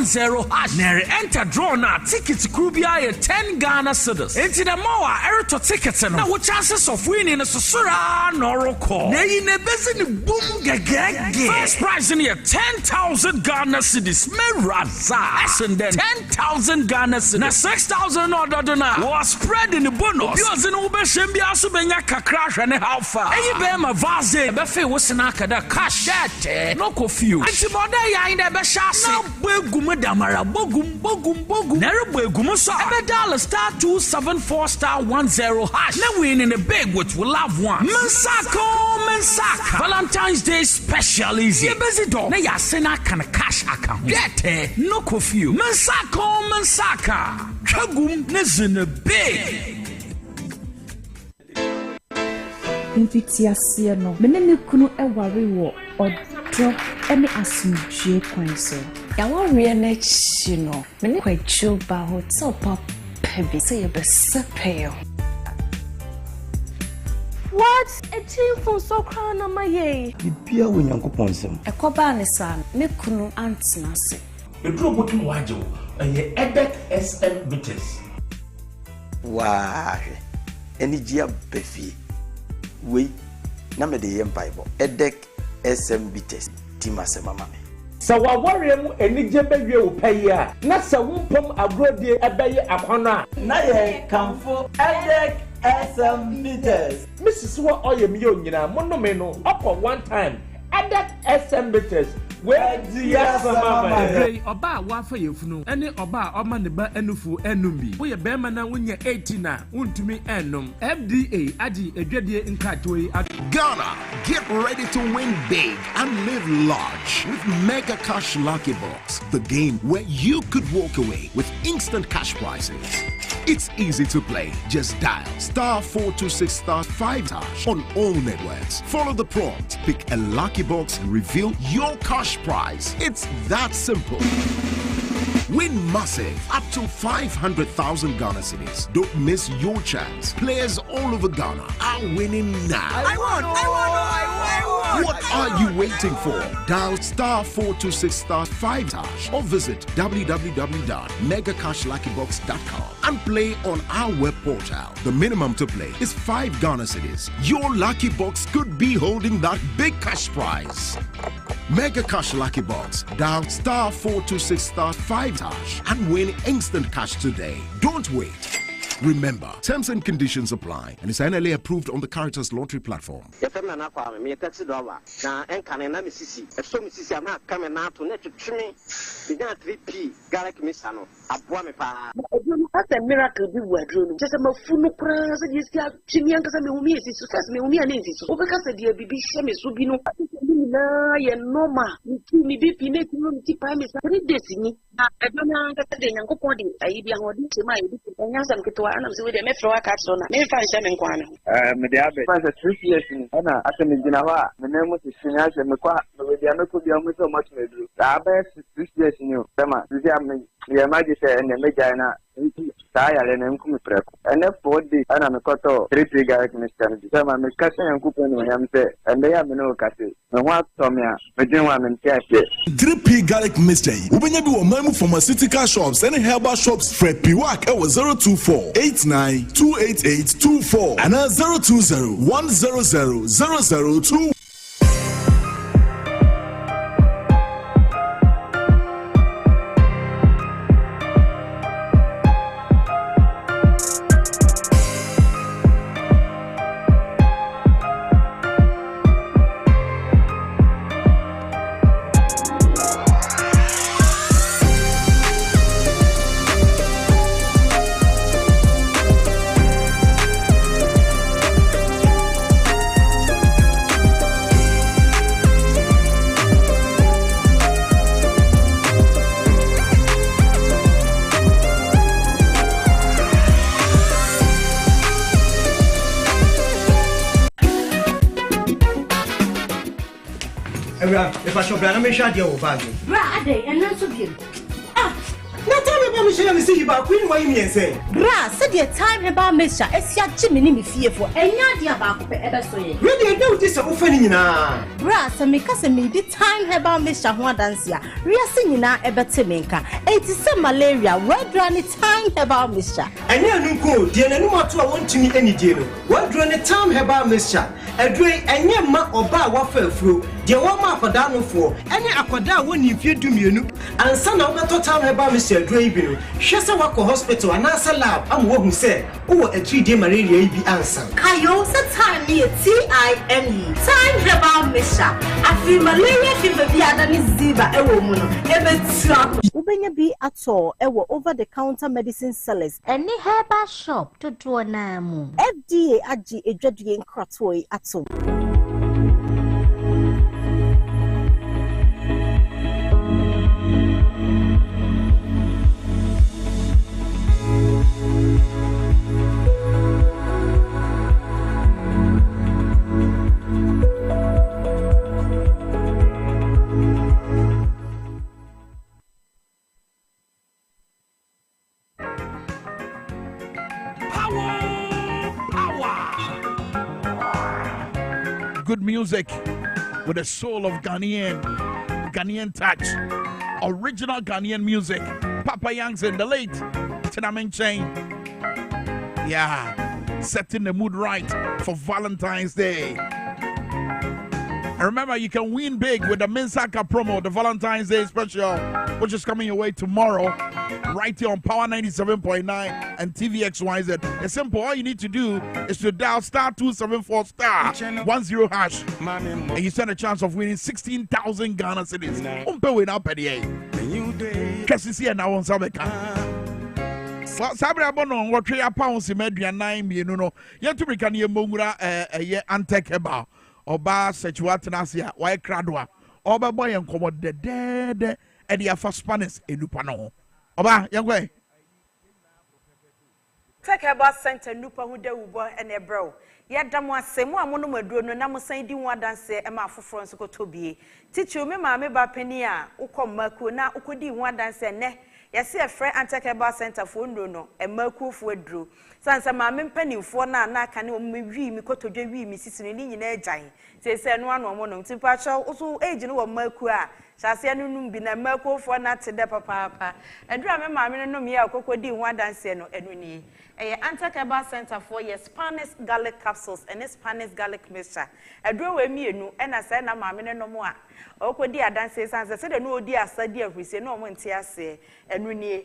hash enter draw na ticket crew bia 10 Ghana cedis. Into the more to tickets and now chances of winning a susura nor call. Nay in a business boom gag. First prize in here 10,000 Ghana cedis. Meraza and then 10,000 Ghana cedis. Now 6,000 order dona was spread in the bonus. Yours in Uber Shembia Subenya crash and how far. Any bema vase befe was an akada cash that no confuse. And Simoda ya in the beshas now Bogumedamara Bogum Nerabwe Gumusa $1 star 274 star 10 hash. Now win in a big which will have one. Mensaka Valentine's Day special easy. You busy dog. Now ya sena can cash account. Get no curfew. Mensaka. Kagum nezin big. Invitiasia no. Menene kunu ewari wo odro ene asumdue kwanso. Ya worry next you know. Mene kwacho ba hotel pop baby say you be sepeo. What? A team from so crown on my ye. Bibia wo Nyankopon sem. Ekoba ne san me kunu antina se. Edro botum wajo eye Edek SM bitters. Wah. Eni gia befi. We na me de yem Bible. Edek SM bitters. Timase mama me. Sa wa worry mu enije bewie wo payi a na sa wumpom agrodie ebeye akwana na ye kamfo Edek SM bitters. Mrs. Wa oyem yo nyina monome no up one time Edek SM bitters where dia mama hey oba wa fa yefunu ene oba oma ne ba enufu enumbi wo ye be ma na wonya 18 na untumi enum FDA agi edwadie nkatoi Ghana, get ready to win big and live large with Mega Cash Lucky Box, the game where you could walk away with instant cash prizes. It's easy to play. Just dial *426*5# on all networks. Follow the prompt, pick a lucky box, and reveal your cash prize. It's that simple. Win massive, up to 500,000 Ghana cedis. Don't miss your chance. Players all over Ghana are winning now. I won! What are you waiting for? Dial *426*5# or visit www.megacashluckybox.com and play on our web portal. The minimum to play is 5 Ghana cedis. Your lucky box could be holding that big cash prize. Mega Cash Lucky Box. Dial *426*5# and win instant cash today. Don't wait. Remember, terms and conditions apply and is NLA approved on the Caritas Lottery platform. That's a miracle. Be wardrobe. Just a mafunu prayer. So you see, Chimian because I'm a woman. It's success. Me woman is so because the baby shame is subino. Ya normal. Me be pinate me ti pa me. 3 days ni. I don't know that the young body. I be on this. My and yes, I'm going to answer with a metro catch on. Me find shaman kwana. Me the abe. Find a 3 years in. Ana asa me dinawa. Me name was Sinya. Me kwa. Me the ame could be almost so much me do. The abe 3 years in you. Tema. You see, me imagine and the Megana. And then 4 days, and I'm a coto 3 Garlic Minister. So I'm a cousin and coupon when I'm there, and they have no cassie. No one told me, but you want to catch it. 3P Garlic Minister. When you do a memo from pharmaceutical shops and herbal shops, Fred Piwak, it was 024-89-288-24 and 020-100-002. If I shall be, I'm a shady old bag. Brother, and not so good. Not tell me about Michelle, see about Queen Wayne and say, Bra, said your time about Mister, as your Jimmy fearful, and not the about ever so. Really, I know this offending now. Bra, and make us a minute time about Mr. Huadansia, reassigning now about Timinka, 87 malaria, where drawn it time about Mister. And you go, dear, no more to I want to meet any deal. What drawn the time about Mister? A drink and your ma or bar waffle through. The one ma for down for any aquada when you fear to me, and son of the time about Mr. Draven. Shasa Wako Hospital and answer lab. I'm what who said, oh, a 3-day malaria be answer. Kayosa time near TIME. Time about Misha. I feel malaria fever be than Ziba, a woman, ever trap. Ubenya be at all, over the counter medicine sellers. Any herbal shop to draw namu. FDA Aji a dreading crotway at all. Good music with the soul of Ghanaian touch. Original Ghanaian music. Papa Young's in the late Tenement Chain. Yeah, setting the mood right for Valentine's Day. And remember, you can win big with the Mensaka promo, the Valentine's Day special, which is coming your way tomorrow, right here on Power 97.9 and TVXYZ. It's simple. All you need to do is to dial *274*10# and you stand a chance of winning 16,000 Ghana cedis. Win up at the end. Now on Sabeka. Sabra Bono, what 3 pounds in Median 9, yet to become your Mungura a year antekeba. Oba Sechuatanasia, why Cradwa, Oba boy and commode the dead, and the first Spanish in Lupano. Oba, young way. Take about center nupa hu de ubo ene bro. Yadam ase mo amono maduro no na mo san di ho adanse e ma afoforo nso ko tobie. Teacher me ma me ba pani a ukom maku na ukodi ho adanse ne. Yesi e frɛ Antakeba Center for ndro no e maku fo aduro. Sansa ma me mpanimfo na aka ne me wi mi kotodwe wi mi sisini ni nyina agyan. Se no ano mo no tipa cha so age no wo maku a Shase no num bi na maku fo na te de papa. Adura me ma me no me akokodi ho adanse no enu ni. Antakeba Center for Spanish garlic capsules and Spanish garlic mixture. Aduro we mienu e na se na ma me no mo a okodi adanse sansa se de no odi asade ahwese no mo ntia se enu ni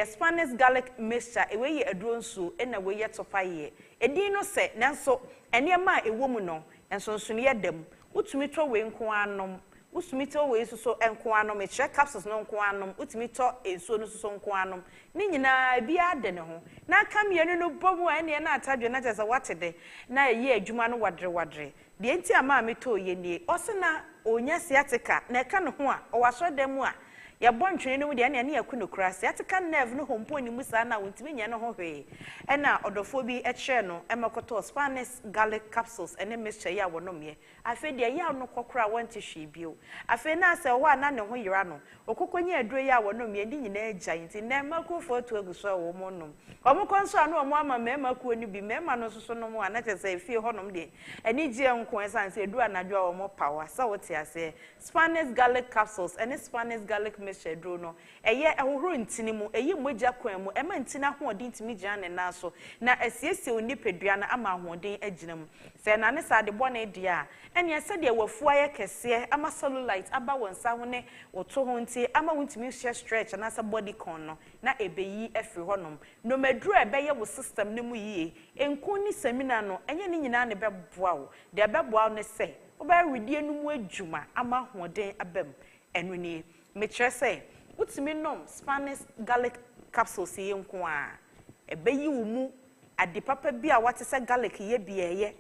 Spanish garlic mixture e we ye aduro nsu e na we ye topa ye edin no se nanso ene ma ewo mu no enso nso ne dem utumi to we nko anom utumi to we so enko anom e check capsules no nko anom utumi to enso no so nko anom ni nyina bia de ne ho na kam ye no bomu ene na atadwe na jesa watede na ye adwuma no wadre de enti ama me to ye nie osena onya siatica na ka no ho a o waso dem a ya bontwene no de na ya kunokura siatica nerve no hompo ni musa na wontimi nya no ho hwe e na odofo bi e kire no e makoto Spanish garlic capsules ene mixture ya wonom ye afi de ya no kokora wanti hwe bio afi na se ho ana ne ho yira no okokonye aduro ya wonom ye ndi nyina agya nti na makofo to aguso wo monom omokonso anu omo ama mema ku oni bi mema no soso no mo anache se fie honom de eni gie nko esanse edu anadwo omo power sa wote ase Spanish garlic capsules ene Spanish garlic mixture duro no eye ehoro ntini mu eyi mogya kwan mu ema ntina ho odin timi gyan ne na so na asiesie oni pedua na ama ho odin agina mu se na ne sa de bone dia ene ese de wafu aye kese ama cellulite aba wonsa ho ne woto ho nti ama wontimi share stretch na sa body con no na ebeyi efri honom no medru ebeye wo system ne mu yie enku ni seminar no enye ni nyina ne beboa wo de beboa ne se oba redie no mu adwuma ama hoden abam enu ni me kire se utimi nom Spanish garlic capsules ye nko a ebeyi wo mu ade papa bi a wate se garlic ye bieye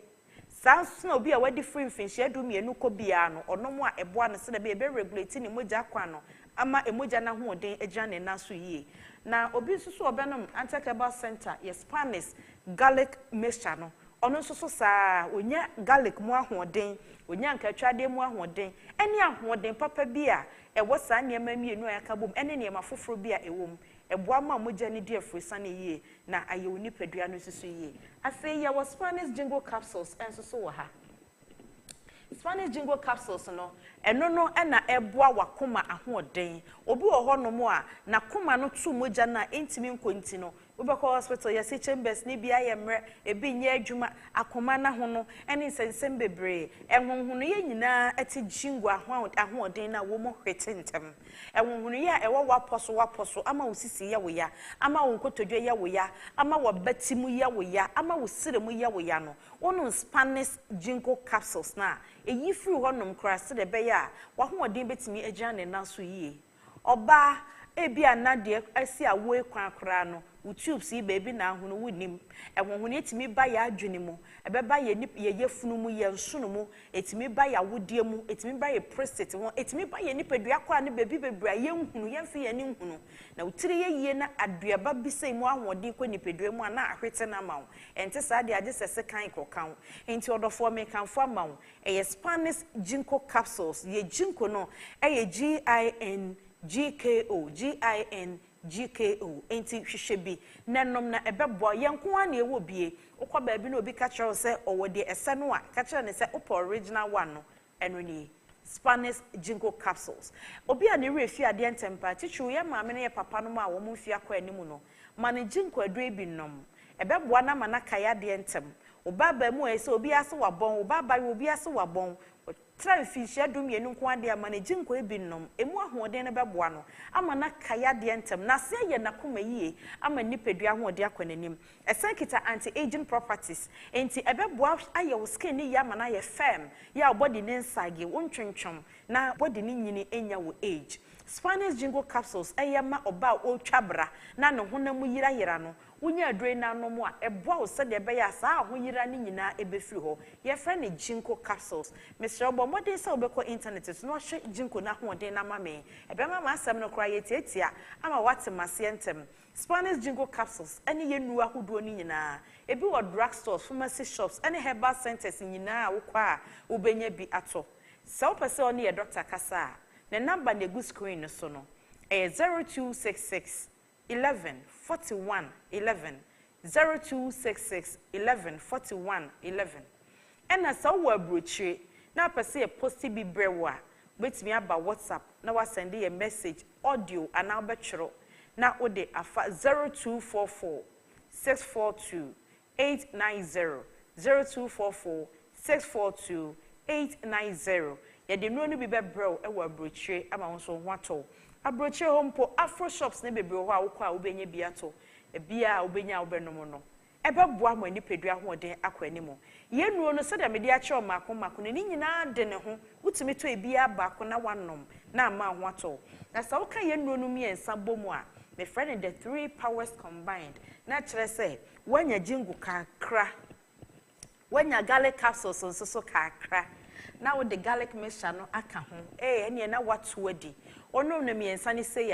sanso obi a wadi free finch adum ye nuko bia no onom a eboa ne se de be regulate ni mogya kwa no ama emogya na hoden agya ne na so yie na obi susu obenom Antakeba Center ye Spanish garlic mixture no ono susu sa onya garlic mu ahoden onya nkatwade mu ahoden ene ahoden papa bia ewo sa niema mienu yakabom ene niema foforo bia ewom eboa ma mogya ne di afrisa ne yie na aye oni padua no susu yie afi ye was Spanish jingle capsules ensusu wo ha Spanish jingle capsules no eno no na eboa wakoma ahoden obi wo ho no mo a na koma no tu mogya na entimi nkonti no ubeko hospital yesi chambers ni bia yemre ebi nya adwuma akoma na ho no ene nsensem bebre ehonhono ye nyina ati jingle ahoden na wo mo hwetentem ehonhono ye ewo waposo ama usisi ye wo ya ama wo nkotodwe ye wo ya ama wo batimu ye wo ya ama wo siremu ye wo ya no ono Spanish jingle capsules na eyi free honom krase de be ya wa hoden betimi agya ne na so yie oba ebi anade asi awo ekwan kra no YouTube see baby na hunu wunim ehonhunu etimi ba ya adwene mu ebeba ye yefunu mu ye nsono mu etimi ba ya wodie mu etimi ba ye prostate ho etimi ba ye nipadua kwa ne baby bebra ye nhunu ye mfe ye ne nhunu na utiri ye yie na aduaba bisai mu ahodi kwa nipadua mu na ahwete na mawo ente sa de age sese kan kokan enti odofo me kanfo amawo eye Spanish jinko capsules ye jinko no eye GINGKO enti hwehwe bi nanom na ebebo yenko a na ewo bie ukwa baabi na obi ka kire se owode ese no a ka kire ne se upo original one no eno ni Spanish jingle capsules obi a ne refi ade ntempa tichu ye maame ne ye papa no ma wo mu fi akwa animu no mane jinko adre bi nom ebebo na mana kaya de ntem obaba mu ese obi ase wabon obaba obi ase wabon Tranfish adum ye nko ade amane jinko ebinom emu ahoden ne beboa no amana kaya de entem na se ye nakoma yie ama nipadua ahoden akwanenim esekita anti-aging properties enti ebeboa aye wo skin ni ya mana ye firm ya body ne nsage wontwentwom na body ni nyini enya wo age Spanish jingo capsules eyama oba o twabra na ne honamu yira no wonya adre na no mo a eboa wo se de be ya sa ho yira ni nyina ebefiri ho ye friend ne jingo capsules Mr. Obomode se obekọ internet so no hwe jingo na ho den na mame ebema ma asem no kra ye tietia ama wate mase ntem Spanish jingo capsules ene ye nu ahodo ni nyina ebi wo drugstores pharmacy shops ene herbal centers nyina wo kwa obenya bi ato se wo pese oni ye doctor kasa the number na go screen so no 0266 11 41 11 0266 11 41 11 ena sa wo abrochire na pese e posti bi brewa betimi aba WhatsApp na wa send a message audio ana obetwero na ode afa 0244 642 890 0244 642 890 ye de no bi bebrew e wa abrochire ama won so ho ato abrochire hompo afro shops na bebre ho a wo kwa obenya bi ato e bia obenya obenom no ebeboa mo ani pedua ho den akwanimo ye nuo no se de me de a kye o mako ni nyina de ne ho utimi to e bia ba ko na wanom na ama ho ato na sa wo ka ye nuo no miensa bomu a me friend the three powers combined na kire se wanya jingu kakra wanya garlic capsules so kakra na with the garlic mixture no aka ho ene na watu adi ono na miensa ni say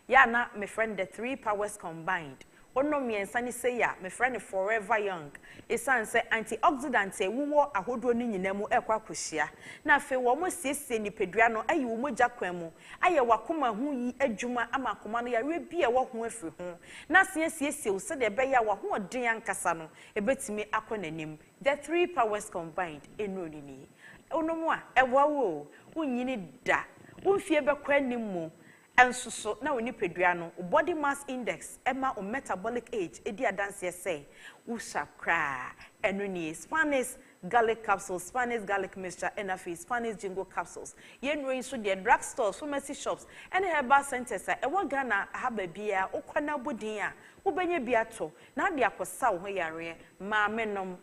ya na me friend the three powers combined ono miensa ni say me friend forever young isan say antioxidant e wo ahodo ni nyina mu ekwa kohyia na fe wo mo siesie ni pedua no ayi wo mogya kwan mu aye wakoma hu yi adwuma ama akoma no ya we bia wo ho afiri ho na siesie wo se de be ya wo ho den ankasa no ebetimi akonanim the three powers combined enoni ni ono mo a ewa wo unyini da umfie bekwa nimu ensuso na woni pedua no body mass index ema o metabolic age edi adanse say usakra enoni Spanish garlic capsules Spanish garlic mixture and afi Spanish jingo capsules yenwe so the drugstores pharmacy shops and herbal centers e wo Ghana haba bia okwana bodin a wobenya bia to na de akosa wo yare ma menom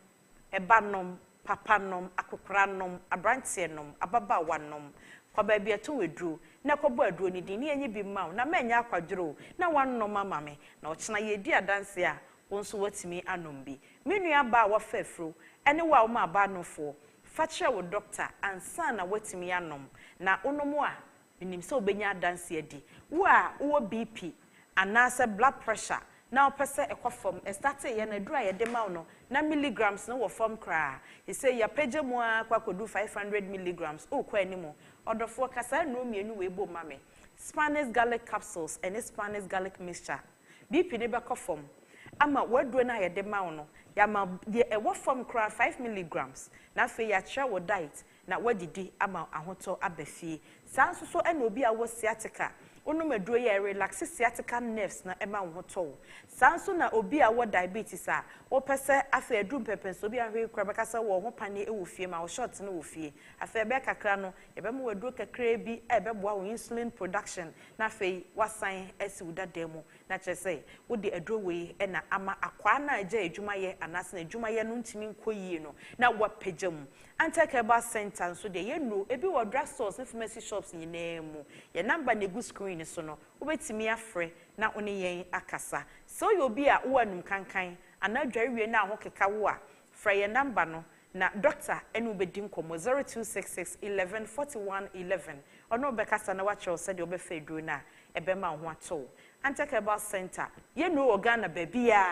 ebanom papanom akokoranom abrantenom ababawanom kwaba bia to wedru na kwabo adru ni din enye bi maw na manya akwadworo na wannom mama me na ochena yedi adanse a wonso watimi anom bi menua ba wa fafro ene wa ma ba nofo fa kire wo doctor ansa na watimi anom na onomo a nim se obenya adanse adi wo BP anase blood pressure na opese ekofom start ye na dura ye de maw no na milligrams no wo form kra he say ya page mu akwa kodu 500 milligrams o kwa animo odofo kasa no mienu we bo mame Spanish garlic capsules and Spanish garlic mixture BP ne be kofom ama waduro na ye de maw no ya ma de e wo form kra 5 milligrams na fe ya kira wo diet na wadidi ama ahoto abafie sanso so ena obi a wo sciatica onu maduro ye relax sciatica nerves na ema wo to sanso na obi a wo diabetes a wo pese afa adum pepen so obi a hwe kra bekasa wo ho pane e wo fie ma wo short na wo fie afa be kakra no ye be mo waduro kakra bi e be boa wo insulin production na fe wasan esi wo dademu na chese wo de aduro we e na ama akwa na aja adwuma ye anase na adwuma ye no ntimi nkoyie no na wo pagam antakeba center so de ye no ebi wo drugstores and pharmacy shops nyinemu ye number na gu screen so no obetimi afre na one yen akasa so you obi a wo anum kankan anadware wie na ho keka wo a fra ye number no na doctor enu bedi nkomo 0266 11 41 11 ono bekasa na wacho se de obefa edru na ebema ho ato antakeba center ye no organa babia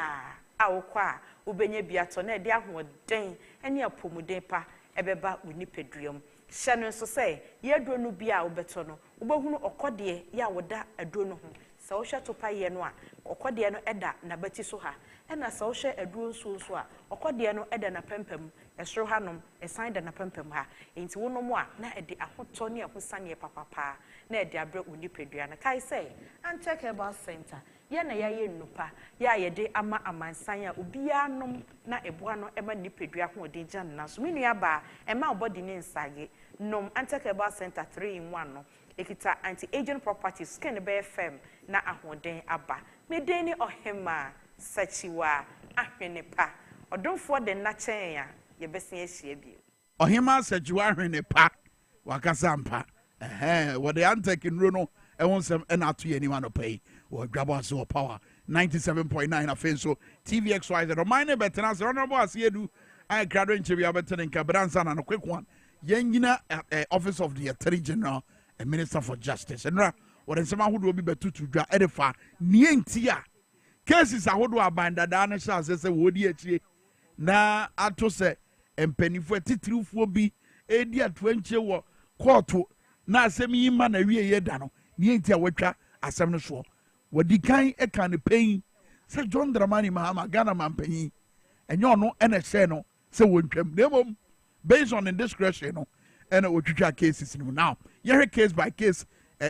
a wo kwa obenya biato na de ahoden ene apomuden pa ebeba unipeduam hyano so say ye dro no bia obeto no obehunu okode ya woda adro no ho sa wo hwe to pa ye no a okode no eda na bati so ha ena sa wo hwe adro nso a okode no eda na pempem esoro hanom esan da na pempem ha enti wo no mo a na ede ahoto ne ahosane papapa na ede abra unipedua na kai say check about center ye na ya ye nupa ya ye de ama amansan a obia nom na eboa no ema nipedua ho de gyan na so menu aba ema body ne nsage nom check about center 3 in 1 no ekita anti-aging properties skin be fm na ahoden aba medeni ohema sachiwa ahwene pa odonfo de na chen ya ye besia hie bi ohema sachiwa ahwene pa wakasampa wo de antakinro no won some and not to anyone to pay or Dwabo Ase power 97.9 offense so TVXY the reminder better as honorable as you do I graduate to be able to Cabranza and a quick one Yengina office of the Attorney General and Minister for Justice and what in some who will be better to draw edify Nientia cases I would have bind that Dana Shas as a woody na ato se empanifo titirifo bi edi atwenche wo court na asem yi ma na wie ye da no ne ntia watwa asem no so wadi kan e kan pain se John Dramani Mahama Ghana mampanyi enyo no ene share no se wontwam demom based on indiscretion no ene otwitwa cases no now ye case by case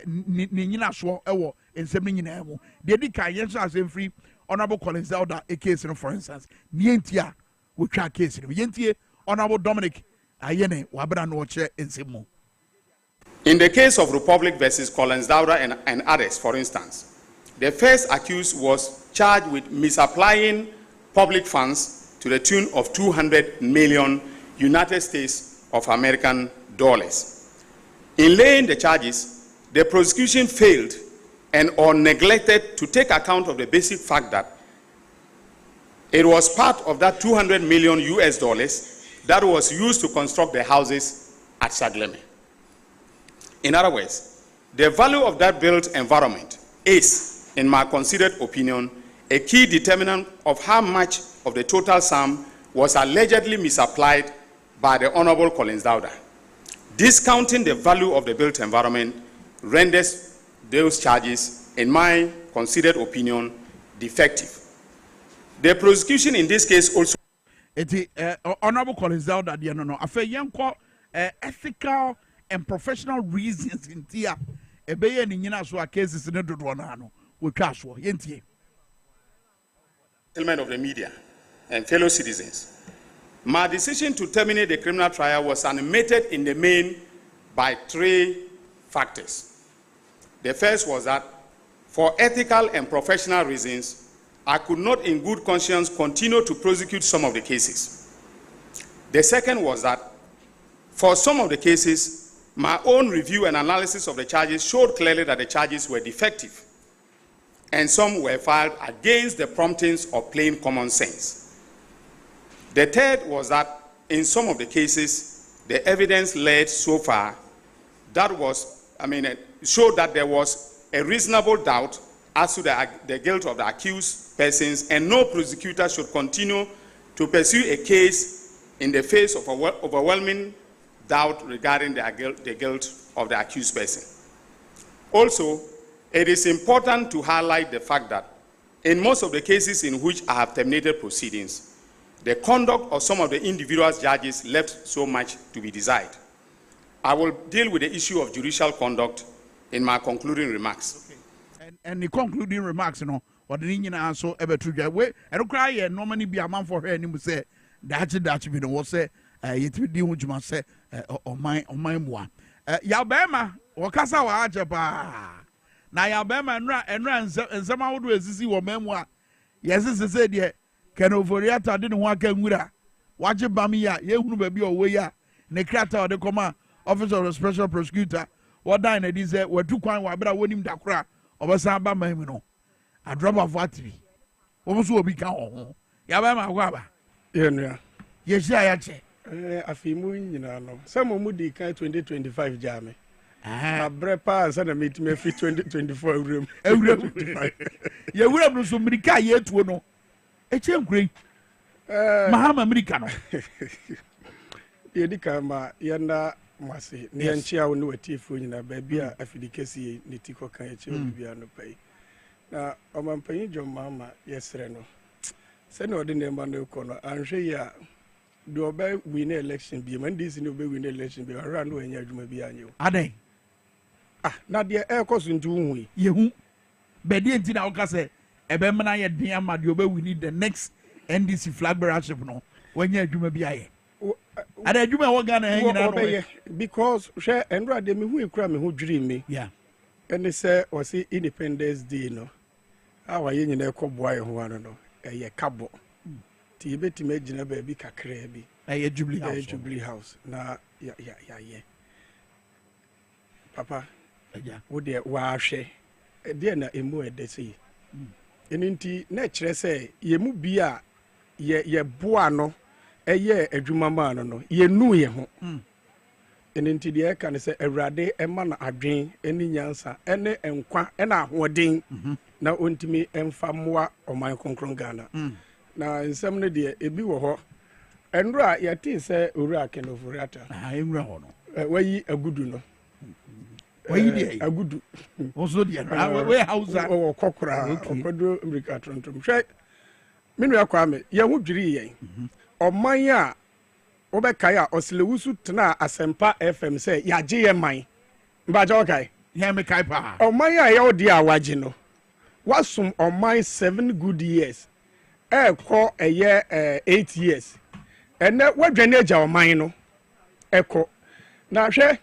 ni nyina so ewo ensem nyina emu de di kan ye so asem free honorable Collins Zelda a case no for instance ne ntia wotwa case no yentie honorable Dominic ayene wabra no che ensemu. In the case of Republic versus Collins Dauda and others, for instance, the first accused was charged with misapplying public funds to the tune of 200 million United States of American dollars. In laying the charges, the prosecution failed and or neglected to take account of the basic fact that it was part of that 200 million US dollars that was used to construct the houses at Shagleme. In other words, the value of that built environment is, in my considered opinion, a key determinant of how much of the total sum was allegedly misapplied by the Honorable Collins Dauda. Discounting the value of the built environment renders those charges, in my considered opinion, defective. The prosecution in this case also... Honorable Collins Dauda, no, afe yenko ethical and professional reasons in tia ebeye ni nyina so cases ne dodo na no wotwa so yentie. Of the media and fellow citizens, my decision to terminate the criminal trial was animated in the main by three factors. The first was that for ethical and professional reasons, I could not in good conscience continue to prosecute some of the cases. The second was that for some of the cases, my own review and analysis of the charges showed clearly that the charges were defective, and some were filed against the promptings of plain common sense. The third was that in some of the cases, the evidence led so far that showed that there was a reasonable doubt as to the guilt of the accused persons, and no prosecutor should continue to pursue a case in the face of overwhelming doubt regarding the guilt of the accused person. Also, it is important to highlight the fact that in most of the cases in which I have terminated proceedings, the conduct of some of the individual judges left so much to be desired. I will deal with the issue of judicial conduct in my concluding remarks. Okay. And the concluding remarks, what the Indian answer ever to get away, I don't cry, normally be a man for her, and you say, that's be the was say, yet we deal with you say, on my one. Yabema, Wakasa wa Ajaba. Na Yabema and somehow would resist your memoir. Yes, as I said, yeah, can overreact, didn't want to watch it Bamia, ye who may be away, Nekrata, the command officer of the special prosecutor, what dine it is were too quiet, but I wouldn't him dakra, over Samba Mamino. A drop of water. Almost will become Yabama Waba. Yes, I had. I feel no. Some of Moody 2025 Jammy. Brepa and send a meet me 2024 room. You will have some America yet to know. A champ great Mahama Americano. Yedikama Yanda Masi, Nianchia no tea in a baby, a Fidicasi, Nitico Kayachi, Biano pay. Now, I'm paying your mamma, yes, Reno. Send no dinner Mando corner, and she do obey win election be when this no be win election be around when you may be you. Ade. Not the air course into we. You Bedi and Tina Ocase, a Bemana yet near Madiobe, we need the next NDC flag barrage no when you may be I. And I do my organ because share and rather me who cry me who dream me. Yeah. And they say, or see Independence Day no. Our union echo boy who I don't know. A cabo. Tibet imagine a baby cacrebi. A Jubilee House. Na, yeah. Papa, wo de wa hwe de na emu edese eninti na kire say ye mu bi a ye boa no eye adwuma ma no ye nu ye ho eninti de ka ne say awurade ema na adwen eni nyansa ene enkwa ena ahoden na ontimi emfa moa oman konkron Ghana na nsem ne de ebi wo ho enro a yati say owura kenofuriata enro ho no wayi agudu no wayi de agudu ozo de we hausa o kokora okodo America trontom hwe minu Kwame ye ho dwiri yen oman a obekai a osilewusu tena asempa FM say yaje ye man mbaje okai ye me kai pa oman a ye odi awaje no wasum oman 7 good years ko eye 8 years ene wadwane agya oman no eko na hwe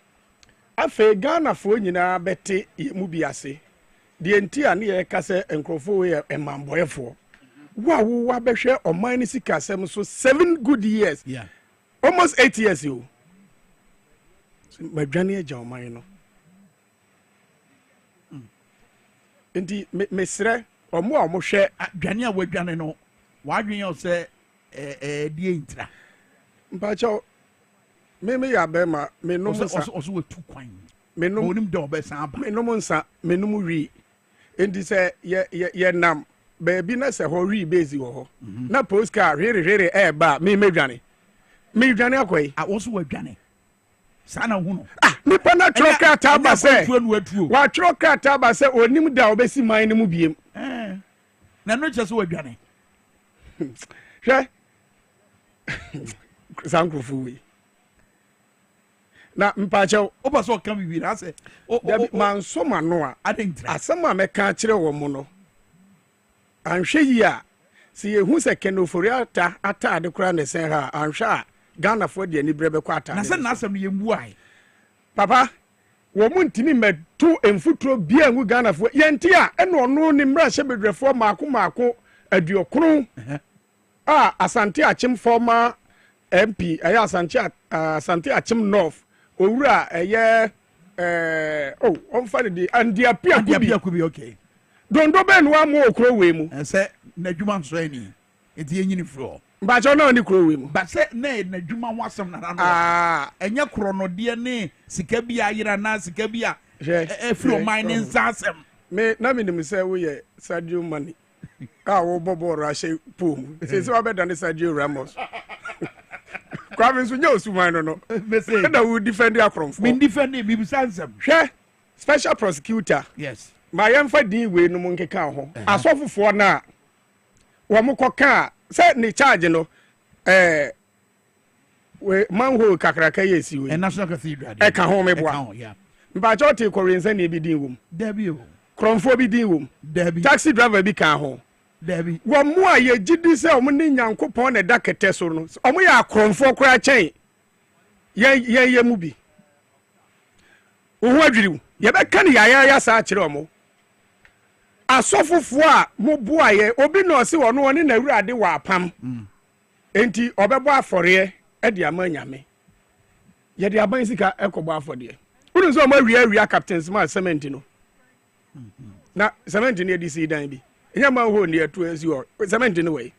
afe Ghana fo nyina bete yemu bi ase de enti a ne ye ka se enkrofo we emamboyefo wa behwe oman ni sika asem so 7 good years almost 8 years yo madwane agya oman no enti mesre omo a mo hwe adwane a wadwane no wadwen yo se die intra mpacho me ya be ma me no nsa oso we tu kwan me no onim do be san ba me no nsa me no wi enti se ye nam baby na se ho wi bezi wo ho na postcard rere ba me medwane akwai a oso wadwane sana hu no nipa na troka taba se wa troka taba se onim da obesi man mu biem na no cheso wadwane hwe sankrofo wi na mpacho obaso ka bibi na se manso mano a adentra asema meka kire wo mu no anhwe yi a se yehu se kenofori ata ade kura ne sen ha anhwe a Ghana fo de ani brebe kwa ata na se na asem ye mu ai papa wo mu ntimi metu emfuturo bia ngu Ghana fo yenti a eno ono ni mra hye bedrefo maako aduokron asante achim former MP aya asante achim north owura eye onfa de andiapia kubi okay dondo ben wa mo okro we mu se na dwuma nso ani enti enyini fro ba jo na ni kro we mu ba se na dwuma wasam na no enye kro no de ne sika bia yira na sika bia fro mining zasem me na minim se wo ye Sadio Mane wo bobo rashe pom se wa beda ne Sadio Ramos Kwame nso nya osuman no say na we defend akromfo me defend me bisansem hwe special prosecutor yes ma yemfa din we no nkeka ho asofofo na wo mokoka se ni charge no we manhole kakraka yesi we National Cathedral ka ho meboa mba chote korensa ne bi din wom dabi o kromfo bi din wom dabi taxi driver bi kan ho dabi wo mo a ye gidi se o mo ni nyankopon na da kete so no o mo ya kromfo kora chen ye mu bi wo ho adwiri ye be kan ya sa kire o mo asofofo a mo boa ye obi no se wo no woni na awurade wa apam enti obebo afore e de amanyame ye de aban sika ekobo afode unu so mo awia captains ma cement no na cement ne di si dan bi enya ma ho ne atu asi o cement ne we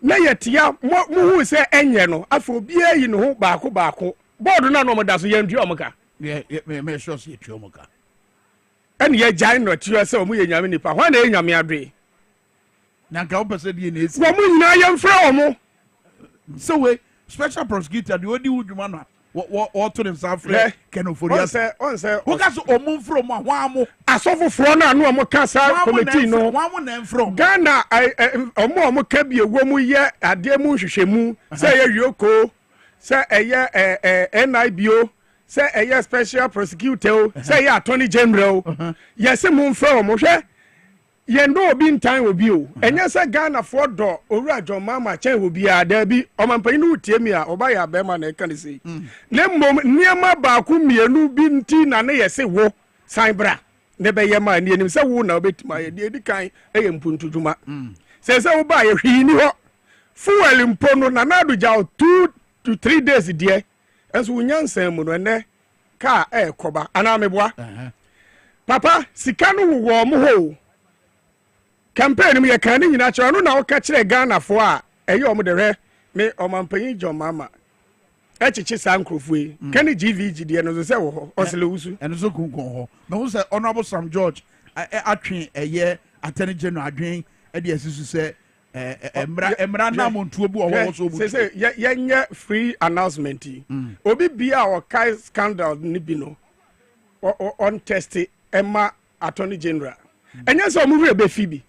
na yetia mo hu se enye no afo obi ayi no ho baako board na no mo da so ye ndua mo ka me sure se etu mo ka ene ye jai no tiwa se o mo ye nyame nipa ho na ye nyame adwe na ka opese die na esi wo mo nyina ye mfra o mo so we special prosecutor the odi wudwuma no what to them safre kenofori ase on ka so omum from ahwamo asofofo na anu omo ka sa committee no wamo na from Ghana omo ka bi ewo ye ade mu hwehwemu se ye yoko se eye NIBO se eye special prosecutor se ye attorney general yes mu mfra omo hwe ye no obi ntan obi o enye se Ghana for do owura John Mama chen obi ada bi omampanyi no tie mi a oba ya be ma na ka ne sei ne mom niema ba ku mienu bi nti na ne yese wo san bra ne be ye ma ne nim se wo na obetima ye de kan eye mpuntuduma se wo ba ye hwi ni ho fuel mpo no na na do ja 2 to 3 days die enso nyansan mu no ne car koba ana meboa papa sika no wo mo ho campaign me kan ni nyina kire no na wo ka kire Ghana fo a eye o mo de re me o mampanyi John Mama echichi sankrofo yi kan GVG de no se wo ho osele wusu eno so kunkun ho me wo say honorable Sam George atwen eye attorney general adwen e de asisu se emra na montuo bi wo so bu say ye free announcement obi bia o kai scandal ni bi no on test Emma attorney general enya so mu re be fi bi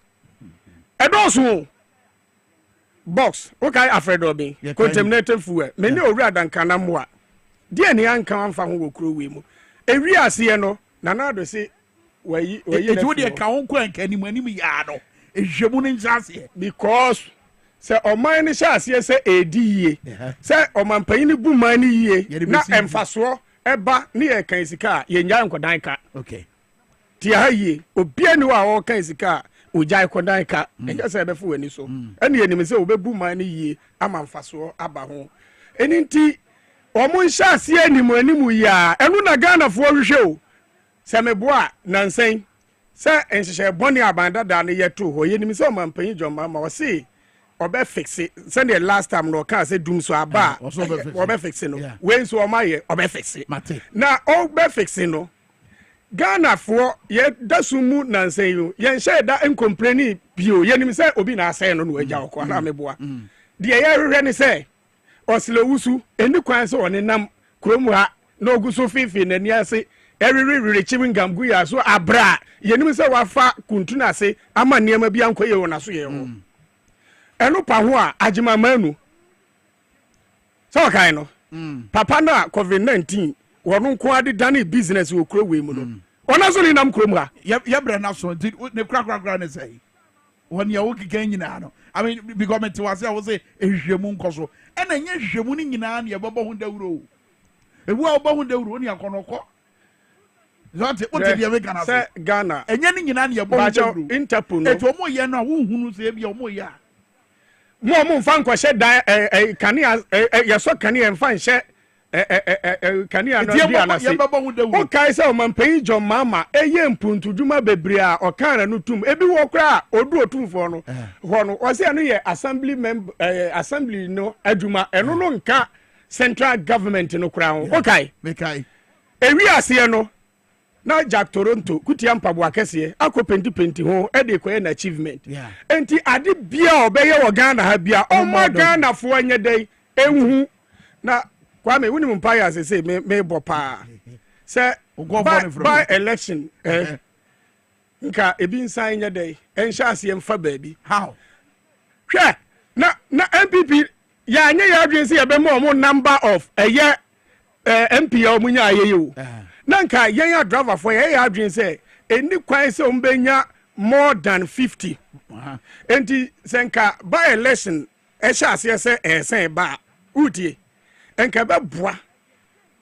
edoso box okay Alfred Obi contaminated fuel many owura dankana moa de ne anka amfa ho wokro we mu ewi ase no na na do se wayi etu de ka won ko anka ni manim ya no ehwemu ne nchase because se oman ni sha ase se edie se oman panyin ni bu man ni yie na emfaso eba ne ye kan sika ye nya nkodan ka okay ti ha yie obi ani wa wo kan sika ojai kodan ka enja se be fu wani so ene ye nim se obebu man ni yie ama mfaso aba ho eni nti omo nhyɛ ase animu ya enu na Ghana fo hwehwe o se meboa nansen se enhyehyɛ bɔne abanda da ne yeto ho ye nim se omampanyi John Mama wo se obe fix it send the last time no kan se dum so aba obe fix no we so o maye obe fix na obe fix no Ghana fo ye dasumu nansen yo ye nhye da encomplaini bio ye nim se obi na asɛ no no agya okɔ na meboa de ye hwehwɛ ne se osilewusu eni kwan se one nam kromu ha na oguso fifi na ni ase eriri chewing gum gu ya so abra ye nim se wafa kuntu na ase ama niema bi ankoye wona so ye ho eno pa ho a agima manu so kan no papa na COVID-19 wono nko ade dane business wo kro we mu no ona so ni nam krom ha ye bra na so ne krakrakra ne say won ye wo gigan nyina no I mean the government was say ehwemu nkoso e na nya hwemu ni nyina na ye babo ho dawuro ewu a babo ho dawuro ni akonoko zote o te dia me Ghana say Ghana enya ni nyina na ye babo ho dawuro Interpol no eto mo ye no wo hunu se bia mo ya mo mfa nkwahye dan kania ye so kania mfa nhye kania no dia na se o kai se o mampanyi John Mama eye mpuntuduma bebre a o kan no tum ebi wo kra odu otumfo no ho no o se no ye assembly member assembly no aduma eno no nka central government no kra ho o kai me kai ewi ase no na Jack Toronto kutia mpabo akese akopenti ho e de koye na achievement enti ade bia obeye wo Ghana ha bia o ma Ghana fo anya dai enhu na Kwame woni mpaya se me bopa se by election nka ebi nsan nya dai enhya ase emfa baabi how hwe na MPP ya anya ya adwen se ye be mo number of MP ya omunya ayeyo nanka yenya driver for ye adwen say eni kwan say ombenya more than 50 enti senka by election e sha ase say esen ba utie enka be boa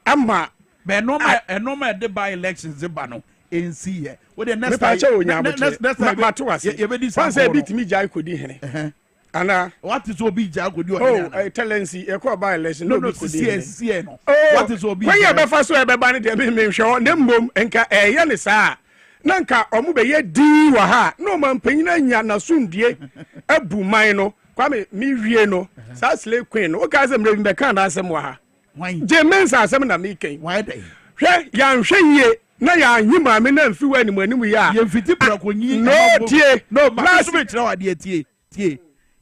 ama be normal de by elections ba no ensi here we the next time mato ase ye be dis say bitimi jai kodi hene ana what is obi jai kodi hene oh excellency e ko by election no be kodi see no what is obi when you be fa so e be ba ne de me hwe ne mbom enka ye ne saa nanka omu be ye di wa ha no man panyina nya na sundie abu man no Kwame mi wie no sa slave queen o ka se mre be kan da asem wa ha je mensa asem na mi ken why dey hwe ya nhwe yie na ya hima me na mfi wa ni mu animu ya ye mfiti prakonyi no tie no last week na wa de tie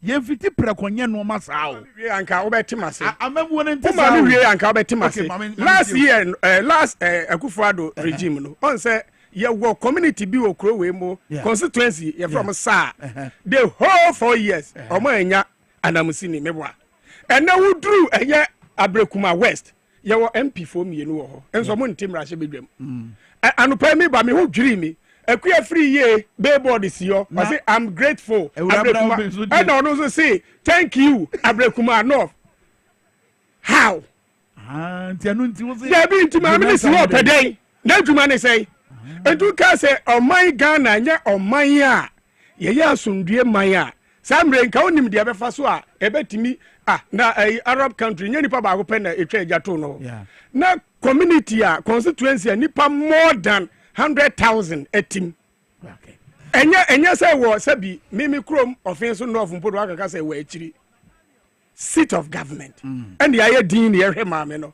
ye mfiti prakonye no ma saa o wie anka wo beti mase amamu ne nti saa o wie anka wo beti mase last year last Akufo-Addo regime no on say ye wo community bi wo kro we mo constituency ye from sa the whole 4 years omo enya anamusini meboa ena wudru eye Abrekuma West ye wo MP fo mienu wo ho enso mo ntimra hye bedwam anupa mi ba me ho dwiri mi akuya free ye billboard si yo I say I'm grateful Abrekuma and on also say thank you Abrekuma North how ntianu nti wo say ya bi ntima me si wo pedai na dwuma ne say edu ka se oman Ghana nya oman a ye ya asundue man a samre nka onim de befa so a ebetimi na Arab country nya nipa ba go pe na etwa ejato no na community a constituency a nipa more than 100,000 etim. Okay. Enya say wo sabi mimi krom offense no of mpodo akaka say wo achiri seat of government. And the aye din ye hwe maame no.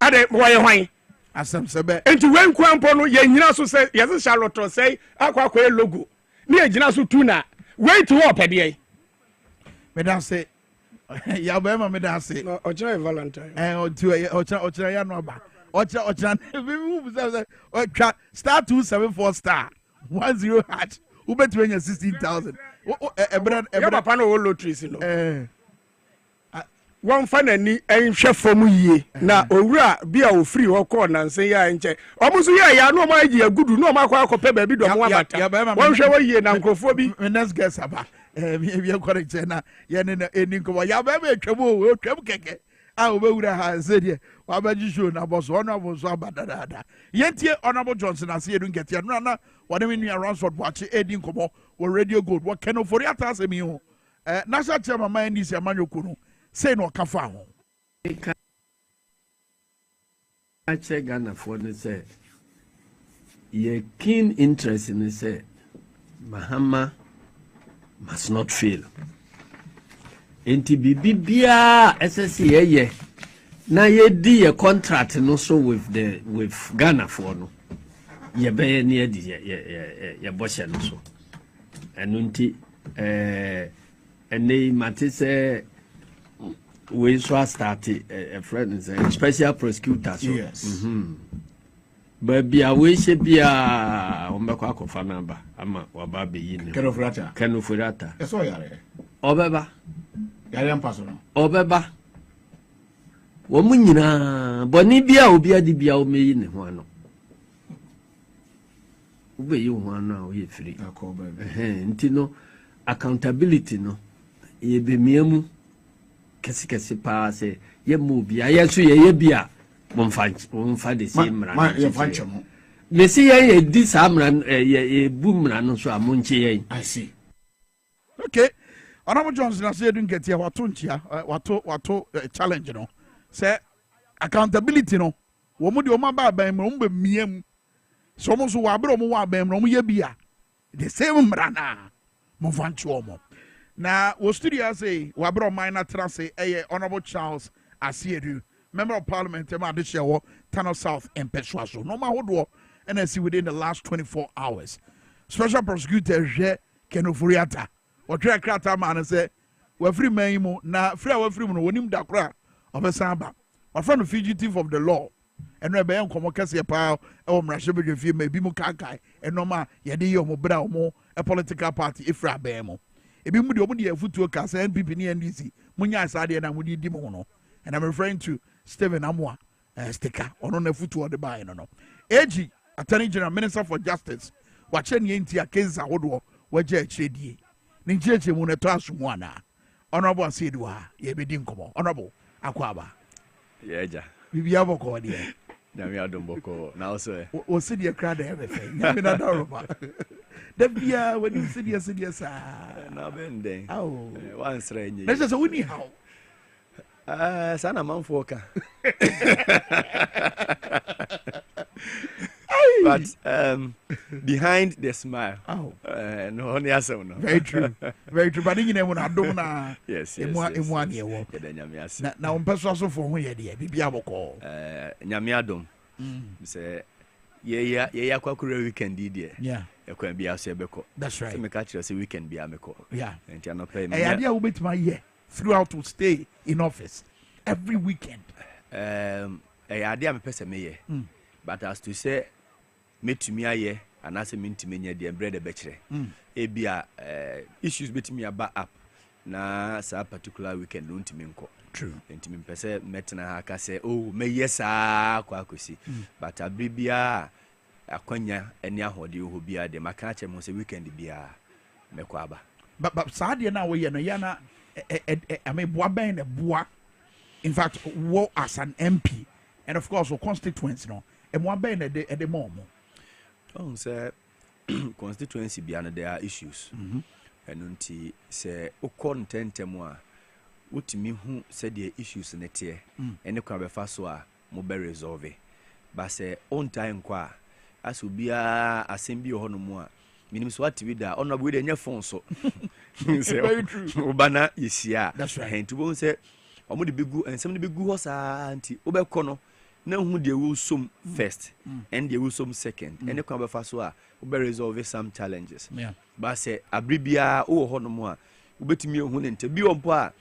Ade wo ye hwan asem sebe. Enti wen kwampo no ye nyina so say yes Charlotte say akwa logo. Ni e gyina so tu na wait wo pede. Me dan say ya ba ma me dan say no ochira Valentine. Ochira ya no ba. Ochira star 274 star 10 hatch. Ube to 16,000. Papa no lotteries no. One fan any enhwe fom yie na owura bia o free ho call na nsen ya enche. Omuso ya no ma agi agudu no ma kwa akopɛ ba bi do mo abata. Won hwe wo yie na nkrofo bi. Next guess aba. We correct na ye ne eni nko ya ba ma twam o twam keke. A obewura ha se de wa ba ji show na boss ono aboso abadada. Yentie Honorable Johnson ase edu nketia no na wode me nua Ransford Boache edi nkomo wo Radio Gold wo kenofori atase mi ho. National chairman man ni se amanyoku no say no kafa ho. I check Ghana for the say ye keen interest in say Mahama must not fail. Enti bibia SSC ye na ye di a contract no so with Ghana for no ye be near di ye boshe no so enunti ene mate say we so start a friend is a special prosecutor so yes but bia we she bia o mekwa akofa number ama waba be yi ne kenofurata eso yare obeba yare ampaso no obeba wo munyina boni bia obi adi bia o meyi ne ho ano ube yi ho ano o ye free akoba nti no accountability no ye be miamu kesi pa se ye mu bia ye so ye bia momfa de se mra ye fanchemo me si ye di sa mra ye bu mra no so amonche ye I see. Okay. Honorable Johnson say do get here wato nchia wato challenge no say accountability no wo mu de o ma ba ban mo be miam so mo so wa bro mo wa ban mo ye bia the same mra na mo fancho mo na wo studio say wa bro minor trance Honorable Charles Asiedu member of Parliament ma de shewo Tano South and Persuaso no ma hodo and I see within the last 24 hours special prosecutor je Kenofuriata o try krata man say we free man mu na free we free mu no wonim da kra obesan ba wa friend fugitive of the law eno be enkomo kase pa e wo mrahye bedwe fie ma bi mu kakai eno ma ye de ye omo bra omo a political party ifra ba mu ebi mu de omo de afutuo ka say NPP ni NDC munya asade na mu di mu no and I'm referring to Stephen Amwa sticker ono na afutuo de ba no AG Attorney General Minister for Justice wache ne enti akeza hodo waje achedie ni jeje mu ne to asumu ana Honorable Asiedu ha ye be di nkomo Honorable akwaba yeja bibia boko de nyame adomboko na also o se de kra da ebe fe nyame na da roba da bia wani se de sa na benden aw wan sra nyi na se woni how sana manfo ka but behind the smile no only asem no very true but you know na adom na yes emu ane ewo na on person so for ho ye de bibia boko nyame adom say ye kwakura weekend de yeah ekwan bia so ebeko that's right so me catch say weekend bia meko yeah enti anope me idea we bet my year throughout to stay in office every weekend idea me pese me ye but as to say metumi aye anase mentimi nya de bread be kire ebia issues betumi aba up na sa particular weekend no ntimi nko true ntimi pese metna ha ka say oh me yesa kwa akosi but abribia akwanya eni ahode ho bia de maka che mo say weekend bia mekwa aba but sa de na wo ye no ya na ame boa ben na boa in fact wo as an MP and of course wo constituents no e mo ben na de mo oh say constituency bia no there are issues enunti say ukon tentem a utimi hu say the issues ne tie ene kwa be fa so a mo be resolve but say on time kwa as will be a assembly or no more. Minim so what with that on a with any phone so. Very true. Ubana is here. That's right. And to go say, I'm going to be good and some of the big good auntie Obekono. Now who they will some first and they will some second. And they come before so we resolve some challenges. Yeah. But say abribia o ho no mo a ubetimi ehun ntem bi ompo a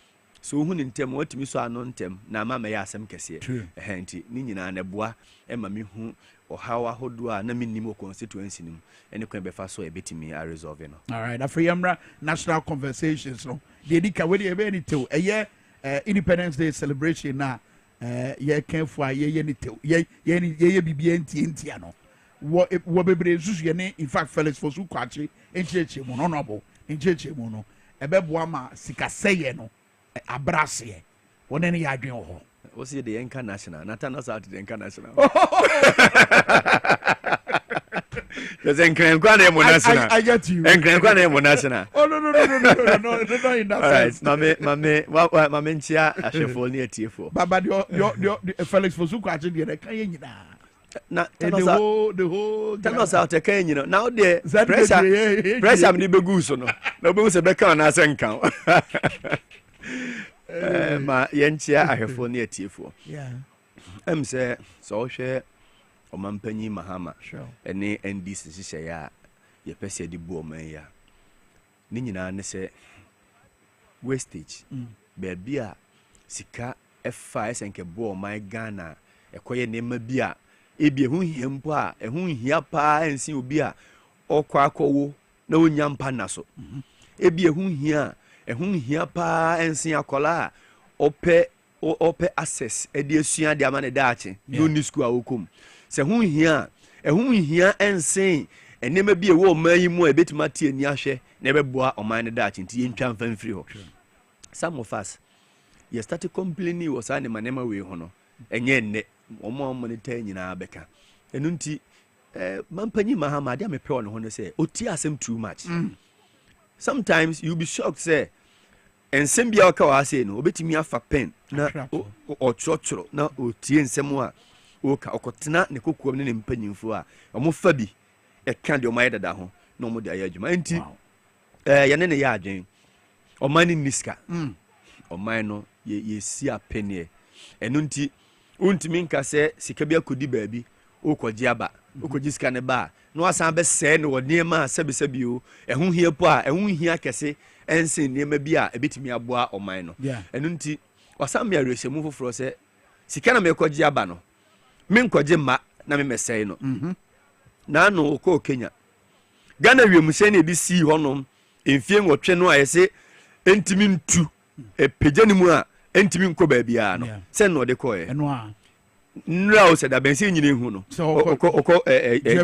so ohun ntem watimi so anon ntem na ma ya asem kese enti ni nyina na boa e ma me hu ohawa hodo a na minnim constituency nim ene kwa befa so e betimi a resolve no. All right, afreyamra national conversations no. The edika we dey be ni tew eye Independence Day celebration na ye kenfo ye ni tew ye bibia ntia no. Wo bebre susu ye ne in fact Felix Fosu kwachi encheche mu no no encheche mu no ebeboa ma sikaseye no abrase wona ne ya adwen ho wo see the international natana south the international there's enkrenkwa na national I get you enkrenkwa na national oh no in that sense mame ntia ahwefo ne atiefo baba the Felix Fosu kwachi de kan ye nyina na the whole tell us out again, you know. Now the pressure am the begu so no. Na obi se be kan na se nkan. Ma yenchia ahwefo ne atiefo. Yeah. Say so hwe omampanyi Mahama. Sure. Ene NDC hye ya ye pese di bu oman ya. Ni nyina ne se wastage. Baby a sika F5 senke bu oman Ghana ekoye nema bia ebi ehun hiempo a ehun hia pa ensin obi a okwa akowo na onya mpa na so ebi ehun hia pa ensin akola ope access edi esua de amane daache no ni school awokom se ehun hia ensin enema bi ewo oman mu ebetima tie ni ahwe na ebeboa oman ne daache nti yentwa mfa mfiri ho some of us you started complaining was an manema we ho no enye nne omo monitor nyina beka enu nti mampanyi Mahama dia me pe on ho no say oti asem too much sometimes you be shocked say ensem bia ka wa say no obetimi afa pen na ochotro na otie ensem a oka okotena ne kokuom ne mpanyimfo a omo fa bi e ka de omaye dada ho na omo de ayadwuma enti yene ne ya adwen omani niska oman no ye si apenie enu nti untimi nka se sika bia kodi baabi okoji aba okoji sika ne ba no asan be se ne woniema sebesebi o ehun hia po a ehun hia kese ensin niema bia ebetimi aboa oman no enu nti wasan me arehemu foforo se sika na me koji aba no me nkoji ma na me mesei no na no okọ Kenya Ghana wiemuse na edi si honom enfie nwotwe no ayese entimi ntu epejani mu a entimi nko baabia no se no de koe eno a nra o se da bensi nyine hu no okọ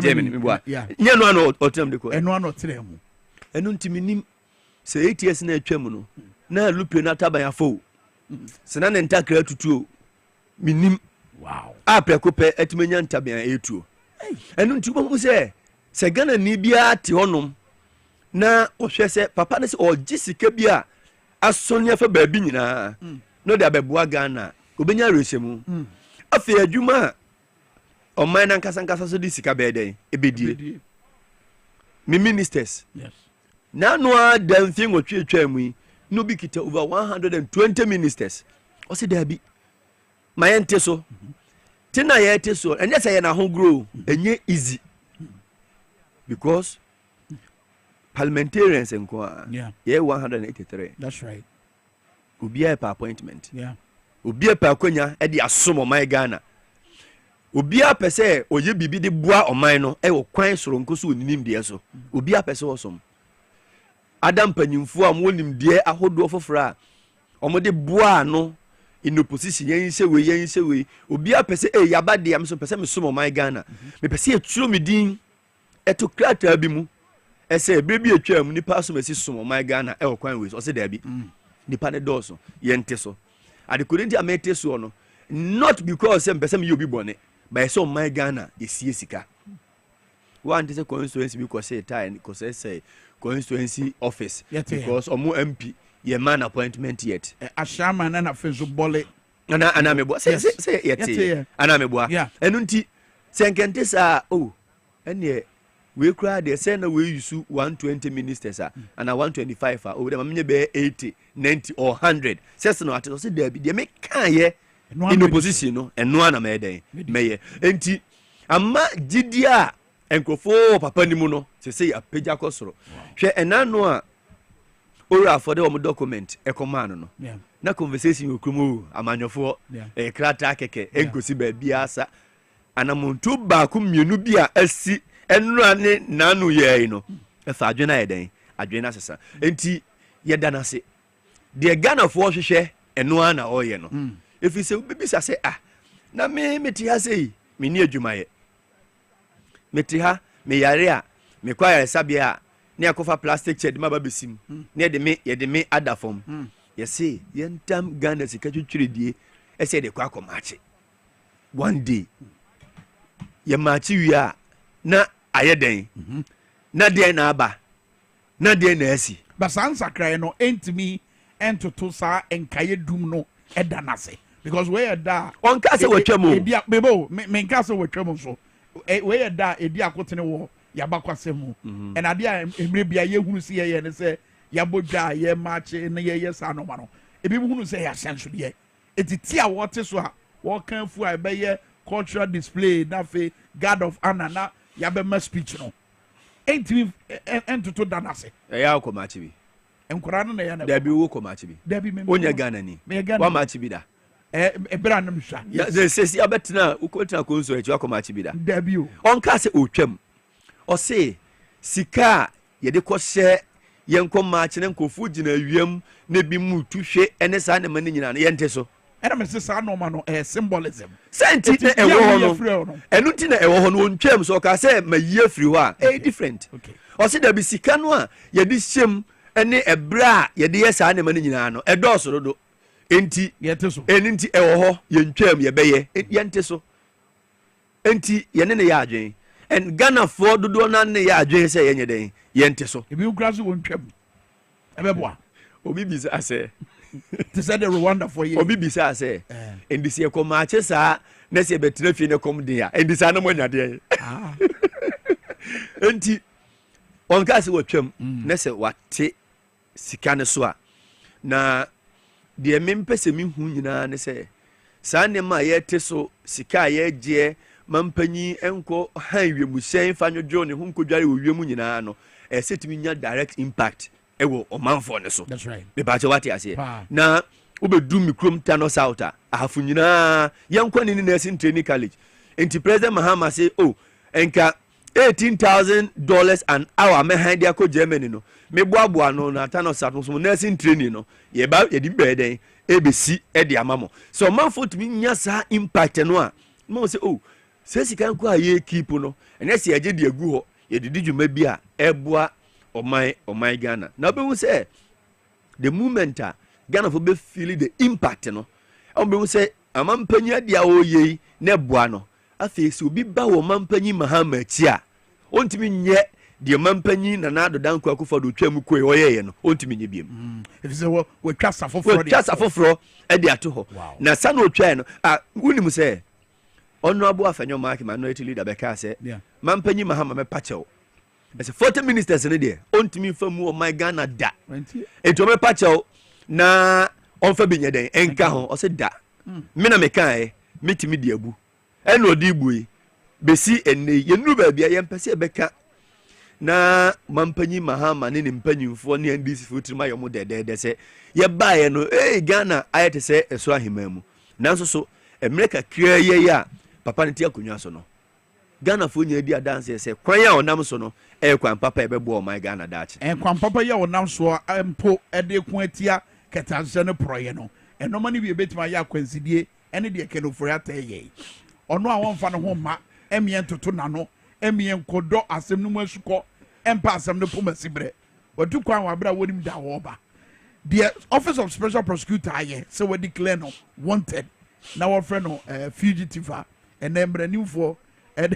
Germany mi bua nye no ano otem de koe eno ano tremu eno ntimi nim se 8 years na atwam no na lupe na taban afo se na ne ntakra tutuo minim wow aprekope atimenya ntaban etuo eno ntimo mu se Ghana ni bia ti honom na ohwe se papa ne se ogisika bia asonia fa baabi nyina no de abeboa Ghana obenya rehemu afi adwuma oman na nkasa so di sika beden ebedie mi ministers yes na no adamfie ngotwetwa mu no bi kita over 120 ministers o se da bi mayente so tina yete so enye se ye na ho grow enye easy because parliamentarians enko yeah 183 that's right obia per appointment yeah obia per akonya e di asomo my Ghana obia pese oye bibi de boa oman no e wo kwan soro nkoso oninim de so obia pese wosom adam panyimfo am wonim de ahodo fofora omo de boa no in opposition yen se we obia pese yaba de am so pese me somo my Ghana me pese eturo me din etokrata bi mu ese bebi etwam nipa so mesi somo my Ghana e wo kwan we so se da bi nipa ne doso yente so adekorenti amete so no not because some person you be born by so my Ghana is sika one is a constituency because say time because say constituency office because omo MP ye man appointment yet ashama na na fezo bole ana mebo say yet ana mebo enu nti senkente sa oh ene we kura de say na we use 120 ministers and 125 oh dem menye be 80 90 or 100 says no ate so dey bi dey make kan ye in opposition no eno ana me den meye enti amma gidia enkofo papa ni mu no say apagya kosoro hwe enano a ora for the document ekomano no na conversation okumu amanyofo krata keke enkosi ba biasa anamuntu ba ku mienu bia asi enura ne nanu ye no efa adwena yeden adwena sesa enti yeda na se de Ghana for hwehwe eno ana oye no efi se bibisa se na meti ha sei me ni adwumaye meti ha me yare a me kwa yare sabia ne akofa plastic chair de mababesim ne de me adafom yesi yentam Ghana sika twitwiredie ese de kwa komache one day ye machi wi na ayeden na de na aba na de na asi basansa krai no entimi entoto sa enkaye dum no edanase because we da on ka se wetwam edia bebo me nka se wetwam so we da edia kotene wo yabakwase mu and adia emre bia ye hunu se ye ne se yabodwa ye machi na ye sa no ma no ebi hunu se ya senso de etiti a wote so a wo kan fu a be ye cultural display na fe god of honor na yabe ma speech no entimi entoto danase ya komachi bi enkora no na ya na da bi wo komachi bi da bi me onya Ghana ni wa machi bi da ebra nam hwa ya se abetina ukotina konso echi wa komachi bi da bi o on ka se otwam o se sika ye de ko hye yenko machi ne nkofu gina wiem na bi mu tuhwe ene sa na mani nyina no yente so era me se sa no ma no symbolism senti na ewo ho no enu ti na ewo ho no ontwam so ka se mayi afiri ho a different o se da bi sika no a ye de hyem ene ebra ye de yesa na mani nyina no edo so do enti yente so enti ewo ho ye ntwam ye beye yente so enti ye ne ya adwen and Ghana for dodo na ne ya adwen se ye nyeden yente so ebi ukra so wontwam ebeboa obi bi say to say the Rwanda for you obi bi say and this ye come ache sa na se betina fie ne kom dia and this na mo nyade enti on ka se watwam na se wate sika ne so a na de mempese mi hu nyina ne se sa ne ma ye te so sika ye je mampanyi enko han wiemu fa nwodwo ne hu nkodware wo wiemu nyina no setimi nya direct impact ewo omanfo ne so that's right be ba che wate ase na obedu mikrom tano sauta ahafu nyina yankwa ni nursing training college enti president Mahama say oh enka $18,000 an hour me hand dia ko Germany no me boaboa no na tano sauta so nursing training no ye ba ye di beden ebesi e di amamo so omanfo timi nya sa impact no a mo say oh se sika nko aye keep no ene se aje di agu ho ye didi dwuma bi a eboa omai Ghana na be hu say the moment Ghana for be feel the impact no be hu say amampanya dia oye na eboa no afi se obi ba wo mampanyi Mahama achi a ontimi nye de mampanyi na na adodanko akofo do twam koe oyeye no ontimi nye biem if say we twasa foforo e de ato ho na sa no twai no unim say honorable afenyo mark minority leader beka say mampanyi Mahama me pachew as 40 ministers in there ontimi famu o my Ghana da eto me pachew na onfa binye den enka ho o se da me na me kan metimi di abu eno odi igboyi besi enne yenu ba bia yempese beka na mampanyi Mahama ne ne mpanyimfo ne ndc futrima yomo de se ye baaye no Ghana ayete se eso ahemamu nanso so America kria ye ya papa ne tia konwa so no Ghana fo nya di adanse se kwan ya onam so no kwan papa ebebo o my Ghana dachi kwan papa ya onam so empo ede kun atia ketanse ne proye no enoma ne bi ebetima ya kwansidie ene de kenofori ataye ono a won fa no ho ma emien toto nano emien kodo asem no masuko empa asem no pomasibre wadu kwan wa bra wonim da wo ba the office of special prosecutor aye so we declare no wanted na our friend no fugitive and then brand new for and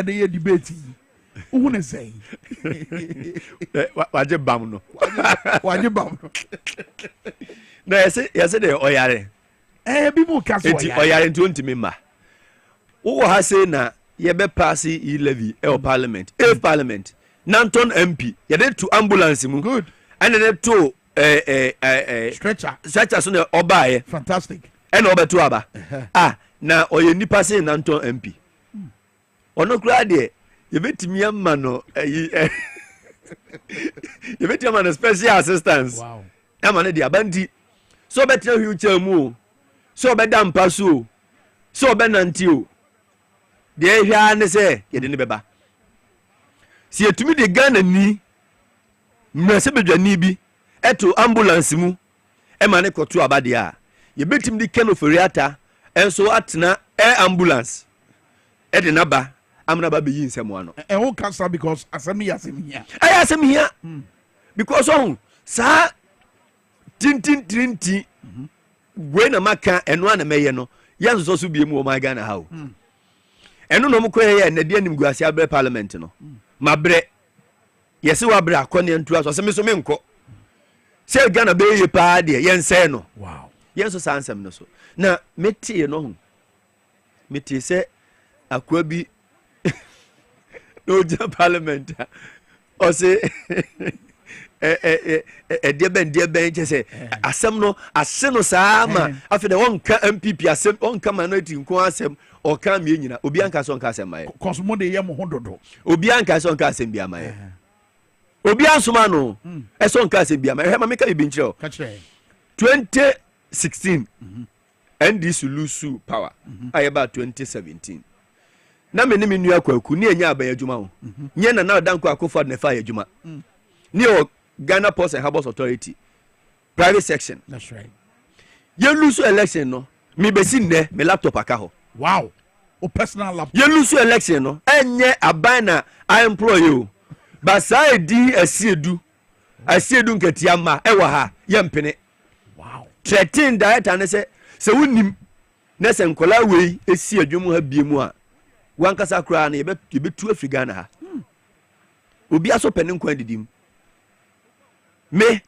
ye debate who ne say waje bam no na yese de oyare bi mu kaso oyare enti ontimi ma wo ha say na ye be pass e levy e parliament parliament Nanton MP ye dey to ambulance mu good and dey to stretcher so na obaye fantastic and obeto aba na oye nipa say Nanton MP ono kura de ye betimi ama no ye betimi ama no special assistance wow ama ne de abandi so betra wheelchair mu so obeda mpa so obenanti o de hwa ne se ye de ne beba si etumi de Ghana ni mmese bedwani bi eto ambulance mu e ma ne koto abade a ye betim de ken oforiata enso atena ambulance e de naba amna ba be yi nsem ano e ho cancer because asemi here asemi here because on sa tintin we na maka eno ana meye no yanso so bie mu o my Ghana how eno no mkoye na de anim guase abre parliament no mabre yesi wa bre akone ntu aso se me so me nko se Ghana be ye pa de yense no wow yenso sansem no so na metie no ho metie se akwa bi no je parliament o se de ben se asem no ase no sama afi de wonka MPP asem wonka minority nko asem o ka me nyina obi anka so nka asem mai cosmo de ye mo hododo obi anka so nka asem bia mai obi ansoma no so nka asem bia mai he ma meka bi nchiro 2016 NDC lose power ayeba 2017 na me ne me nua kwaku ne enya aban adwuma ho nye na na danko akofo na fa adwuma ne o Ghana Ports and Herbal Authority private section. That's right. You lose election no. Me besi ne me laptop aka ho. Wow. O personal laptop. You lose election no. Enye abana I employ you. But say di asiedu nketia ma e wa ha ye mpene. Wow. 13 director ne se wonim na se nkola wei esi adwum ha bie mu a wankasa kra na ye betu Africa na ha. Obi aso pene nkwan didim. Me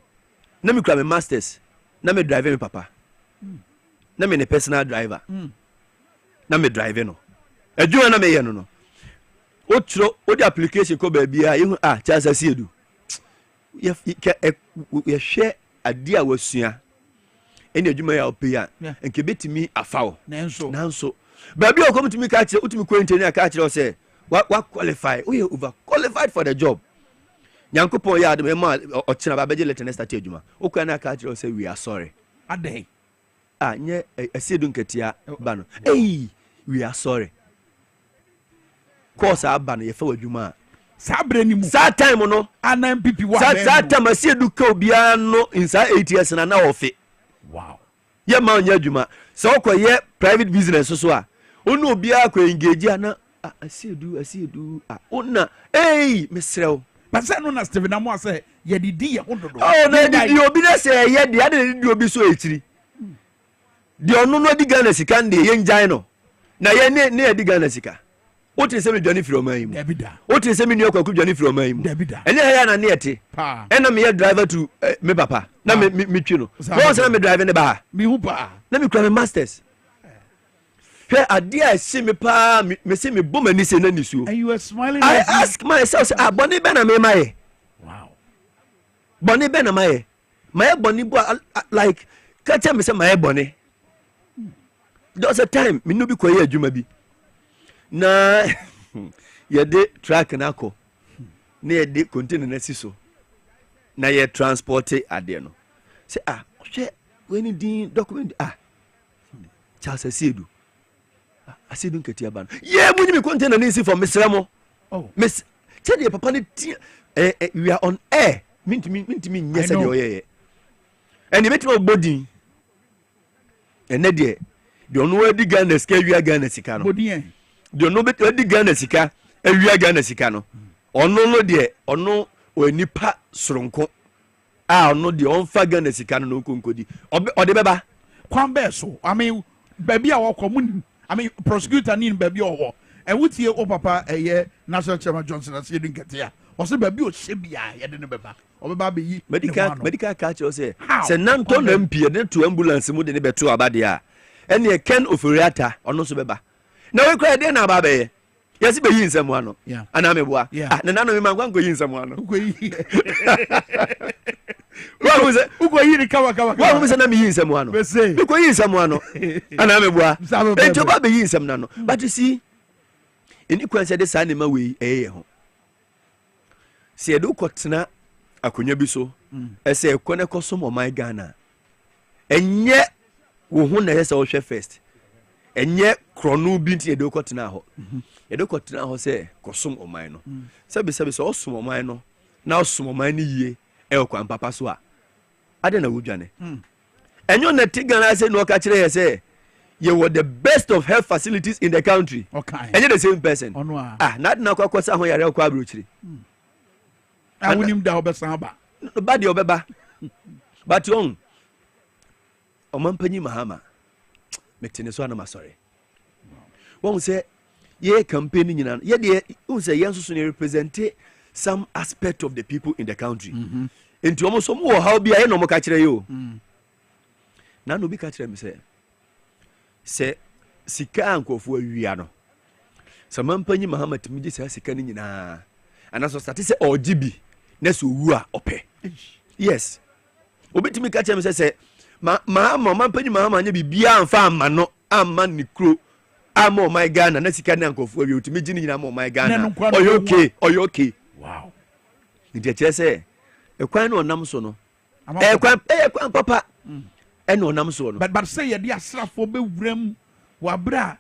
na me kura me masters na me drive me papa na me ne personal driver na me drive no adwuma na me ye no o tro o di application ko ba bia yehu chance siedu ye hwe ade a wasua eni adwuma ya ope ya nke betimi afawo nanso ba bia o come to me ka kire utimi ko engineer ka kire o say wa qualify we over qualified for the job Yankopon ya de ma ochina ba beje let next start adwuma okwa na ka kire say we are sorry adai nye asiedu nketia ba no we are sorry course aba no ye fa wadwuma sa bre ni mu sa time no ana MPP wa sa time asiedu ka obia no inside 8 years na ofe wow ye ma onya adwuma so okoye private business so a onu obia ko engage ana asiedu ona mesrew Pasa no na Steven Amo say ye didi ye hododo. Oh na didi obi na say ye de ade didi obi so etiri. De ono no di Ghana sika nde ye njan no. Na ye ne di Ghana sika. O tin se me dwani firi o man mu. Debida. O tin se me nua kwaku dwani firi o man mu. Debida. Ene ya na ne ete. Pa. Ena me ye driver to me papa. Na me twi no. Won se na me drive ne ba. Me hu pa. Na me kura me masters. Hey, adia see me pa me see me bomani se na nisu. And you were smiling. I ask myself, boni be na me maye. Wow. Boni be na maye. Maye boni bo like catch me say maye boni. There was a time me no bi koye adwuma bi. Na ye de truck na ko. Na ye de container na si so. Na ye transport ade no. Say hwe when din document Charles Asiedu. Asiedu nketia ba no. Ye munyi me container na si for mesramo. Oh. Miss tell the papa we are on air. Mintimi nyesa de oyeye. And you no body. And na de ono adi Ghana sika wi Ghana sika no. Body en. De ono be adi Ghana sika wi Ghana sika no. Ono no de ono onipa soronko. Ono de onfa Ghana sika no konkodi. Ode beba. Kwan be so. I mean baby a wakomu. I mean prosecutor ni baby owo. And what ye o papa National Chairman Johnson as Asiedu nketia. O se baby o hye bia ye de ne beba. O beba be yi. Medical catch o say. Se Nanton MP de to ambulance mu de ne beto abade a. Ene Ken Oforiata ono so beba. Na we kra de na aba be. Yes, be yin someone. Yeah. And I'm a boy. Yeah. And none of them are going to yin someone. What was it? Who go yin cover? What was the name yin someone? We say, who go yin someone? And I'm a boy. And to be yin some nano. But you see, in equal said this animal way, eh? See, I do cotna a kunyabiso. I say, Kona Cosum or my Ghana. And yet, we won the rest of first. And yet, Crono binti a docotna. A docotna say, Cosum or mine. Sabby also mine. Now, some mine ye, Elko and Papa Swa. I don't know who Johnny. And you're not taking I say, no catch I say. You were the best of health facilities in the country. Okay. And you're the same person. Not now, because I'm here, Quabruchi. I win him down, the body of Baba. But young. Omampany Mahama. Meteneswana, sorry. One say, ye campaigning in an yet, who say, yes, represent some aspect of the people in the country. Into almost some more, how be I no more catch you? Now, no be catch them, say, Sika uncle for Riano. Some Mampany Mahama to me, this has a canning and as was say, or GB. Nesu wua ope. Yes. Obi timi ka chem say mama pani mama nya bibia amfa amano amma ni kro amo my Ghana na sika na nkofo wi otimi gini nyina amo my Ghana. Oyo okay. Wow. Ndi che say ekwan na onam so no. Ekwan papa. Eno onam so no. But say ye dia asrafo be wuram wabra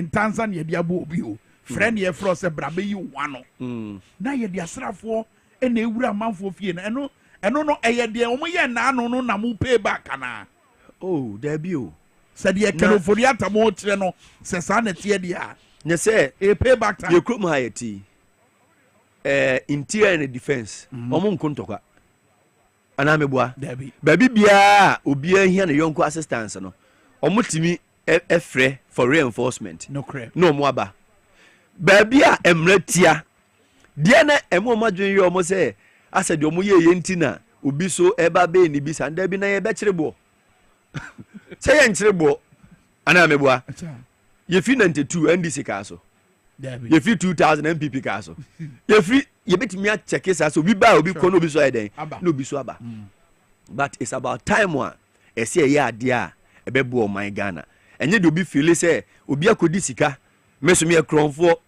Tanzania ye dia bo obi o. Friend ye fro se brabe yi wano na ye de asrafo e na ewura manfo fie na eno no eye de omo ye na no no na mu pay back na oh there be o se de kelofori atamo kire no se sa na tie dia ne se e pay back time ye krom hayeti interior and defense omo nkontokwa ana meboa baby bia obi ahia na yonko assistance no omo timi efre for reinforcement no mo aba baby a emretia dia na emo madwen yo mo se asedi omo ye ntina obi so eba be ni bi sanda bi na ye be kirebo se ye nkirebo ana meboa ye fi 92 NDC ka so ye fi 2000 MPP ka so ye fi ye betimi a check sa so obi ba obi ko no obi so eden no obi so aba but it's about time one e se ye ade a ebebo my Ghana enye de obi feel say obi akodi sika mesumi ekronfo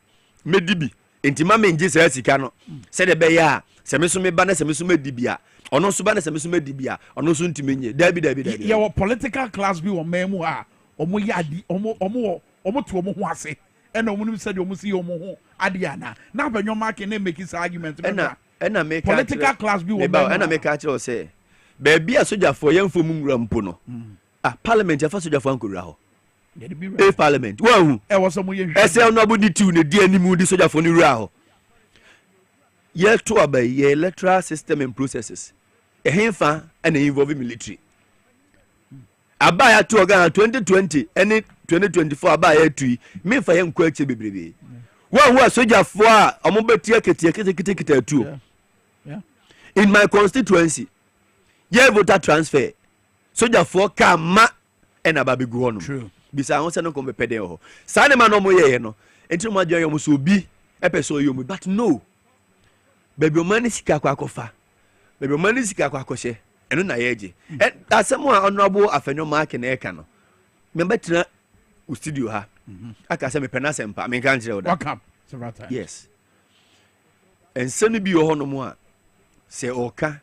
medibi entima menje sa sika no se de be ya se mesumi ba na se mesumi dibia ono so ba na se mesumi dibia ono so ntimenye dabi ye political class bi wo memu a omo yadi omo to omo ho ase ena omo nim se de omo si omo ho ade ana na banyo mark na make this argument ena make political class bi wo memu ena make actually say baby a soja for yemfo mu nwura mpo no parliament afa soja for ankora ho a parliament wow e was some ye esel no body two ne di animu di soja for ni wura ho ye to abai ye electoral system and processes ehemfa and involve military abaya to Ghana 2020 and 2024 abaya tu me fa ye nkwa ache bebrebe wo soja for a omobetia kete tu in my constituency ye voter transfer soja for kama and ababegu hono true bisa ho se no ko bepede ho sa ne ma no mo ye no enti mo adwa yo mo so bi epeso yo mo but no baby o mani sika kwa akofa baby o mani sika kwa akoshe eno na yeje asemo a honorable afenyo mark na eka no me betra u studio ha aka se me penase mpa me kan kire oda welcome yes ensenu bi yo hono mo a se oka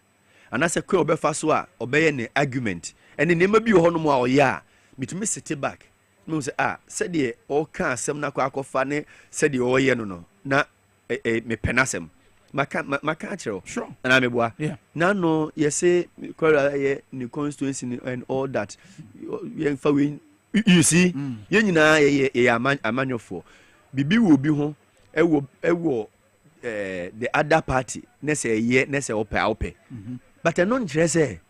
anase kwa obefa so a obeye ne argument ene nema bi yo hono mo a oya mitumi sit back me say said the oka asem na kwa akofa ne said the oye no na me penasem maka chiro sure na me boa na no ye say ye ni constituency and all that you see ye nyina ye amanyofo bibi wo bi ho ewo the other party na say ye na say ope but no nkyere say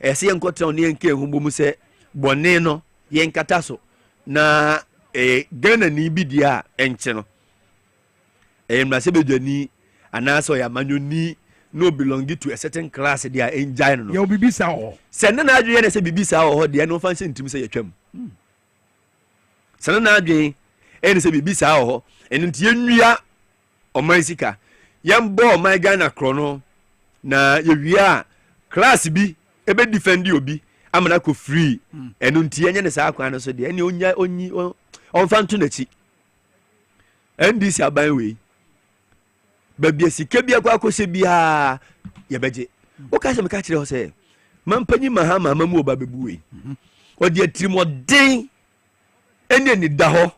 e say enkotra ne enke ehumbo mu say bone no ye nkata so na Ghana ni bi dia enche no mrase bedwani anaso ya manyoni no belong to a certain class dia enjoy no ye bibisa ho se na adwe ne se bibisa ho dia no fancy ntim se yetwam se na adwe ɛne sɛ biribi saa wɔ hɔ ɛno nti yɛnnua ɔman sika yɛmbɔ ɔman Ghana korɔ no na yɛwie a class bi ebe defendi obi amana ko free ɛno nti yɛnyɛ ne saa kwan no so deɛ ɛne onyi ɔmfa nto n'akyi NDC aban wei babia sika bia kwa akɔhyɛ bia yɛbɛgye woka sɛ meka kyerɛ hɔ sɛ mampanyi mahama mamu oba bebu wei ɔde atirimɔden ɛne ani da hɔ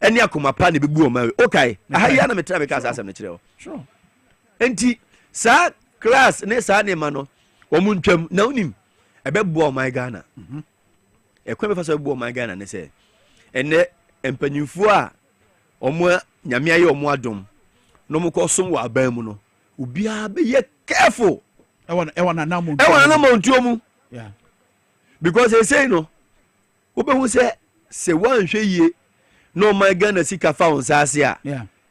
ɛne akoma pa ne bebu ɔma wei okay aha yɛ na metra meka saa asɛm no kyerɛ hɔ enti saa class ne saa ne ma no wɔn ntwam na onim ɛbɛboa ɔman Ghana ɛkwan bɛfa so ɛboa ɔman Ghana ne sɛ ɛnɛ mpanyinfoɔ a ɔmo nyame ayɛ ɔmo adom no mo kɔ som wɔ aban mu no obiara bɛyɛ careful ɛwɔ nanam ntuo mu because they say no wobɛhu sɛ wanhwɛ yie na ɔman Ghana sika fa wɔn nsa ase a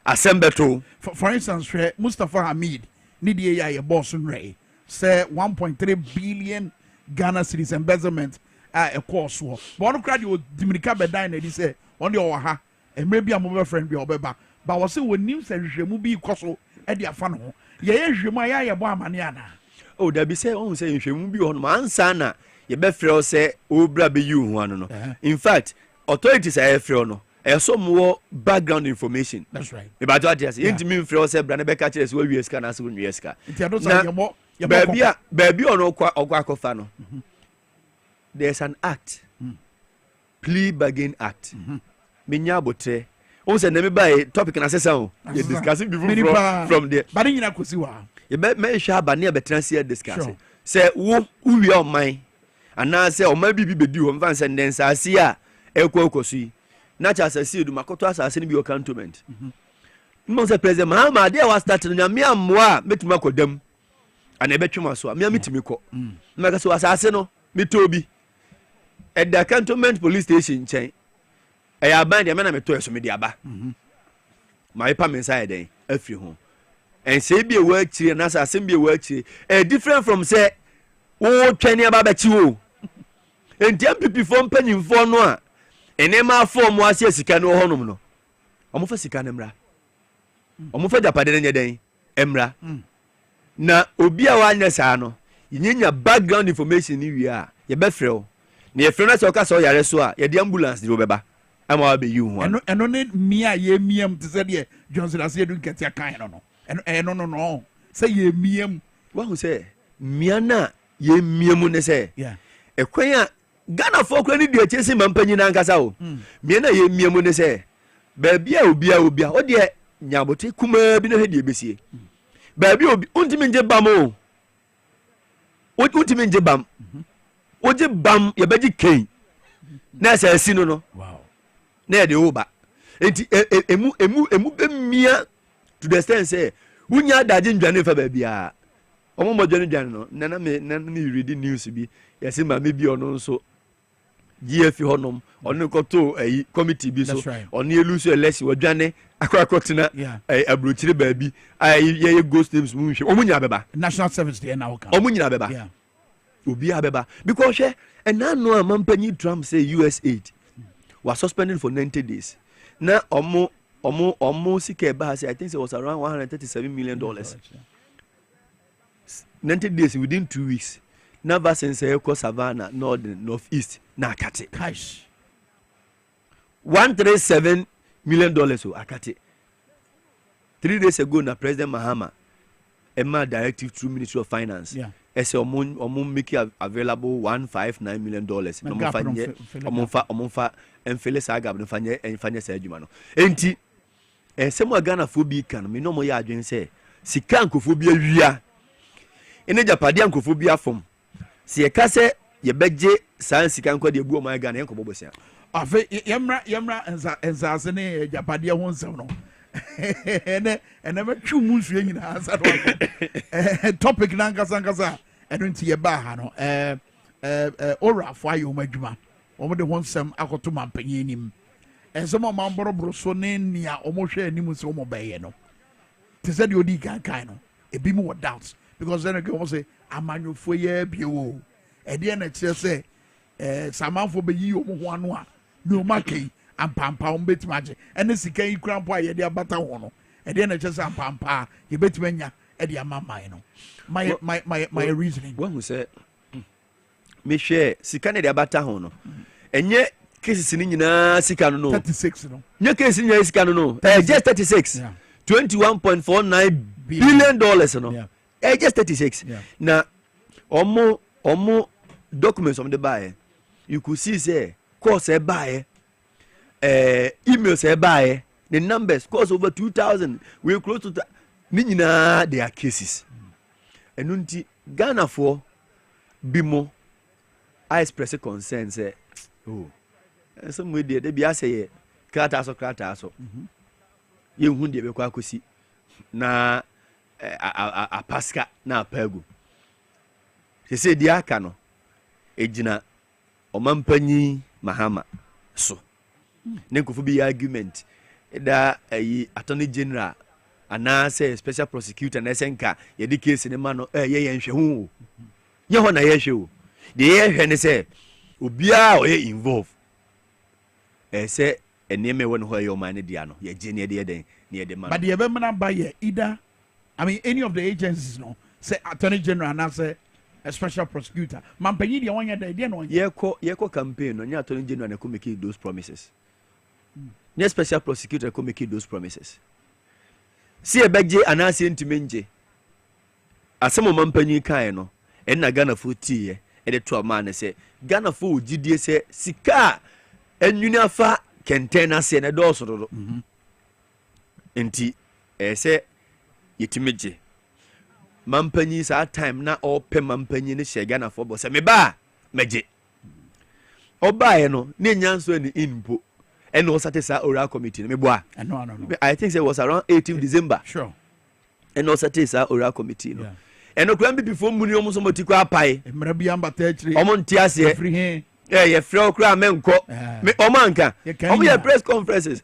asɛm bɛto for instance hwɛ Mustafa Hamid ne deɛ yɛ ayɛ bɔɔso nwerɛ sɛ 1.3 billion Ghana cedis embezzlement a course so but on cry the Dominica bedan na di say on the oha e maybe am over friend bi obeba but was say wonim say hwehwemu bi koso e de afa no ho ye hwehwemu aya ye bo amane ana oh da bi say on say hwehwemu bi ho no ansa na ye be frɛ say obra be you ho ano no in fact authorities are frɛ no e so more background information that's right e ba to atiase intimi frɛ say bra na be ka kyerɛ say we ska na say we ska nti ado say ye baby ono okwa akofa no there's an act plea bargain act menya abotre o say na me buy topic na sesa o you discussing before from there but nyina kosi wa ye be me hwa ba ne be transia discuss say wo uwie oman ana say oman bibi bedi ho mfa nse nden saase a ekokoso yi na cha asase edu makoto asase ne bi o cantonment mo say president Mahama dey was start no nyame ammoa metuma kodam ana ebetwema so a me amitimi kɔ mmeka so asase no metobi at the cantonment police station chain ɛyɛ aban deɛ me na meto ɛso me de aba my pa me inside den afiri ho ɛnsɛ bi ewa akyire na asase bi ewa akyire different from say wo twɛne aba bɛkyi wo enti MPP fo mpanyimfo no a enema form wo ase sika no hɔ nom no ɔmo fa sika no mra ɔmo fa japade no nyɛ den emra na obi a wanya saa no yinya background information ni wi a ye be frɛ na ye frɛ na sɛ o ka sɛ o yare so a ye de ambulance de obeba ama wa be yi hu eno ne mia ye miam te sɛ de Johnson ase edu nketia kan no no sɛ ye miam wa hu sɛ mia na ye miam ne sɛ ekwan a Ghana fo kra ni de akyesi mampanyi na nkasa o mia na ye miam ne sɛ ba bia obi a o de nyabote kuma bi na hwe de besie baby obi untimi nje bam o untimi nje bam oje bam ye beji ken na sa asi no wow na ye de oba enti emu be mia to the extent say unya daje ndwane fa baby a omo modwane ndwane no na me read news bi yesi ma me bi ono nso GF honom onu koto committee bi so onu eluso election wadwane akwakotina abrochire baabi ye ghost names mu hwe omunya beba national service dey na woka omunya beba obi abeba because she enano amampanyi Trump say US8 was suspended for 90 days na omo sika ba say I think it was around $137 million 90 days within 2 weeks na vaccine say ko Savannah northeast na akate cash $137 million o akate 3 days ago na President Mahama ema directive through Ministry of Finance ese omo make available $159 million no omo enfele saga no fanye sa adwuma no enti esemo Ghana fo bi kan me no mo ya adwen se sika nkofo bi awia ene japade nkofo bi afom se yeka se ye beje san sika nkwa de ebu o ma Ghana enko bobosia afa yemra enzaze ne japade ho nsem no ene metwu mu nsuo nyina asa do topic na nkasa eno nti ye ba ha no ora fo ayo madwuma omo de ho nsem akoto mampanyi nim ensem ma mboroboro so ne nia omo hwe anim se omo beye no te se de odi kan no ebi mu doubts because then again omo say amanyofo ye biewo e de na kire se samanfo be yi omo ho ano a no makai ampampa umbetumi agye ene sika yi kura mpo a ye de abata ho no e de na kyesa ampampa ye betumi anya e de amamai no my reasoning when we say me share sika ne de abata ho no enye cases ni nyina sika no 36 no nye case ni sika no just 36 $21.49 billion no just 36 na omo documents on the buy you could see say course e buy emails e buy the numbers course over 2000 we close to ni nyina their cases enunti Ghana for bimo I express concern say oh some way they be say krata so ye hu de be kwa kosi na a pasca na pagu se di aka no ejina omampanyi Mahama so ne nkofu bi argument da ayi attorney general ana say special prosecutor na senka ye di case ne ma no ye yenhwe hu ye ho na ye hwe o de ye hwe ne say obia o ye involve say eneme won ho ye o man dia no ye je ne de den ne de man but ye be mana ba ye either I mean any of the agencies no say attorney general and say a special prosecutor mampanyi de won ye de no ye ko campaign no nya attorney general na ko make those promises nya special prosecutor ko make those promises si e begje anase ntimenje asemo mampanyi kan no en na Ghana fo tie e de to ma ne say Ghana fo ogidie say sika enwuni afa kentena se ne do so do enti say yetimeje mampanyi sa time na ope mampanyi ne hye Ghana fo bo se me ba meje obae no ne nyanso ni inpo and was at a oral committee me boa no I think it was around 18th December sure and was at a oral committee no and no kwan before muni omo so motiko apai emra bi amba tachiri omo ntiase free hen ye free okra menko me omo anka omo ye press conferences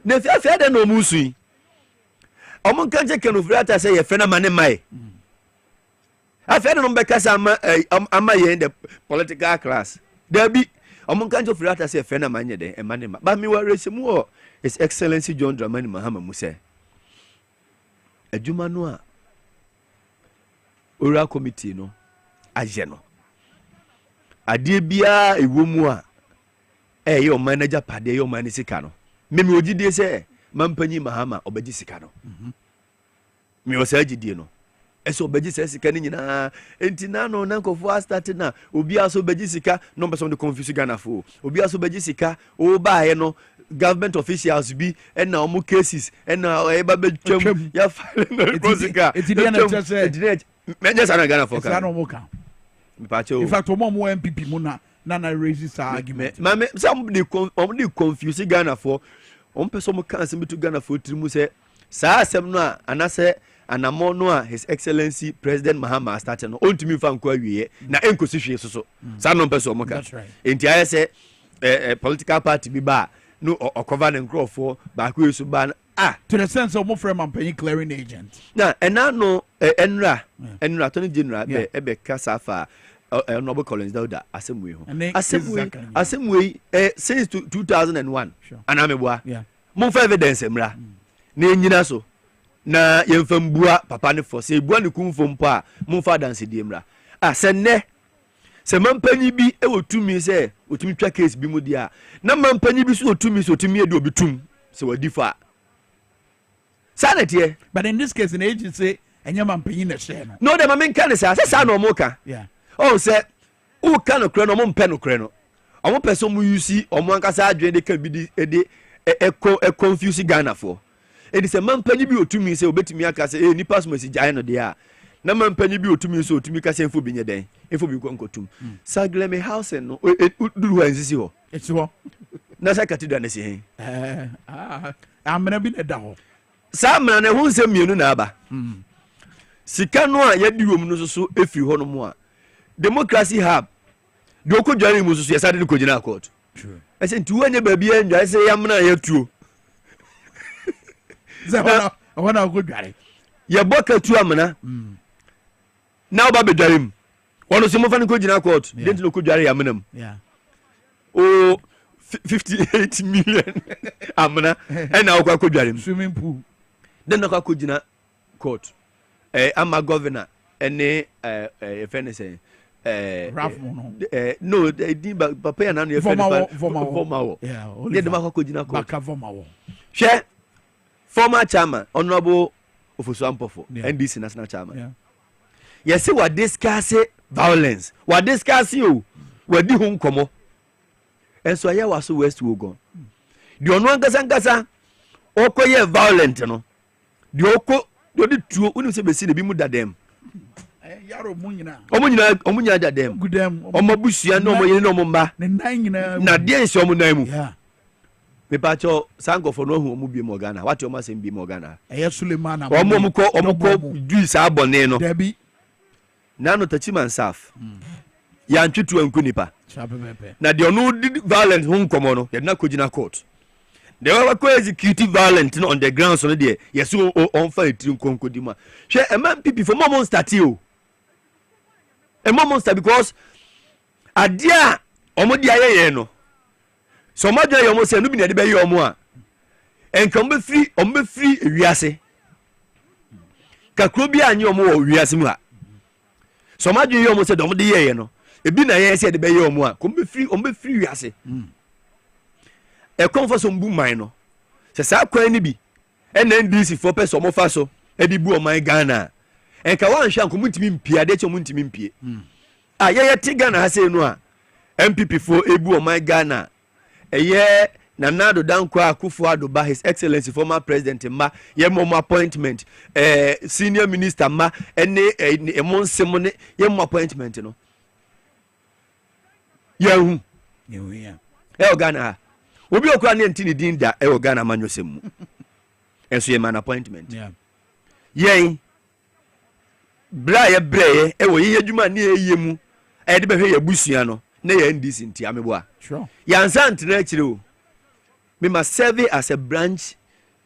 na fia de no musui omo nka je kanu frata say ye fena mane mai afia de no be kasa ama ye in the political class there be omo nka je frata say fena manye de e mane ma ba mi wa resemu o His Excellency John Dramani Mahama Musa adwuma no a oral committee no aje no ade bia ewomu a your manager pade your man sika no me ogidie se mampanyi Mahama obaji sika no me o se agidie no eso obaji se sika ni nyina enti na no na nkofo start na obi aso obaji sika no person de confuse Ghana fo obi aso obaji sika o baaye no government officials be and now more cases and now eba betwam ya file no sika eti dia na tse menjes ana Ghana fo ka no mo ka in fact omo MPP mu na raises argument mame some dey confuse Ghana for person mo kan sem to Ghana for trimu se sa asem no a anase anamo no a His Excellency President Mahama started no ontumi fa nko awie na enkosi hwe so sa no person mo ka enti aye se political party bi ba no cover the crop for back we so ban to the sense of more from paying clearing agent na no enra attorney general be kasa fa Noble Collins Dauda asemwe ho asemwe since 2001 anameboa mo fa evidence emra na enyina so na yemfambua papa ne for se bua ne kumfo a mo fa dance di emra senne se mampanyi bi e wotumi se wotumi twa case bi mu dia na mampanyi bi so wotumi edi obitum se wadifa sanete but in this case an agency enya mampanyi na share no de mamen kan se sa na omoka oh say who can okre no mo mpɛ no kre no omo person mu use omo ankasa adwen de ka bi di e confuse Ghana for e di se mampanyi bi wotumi se obetumi aka se nipa so masi gyan no dia na mampanyi bi otumi so otumi ka se mfo bi nye den mfo bi konkotum sagle me house no duru hansisi ho eti ho na sa katida na si hen amena bi na da ho sa amena na ho nsem mienu na aba sika no a yadi wom no so efiri ho no mo a democracy hub de okodware mu so yesade ko gina court true ese nti wanye ba bia ndwa ese yamna yatuo za wana okodware ye boka tu amena na oba bedware mu wono so mo fa ko gina court denti no okodware yamna mu 58 million amna ena okwa kodware swimming pool then okwa kodina court ama governor ene efene say no di papa ya na no efene former yeah they dem akwa kodina court baka former share former chairman honorable Ofosu Ampofo NDC national chairman yes say what discuss violence what discuss you we di hu nkomo enso aya waso west wo gon di ono angasa okoye violent no di oko di tuo uni se besi de bi mu dadem yaro munyina omunyina dadem gudem omabusua no omoyene no omba ne nan nyina na de enso omunan mu me pacho sango for no hu omu bi mo Ghana what you must be mo Ghana Suleiman omuko du sa abone no debi nano tachiman saf ya ntwitu anku nipa na de ono violence hu nkomo no ya na kogina court de wa ko execute violent no on the ground so no de yes on fight nkonko di ma hwe MPP for mom start o mom start because adia omo di ayeye no so mo de yomo se no bi na de be yomo a enka mo be free wiase kakro bi anyi omo wo wiase mu a so ma de yomo se do mo de yeye no ebi na yeye se de be yomo a ko be free wiase e konfoso mbu man no se sa kwan ni bi NDC for person mo fa so e di bu o man Ghana enka wan hwa nkomu ntimi mpia de che mo ntimi mpie yeye ti Ghana ha se no a MPP for ebu o man Ghana eye Nanado Dankwa Akufo-Addo ba His Excellency former president ma ye mo appointment senior minister ma ene emonsem ne ye mo appointment no yehu ya Ghana obi okura ne ntini din da Ghana manwosem mu enso ye man appointment yen bra ye breye ye adwuma ne ye mu de behwe ye busua no na ye NDC nti ameboa sure yansa ntina akire o me must serve as a branch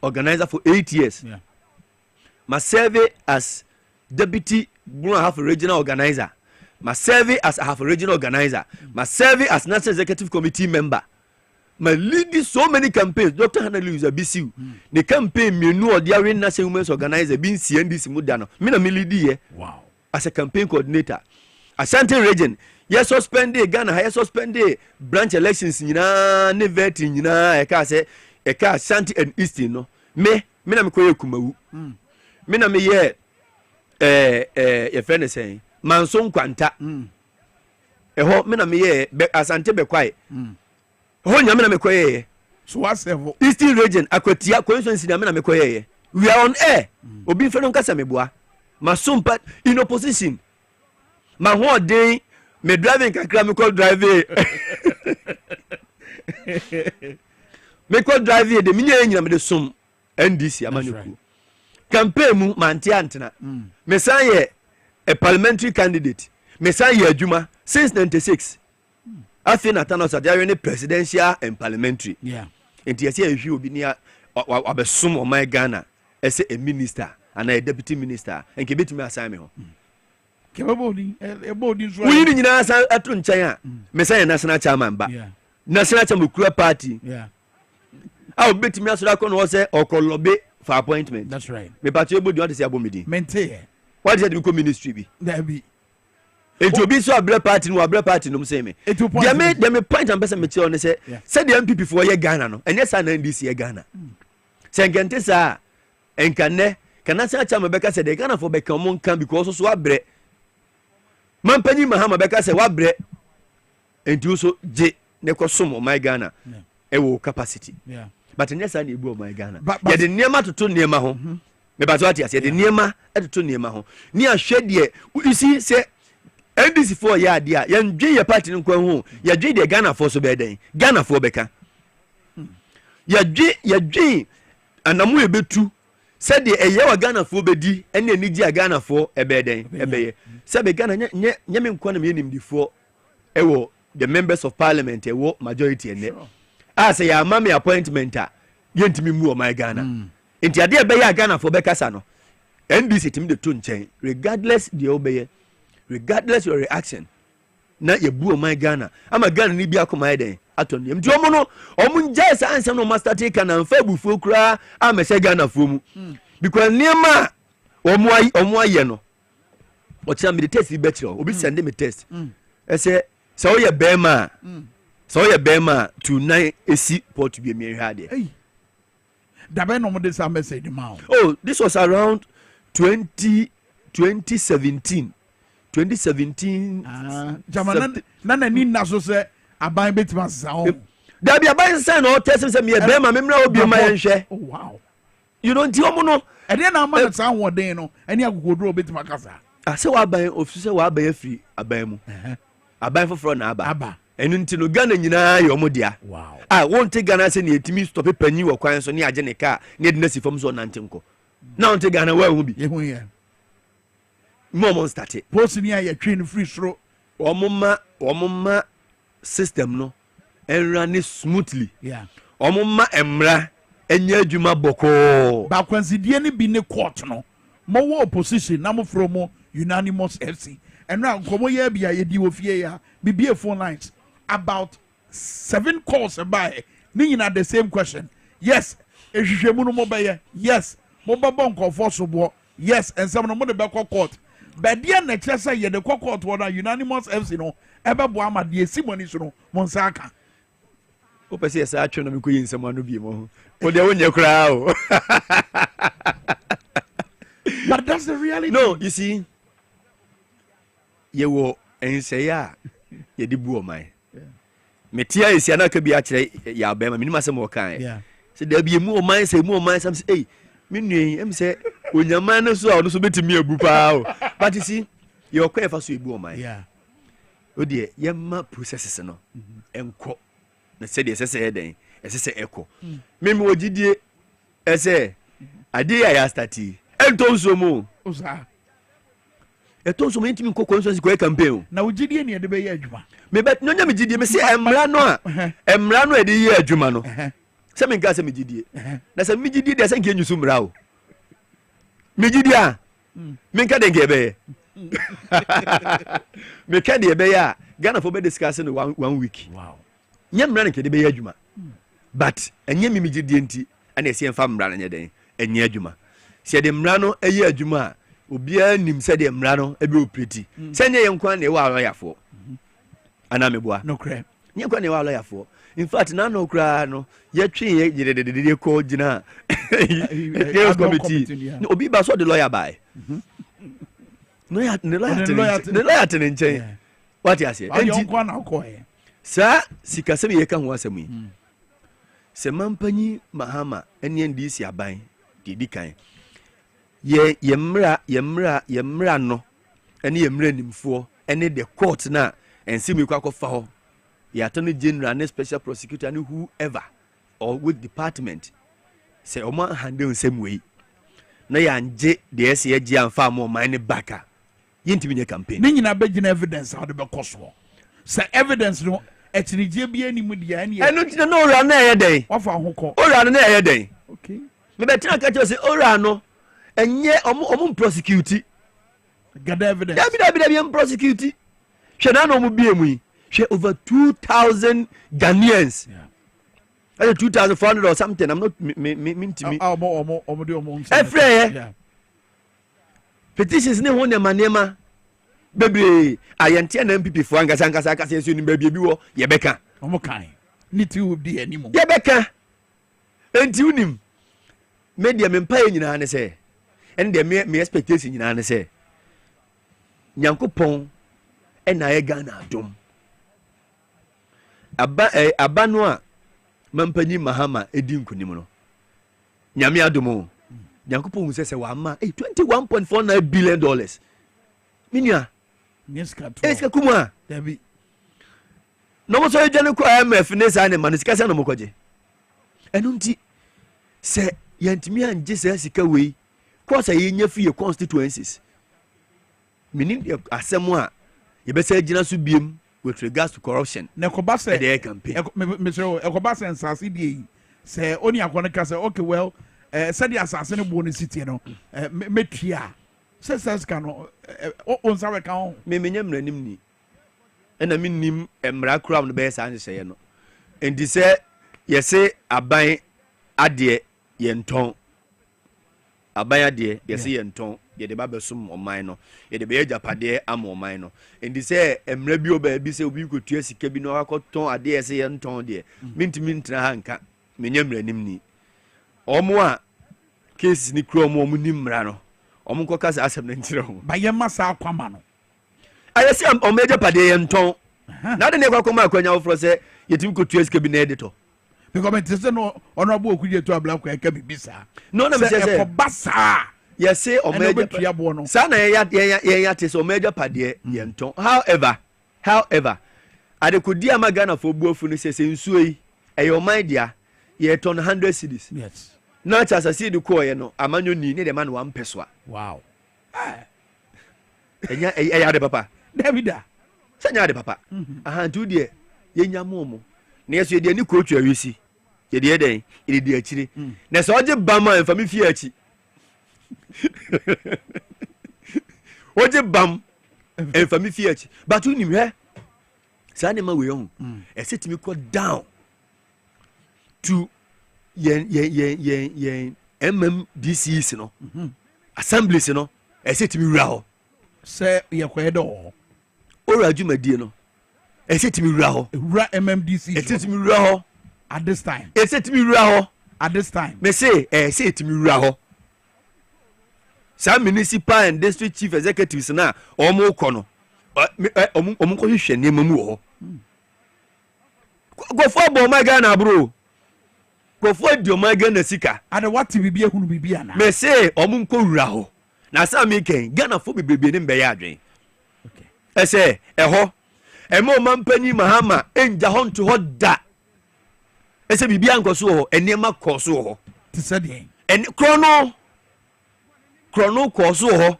organizer for 8 years must serve as deputy half regional organizer must serve as a half regional organizer must serve as national executive committee member my lead so many campaigns Dr. Hannah Lewis BCU the campaign me no the national women's organizer bin CNDC muda no me na me lead here wow as a campaign coordinator Ashanti region yes suspend Ghana yes suspend branch elections nyina ne vetting nyina e ka se e ka Ashanti and Eastern no me na me koye kumawu me na me ye ye friend say manso nkwanta ho me na me ye Asante be kwai ho nya me na me koye so wasevo Eastern region akwatia constituency na me na me koye we are on air obi fe no nkasa meboa masumpa in opposition ma ho dey me driving kakra me call drive me call drive de minya nyina me de som NDC amanyoku campaign mu mantia antena me san ye a parliamentary candidate me san ye adwuma since 96 afi na tano sa dia we presidential and parliamentary enti yesi ehwi obi ni abesom o my Ghana ese a minister and a deputy minister enke betumi assign me ho kebodi so we ni nyina san atu nchen a me say national chairman ba national chairman kura party betumi asura ko no say okolobe for appointment that's right me party ebodi what is abomidi mente what is the ministry bi there be it will be so abre party no say me dem me point am person me tell on say the MPP for ye Ghana no enye sa na NDC ye Ghana say nkente sa enkane kana say chairman beka say the Ghana for beka mo nkan because so abre Mampani Mahama beka se wabre enti so je ne kosom my Ghana e wo capacity but nyesa na ebu my Ghana ye de niema toto niema ho me ba so ati ase de niema toto niema ho ni ahwe de you see say NDC for ya ade a ye ndwe ye party nkwa ho ye dwe de Ghana for so be den Ghana for beka ye dwe anamu ebetu said the year Ghana for bedi and the Niger Ghana for a beden, a bay. Sabe Ghana, Yamin Quantum Yenim before the members of parliament, a war majority and it. I say, a mammy appointment, yent me more my Ghana. Into a dear Bay Ghana for Becasano. NDC team the tune chain, regardless the obey, regardless your reaction. na yebu o my Ghana ama Ghana ni bi akoma eden atoniam nti omo no omo nja sa ansem no master take na mfa bufuo kura amese Ghana fuo mu because niema omo aye no o tia me the test better obi send me test say so ye bema to 9 AC port be me hade dabe no mo this message ma oh this was around 2017 jamana na ni na so say aban betima sa o da bi aban say no test say me bema me mra obi ma yenhwe oh wow you know nti omo no e dey na ma na sa hoden no eni agogodro betima kasa say wa aban ofisi wa aban afiri aban mu aban foforo na aba enu nti no Ghana nyina ye omo dia wow won te Ghana say na etimi stop panyi wo kwan so ne age ne ka ne de na si fam so nante nko na won te Ghana wa hu bi ye hu ye mo start post ni aye twin free throw omuma system no run smoothly yeah omuma emra enya adwuma boko ba kwansidie ne bi ne court no mo wo opposition na mo from unanimous FC and now komo ye bia ye di ofie ya bibie phone lines about 7 calls by ni na the same question yes ehwehwemu no mo be yes mo babo nkofo sobo yes and some no mo de be court but dia na kire say ye de court wona unanimous FC no ebe bo amade esimoni so no mo nsaka o pese yes atwe no me koyi nsem anu bi mo o de wonye kra o but that's the reality no you see ye wo enseya ye di bu o mai metia esia na ka bi a kire ya ba ma minima se mo kan se da bi mu o mai sam se eh minnu em se onyama na so a no so betimi abu pa o but you see ye kwa fa so ebu o mai o de ye ma processes no enko na se de se den se eko memi ogidie ese ade ya start entonso mu osa etonso mu ntimi nkoko nso ko campaign na ogidie ne de be ye adwuma me bet no nya me gidie me se emra no e de ye adwuma no se me nka se me gidie na se me gidie de se nke nyusu mra o me gidie a me nka de nke be me ka de be ya Ghana for be discuss in 1 week wow nya mra nke de be ye adwuma but enye me gidie nti ana ese emfa mra na nya den enye adwuma se de mra no eye adwuma obia nim se de mra no ebe operate se nye yenkwa na e wa lawyer ana meboa no kra yenkwa na e wa lawyer in fact na no kra no ye twe ye gidedede ko gina the committee no obi ba so the lawyer by no ya the lawyer tenenchen what you say yenkwa na ko e sa sikasem ye ka ho asem yi se mampanyi mahama ene ndisi aban didi kan yemra no ene yemra nimfo ene the court na ensimi kwa kofa ho ya attorney general and special prosecutor and whoever or with department say omo handle same way na ya nje the SAG amfa mo man baka yintimi nye campaign ni nyina begina evidence how de be koso say evidence no etinije bia ni mu dia ene eno tina no ora na ye den wafa ho ko ora na ye den okay me betina ka tell say ora no enye omo prosecute gada evidence dabi prosecute hwe na no mo bie mu yi hwe over 2,000 Ghanaians yeah 2,400 or something I'm not mintimi every petitions ne ho ne manema bebre ayente na MPP fo angasa kasa yesu ni babie bi wo ye beka omo kan ni ti wo di animo ye beka enti unim media mempaye nyina ne se en de me expectation nyina ne se nyankopon ena ye Ghana adom aba no a mampanyi mahama edi nkunim no nyame adom nyankopon se wa ma $21.49 billion minia eska kuma dabi no mo so ye jane ko IMF ne sa ne manisika sa no mo koje enu nti se yantimi anje se sika wei ko sa ye nya fie constituencies meaning asem a ye be se gina so biem with regards to corruption na ko ba se the campaign me so e ko ba se nsase die se oni akone ka se okay well said the assassin born in city no metia says can on sawe kan me menya mranim ni ena minim emra kram no be sa nhye no enti se yese aban ade ye nton aban ade yese ye nton ye de ba besum oman no ye de be ajapade am oman no enti se emra bi oba bi se obi kotua sika bi no akoton ade yese ye nton de mintimi ntra hanka menyamra nim ni omo a case ni kro omo nimra no omo nkoka sa asem na ntire ho ba ye masa akwama no ayese omo ajapade ye nton na de ne kwakoma akwanya ofro se yetim kotua sika bi na editor because it is no honorable okuje to ablako eka bibisa no na me say e basa yes say o major no sa na ye te so major pade ye nton however adekodi amagana for buofu no say nsuo yi e your mind dia ye ton 100 cedis yes na cha asase de ko ye no amanyo ni ne de man 1 peso wow enya de papa davida sanya de papa aha ntu de ye nyamomo na yeso ye de ni kochu awisi ye de den ye de akire na so oje bama en fami fie achi oje bam en fami fie achi but unim he sa ne ma we ho e setimi ko down to yen MMDCs no assemblies no e setimi wura ho se ye kwedo ora adwumadie no e setimi wura ho wura MMDC e setimi wura ho at this time e setimi wura ho at this time me say e setimi wura ho some municipal and district chief executives na omo ko no omo ko hwehwe ne mamu ho go for bo my Ghana bro go for di o my Ghana sika and what bibia hunu bibia na me say omo ko wura ho na sa me ken Ghana fo bibebe ne mbe ya adwen okay ese eho emo mampani mahama enja ho nto ho da ese bibia nkoso ho enema koso ho ti se de en krono koso ho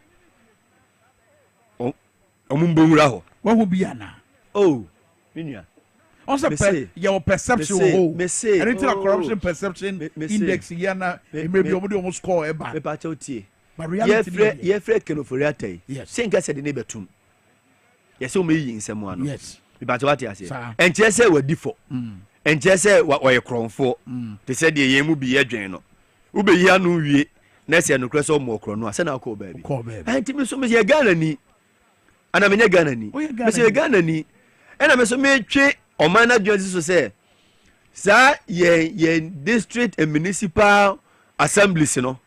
omumbonwura ho wa ho bia na oh minia also your perception ho anything corruption perception index ya na maybe omo de score eba me pa chautie but reality ye fre kenofori atai senka se de ne betum ye se o me yi nsem ano yes me pa chawati ase enche se wadi fo enche se wo ye kronfo te se de ye mu bi ye dwen no ube yi anu wie na se no kreso mo krono ase na ko ba bi anti me so me ye Ghana ni ana me Ghana ni me se Ghana ni ena me so me twe o man na dwen so se sa ye district and municipal assemblies no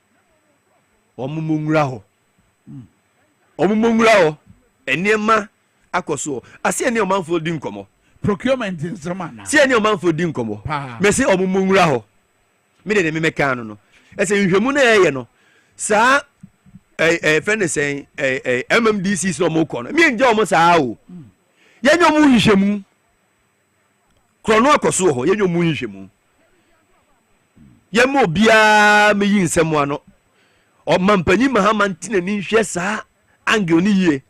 omumungra ho enema akoso ase ene o manfo di nkomo procurement instrument na se ene o manfo di nkomo me se omumungra ho me de me meka no ese nhwemu na ye no sa friend say MMDC so mo ko no me nje o mo sa o ye nyomu nhwemu krono akoso ho ye nyomu nhwemu ye mo bia me yi nsem ano o mampanyi mahama ntina ni hwe sa angle ni yie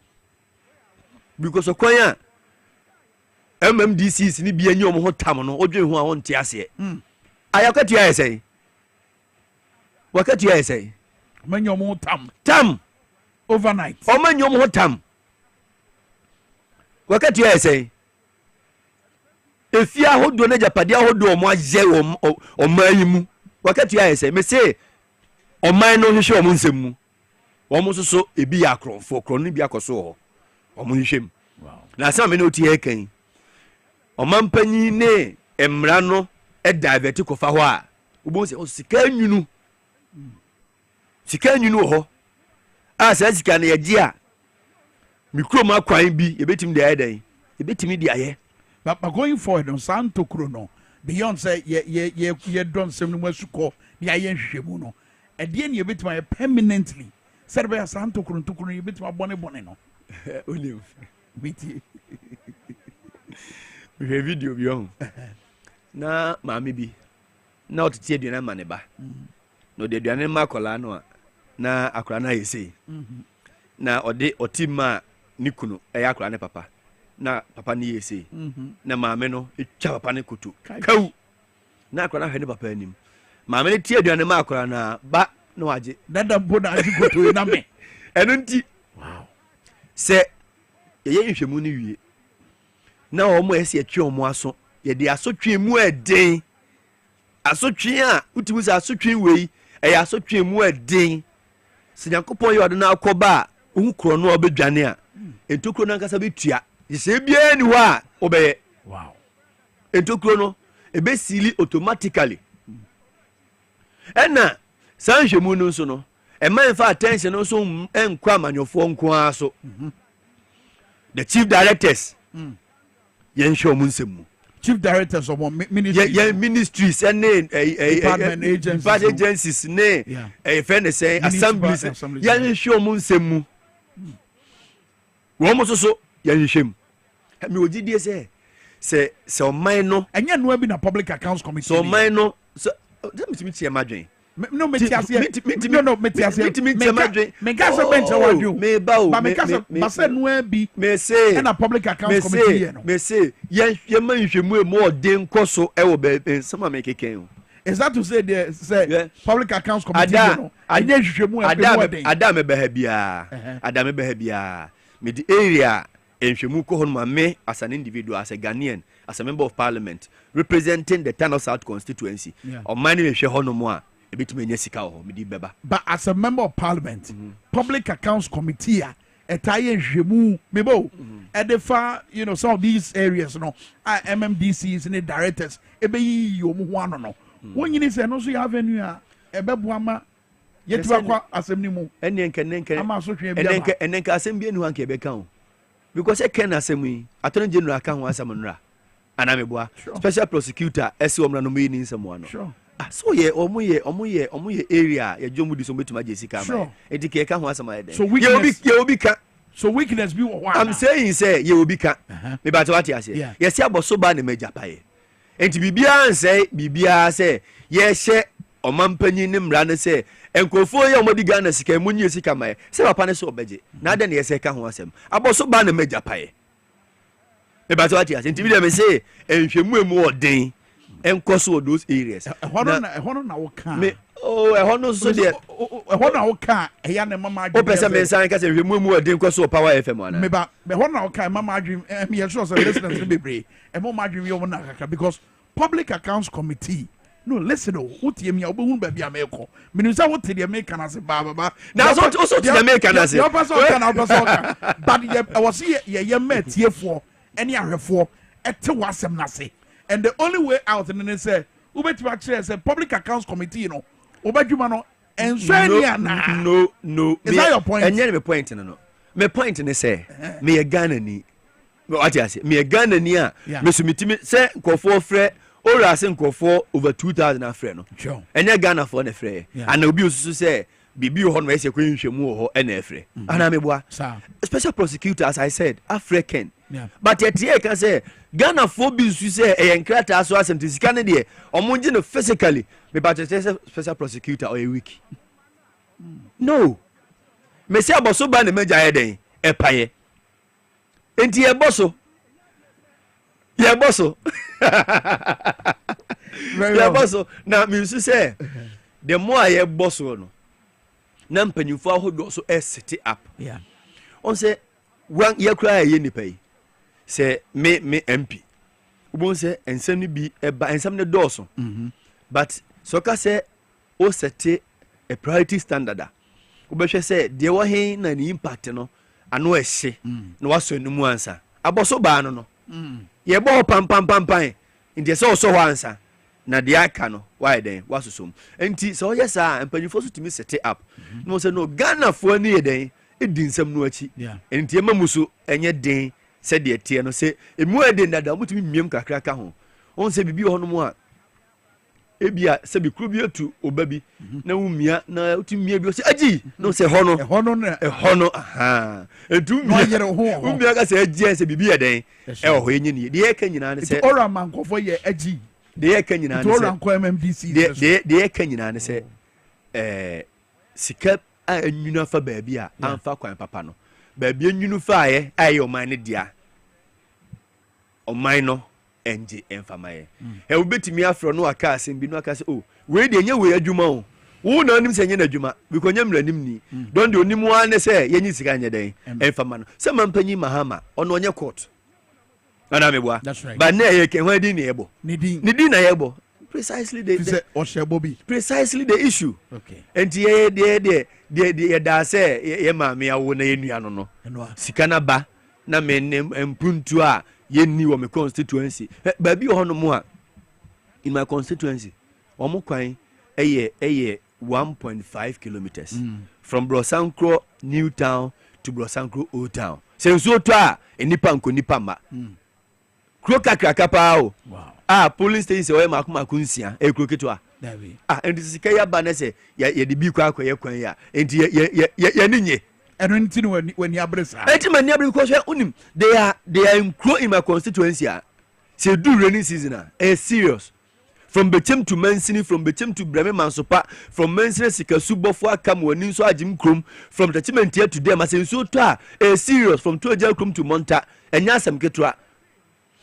because okwanya MMDCs ni bia nyom ho tam no odwen ho a won tie ase ayakatu ya ese wakatu ya ese manyom ho tam overnight o manyom ho tam wakatu ya ese efia hodo na japade hodo o mo aje o mayimu wakatu ya ese me say o man no hwehwe o mo nsem mu o mo soso ebi ya kronfo krono bi akoso ho o mo hwehwem na sa me no tie kan o mampanyi ne emra no e divert ko fa ho a ubo se o sika nwunu ho a sa sika na ye gi a mikrom akwan bi ye betim de ayedan ye betimi di aye but going forward on santo krono beyond say ye don sem no masuko ya ye hwehwemu no e de ne ye betima permanently said by santo krono ye betima bone no olive biti we video bi on na maame bi na otete aduane ma ne ba no de aduane ma kola no na akora na yesi na ode otima nikunu eya akora ne papa na papa ni yesi na maame no etwa papa ne kutu kawu na akora na hwe ne papa anim maame ne tie aduane ma akora na ba na waje dada mbo na aji kutu na me eno nti wow se ye nhwemu ni wie na omo ese atwe omo aso ye de asotwe mu eden asotwe a utimu se asotwe wei e asotwe mu eden se Nyankopon ye ode na akoba hu kro no obedwane a entokro na nkasa betua se bia ni ho a obeye wow entokro no ebe sili automatically ena sanhwemu no so no e man fa attention no so enkwa amanyofo nko aso the chief directors yen show mun semu chief directors of ministries ministries and department agencies ne friend say assemblies yen show mun semu wo mo so yen hwem me ogidie se o man no enye no bi na public accounts committee so man no so let me tie madwen no metiasia no metiasia me gas bench awadu me ba o me say no bi me say na public accounts committee no me say ye manhwemu e mo den koso e wo be sama me keken o is that to say the say public accounts committee no anya hwehwemu e mo den adam be ha bia me the area enhwemu ko hono me as an individual, as a Ghanaian, as a member of parliament representing the Tano South constituency or many me hwe hono mo a ebitumi nya sika ho me di beba. But as a member of parliament, public accounts committee etaye hwemu mebo edefa some of these areas MMDCs and the directors ebeyi yo mu ho ano no wonyini se no so ya avenue a ebebu ama yetu akwa assemni mu enenke ama so hwe bia enenke assembly enu anke beka ho because e ken assembly attorney general aka ho asamnra anameboa special prosecutor ese omra no me ni nsemo ano sure so ye omoye area ye jomu di so betuma jesika ma edike ka ho asama eden ye obi ka so weakness be one I'm saying say ye obi ka me ba to what you say ye se aboso ba na meja pae enti bibia say ye hye omampanyi ne mra ne say enkofo ye omodi Ghana sika munye sika ma se papa ne so obeje na ade ne ye se ka ho asem aboso ba na meja pae me ba to what you say enti bi me say enhwemu emu odin enkoso those areas hono na wo ka me hono so de hono na wo ka eya ne mama adwin o pese me san ka se hwemu mu odin koso power fm ana me hono na wo ka mama adwin me ye sure say listeners be brave e mama adwin yo na kaka because public accounts committee no listen who tie me obehun ba bia me ko minisa wo tie de me kana se ba na so tie me kana se your person kana but ye was ye metiefo any ahwefo ete wasem na se. And the only way out and then say ubetiba chere say public accounts committee obadwuma no enso no is that your point? Enye me point no me point ne say me Ghana ni what you say me Ghana ni a me sumitimi say nkofo frɛ ora say nkofo over 2000 afrɛ no sure enye Ghana for na frɛ and obi osusu say bibi ho no ese kwenhwemu ho na afrɛ ana me boa special prosecutor as I said African but yet here can say Ghana for bi su say e nkrata so asem tisika ne de omonje no physically me but special prosecutor or a week no me say aboso ba na meja ye den e paye enti ye boso na me su say the more ye boso no na mpanyufo ahodo so e set up on say wan ye kra ye nipa yi say me MP ubon say ensem ni bi eba ensem ne doso but so ka say o set a priority standard ubehwe say de wo hen na ni impact no ano ehye na waso ni mu ansa aboso ba no ye bo pam indi say so ho ansa na de aka no why den wasosom enti so yes empanyufo so timi set up no say no Ghana fo ni ye den edinsem no achi enti emamuso enye den said the tie no say emu eden dada mutumi miem kakra ka ho on say bibi ho no mo a ebia say bi kru bi atu obabi na wumia na utumi bi o say aji no say ho no aha etu wumia ka say aji say bibi eden e ho enye ni de eka nyina ne say ora mankofo ye aji de eka nyina ne say ora nko MMDC de eka nyina ne say sika a enwunu afa baabi a amfa kwan papa no baabi enwunu fa aye aye o man ne dia o man no enje emfama ye e obetimi afro no aka asem bi no aka se oh we de enye we adwuma o wo na nim se enye na adwuma bi ko nyamra nim ni don de onim wa ne se yenyi sika nye den emfama no se mampanyi mahama ono onye court That's right. But now you can where din ebo. Nidin na ebo. Precisely the issue. Okay. And the da say ye maame awo na yenua no no. Sika na ba na me mpuntu a ye ni wo me constituency. Ba bi ho no mo a in my constituency. Omo kwan eye 1.5 kilometers from Brosankro New Town to Brosankro Old Town. Senso to a enipa nko nipa ma. Kro kakra pa o. Wow. Polling station we maku nsia e kro keto a. And this is kaya ba na say ye de bi kwa akoye kwan ya. Enti ye ninye. Eno nti no when you abresa. Enti mani abri because unim they are in my constituency. Say do rainy season serious. From Betem to Mansini, from Betem to Bremen Mansopa, from Mansini Sikasubo for Kamwani, so Jim Krum, from the Timentia to them, as in so serious from Toja Krum to Monta, and Yasam Ketra.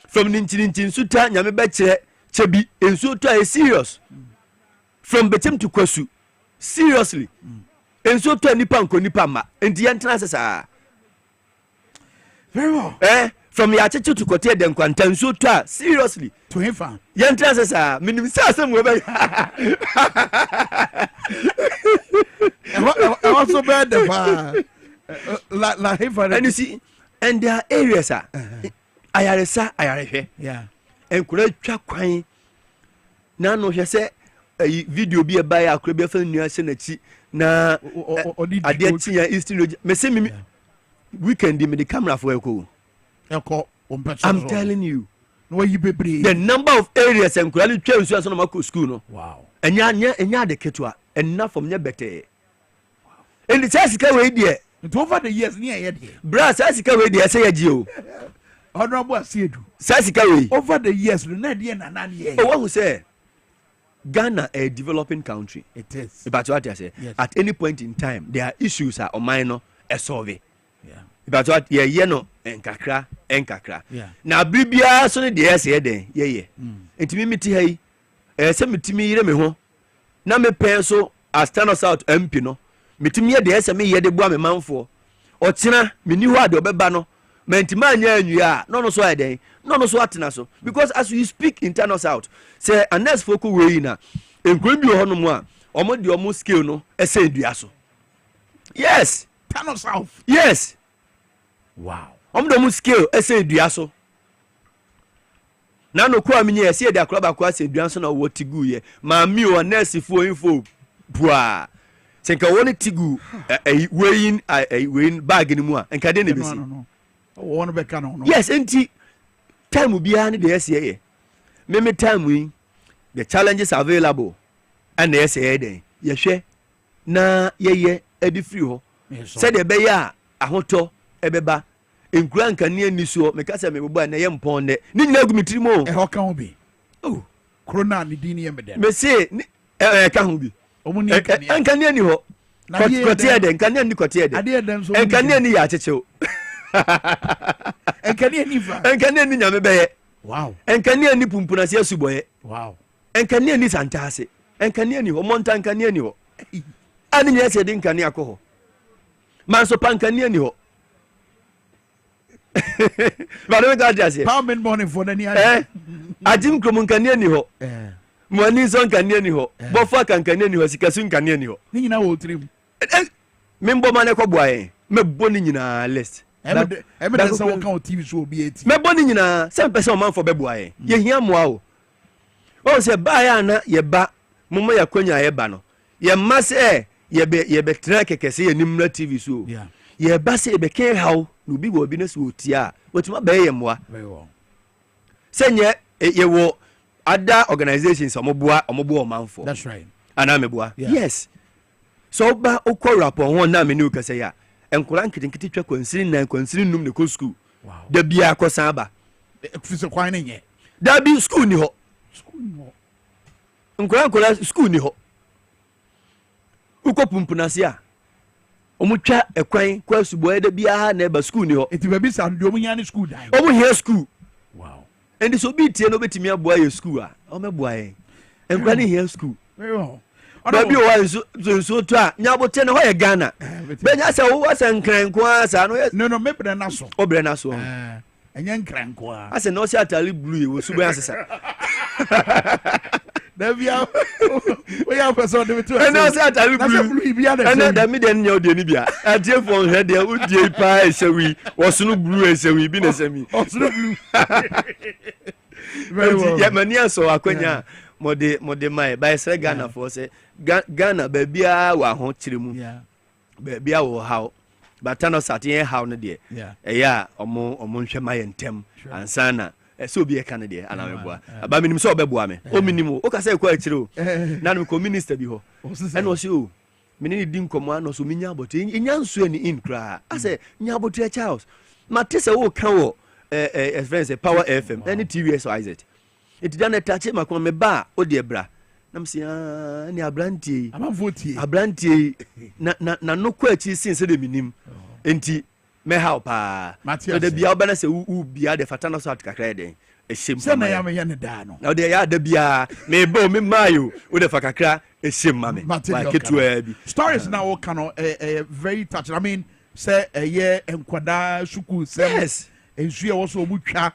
From Nintin Suta, Yamabeche, Chebi, and so serious. From Betem to Kwasu, seriously. And so Nipanko Nipama, and the entrance are very well. From Yachetu to Kote den Quantan so seriously. To him fan. Yan trances are minimum somewhere. Also bad la and you see, and there are areas I yeah. And could I quine now no he say a video be a buyer could be a film near Senate na I did see Eastern me weekend me the camera for echo. I'm telling you. The number of areas and quality trains you are school. No? Wow. And ya the ketua enough from your better. And the Sassika way there. Over the years near here. Brass Sassika way there say a Geo. Honorable Siedu. Sassika way. Over the years, Nadia and Nadia. What who say Ghana a developing country. It is. But what I say, at any point in time, there are issues are minor a survey. Yeah. But what ye no enkakra. Yeah. Na bibia so ne de say den ye. Enti mi ti hai se mitimi yire me ho. Na me pen so as stand us out MP no. Mitimi ye de se me ye de bua me manfo. O kina me ni ho ade obeba no. Mentima anya anua no so ai den. No so atena so because as we speak internal out say unless foku we na enkwan bi ho no mu a omo de omo scale no ese dua so. Yes, internal south. Yes. Wow. Omo scale ese dua so. Na no kwa minye ese de akroba kwa ese dua so na wo tigu ye. Ma mi o nurse fo info bua. Senka woni tigu wein bag ni mu a enka de na besi. No. Won be ka no. Yes, enti time bia ni de ese ye. Me time we the challenges available and the ese den. Ye hwe na ye edi free ho. Say de be ya ahoto ebeba enkura nkane ani so meka se mebebo na ye mpon de ni nyina gu mitiri mo e ho ka ho bi corona ni din ye meden me se ka ho bi omuni nkane ani ho kotie de nkane ani kotie de nkane ani ya chechew nkane ani fa nkane ani nyame beye wow nkane ani pumpuna se asuboye wow nkane ani santase nkane ani ho monta nkane ani ho ani nya se de nkane akoho manso pankane ani ho Vale ga jase. Pound morning for the near. Ajim krom nkane ni ho. Mwani so nkane ni ho. Bofa kankane ni ho sikasu nkane ni ho. Ni nyina wo trim. Membo mane ko boaye. Mebbo ni nyina list. Eme da so kan TV show bi eti. Mebbo ni nyina 7% man for beboaye. Ye hia moa o. O se ba ya na ye ba momo ya kwanya ye ba no. Ye mase ye be tra kekese ye nimra TV show. Yeah. Ye ba se be ken hawo no bi wo bi na so otia wotuma be ye moa very well senye ye wo other organizations omoboa omanfo that's right ana meboa yes so ba okọ rapport won na me ni okase ya enkura nkitikiti twa kwansiri num ne ko school wow da bia akosan ba fise kwan ne nye da bi school ni ho nkura school ni ho ukopumpunase a omutwa ekwan kwa suboye da bia na ba school ni ho eti ba bi sa ndo omunya ni school dan omuhia school wow and so bi tie no betimi aboa ye school a o meboa ye enkwa ni hia school very well ba bi o wa so to a nya bote na ho ye Ghana be nya se wo wa se nkran kwa sa no no me bre na so o bre na so enye nkranko ase no se atali blue e wo suban asesa Devia, we have a sort of it. And I said, I will be and the midden your denibia. A dear for her, there would be a pie, so we was no blue, so we been a semi. Very well. Yet, mania so Aquania, Mode Mai, by Sir Ghana for say Ghana, baby, our hot chilimu. Baby, our how. But Tano sat in how no dear. Yeah, or Monshama and Tem and Sana. So be a Canadian, and I will. About me, so Bebuame. O minimum, o say quite true. None of minister be ho. And was you. Many didn't come one or so many, but in Yansuen in cry. I say, Nyabotia Charles. Matissa will cow as friends a power FM, any TVS or it. It done a touch him, a bar, oh dear bra. I'm saying, near Branty, I'm a vote, a Branty, no quality since the minimum. Enti. Me help Matthew the bia bana se u bia de fatana so atkakra ehim se na ya me ye ne da no na de ya da bia me bo me mayo u de fakakra ehim mame ba ketua bi stories now all can very touching. I mean say ye enkwada suku sem yes ensu ye wo so omutwa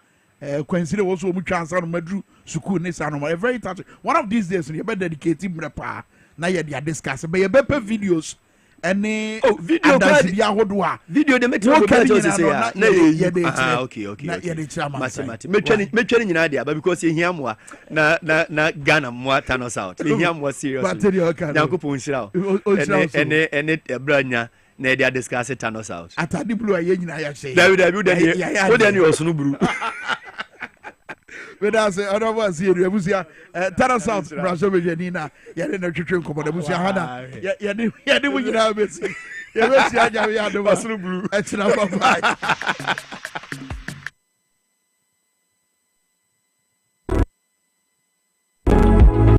kwensire wo so omutwa ansa no madru suku ne sa no very touching. One of these days you be dedicate him pa na ye dia discuss be ye be videos any video video de meto go tell say ya na okay na ye de chairman me twani nyina dia because ye hia moa na Ghana moa Thanos out ye hia moa serious Yankopon nshira ene ebranya na dia discuss Thanos out atade blue ye nyina ya say David wo de ne osunu buru we da say other was here abusia Thanos out brazo be janina ye na twetwe nkomo da abusia hana ye de wo nyina besi ye besi anya we ado osunu buru e chira papa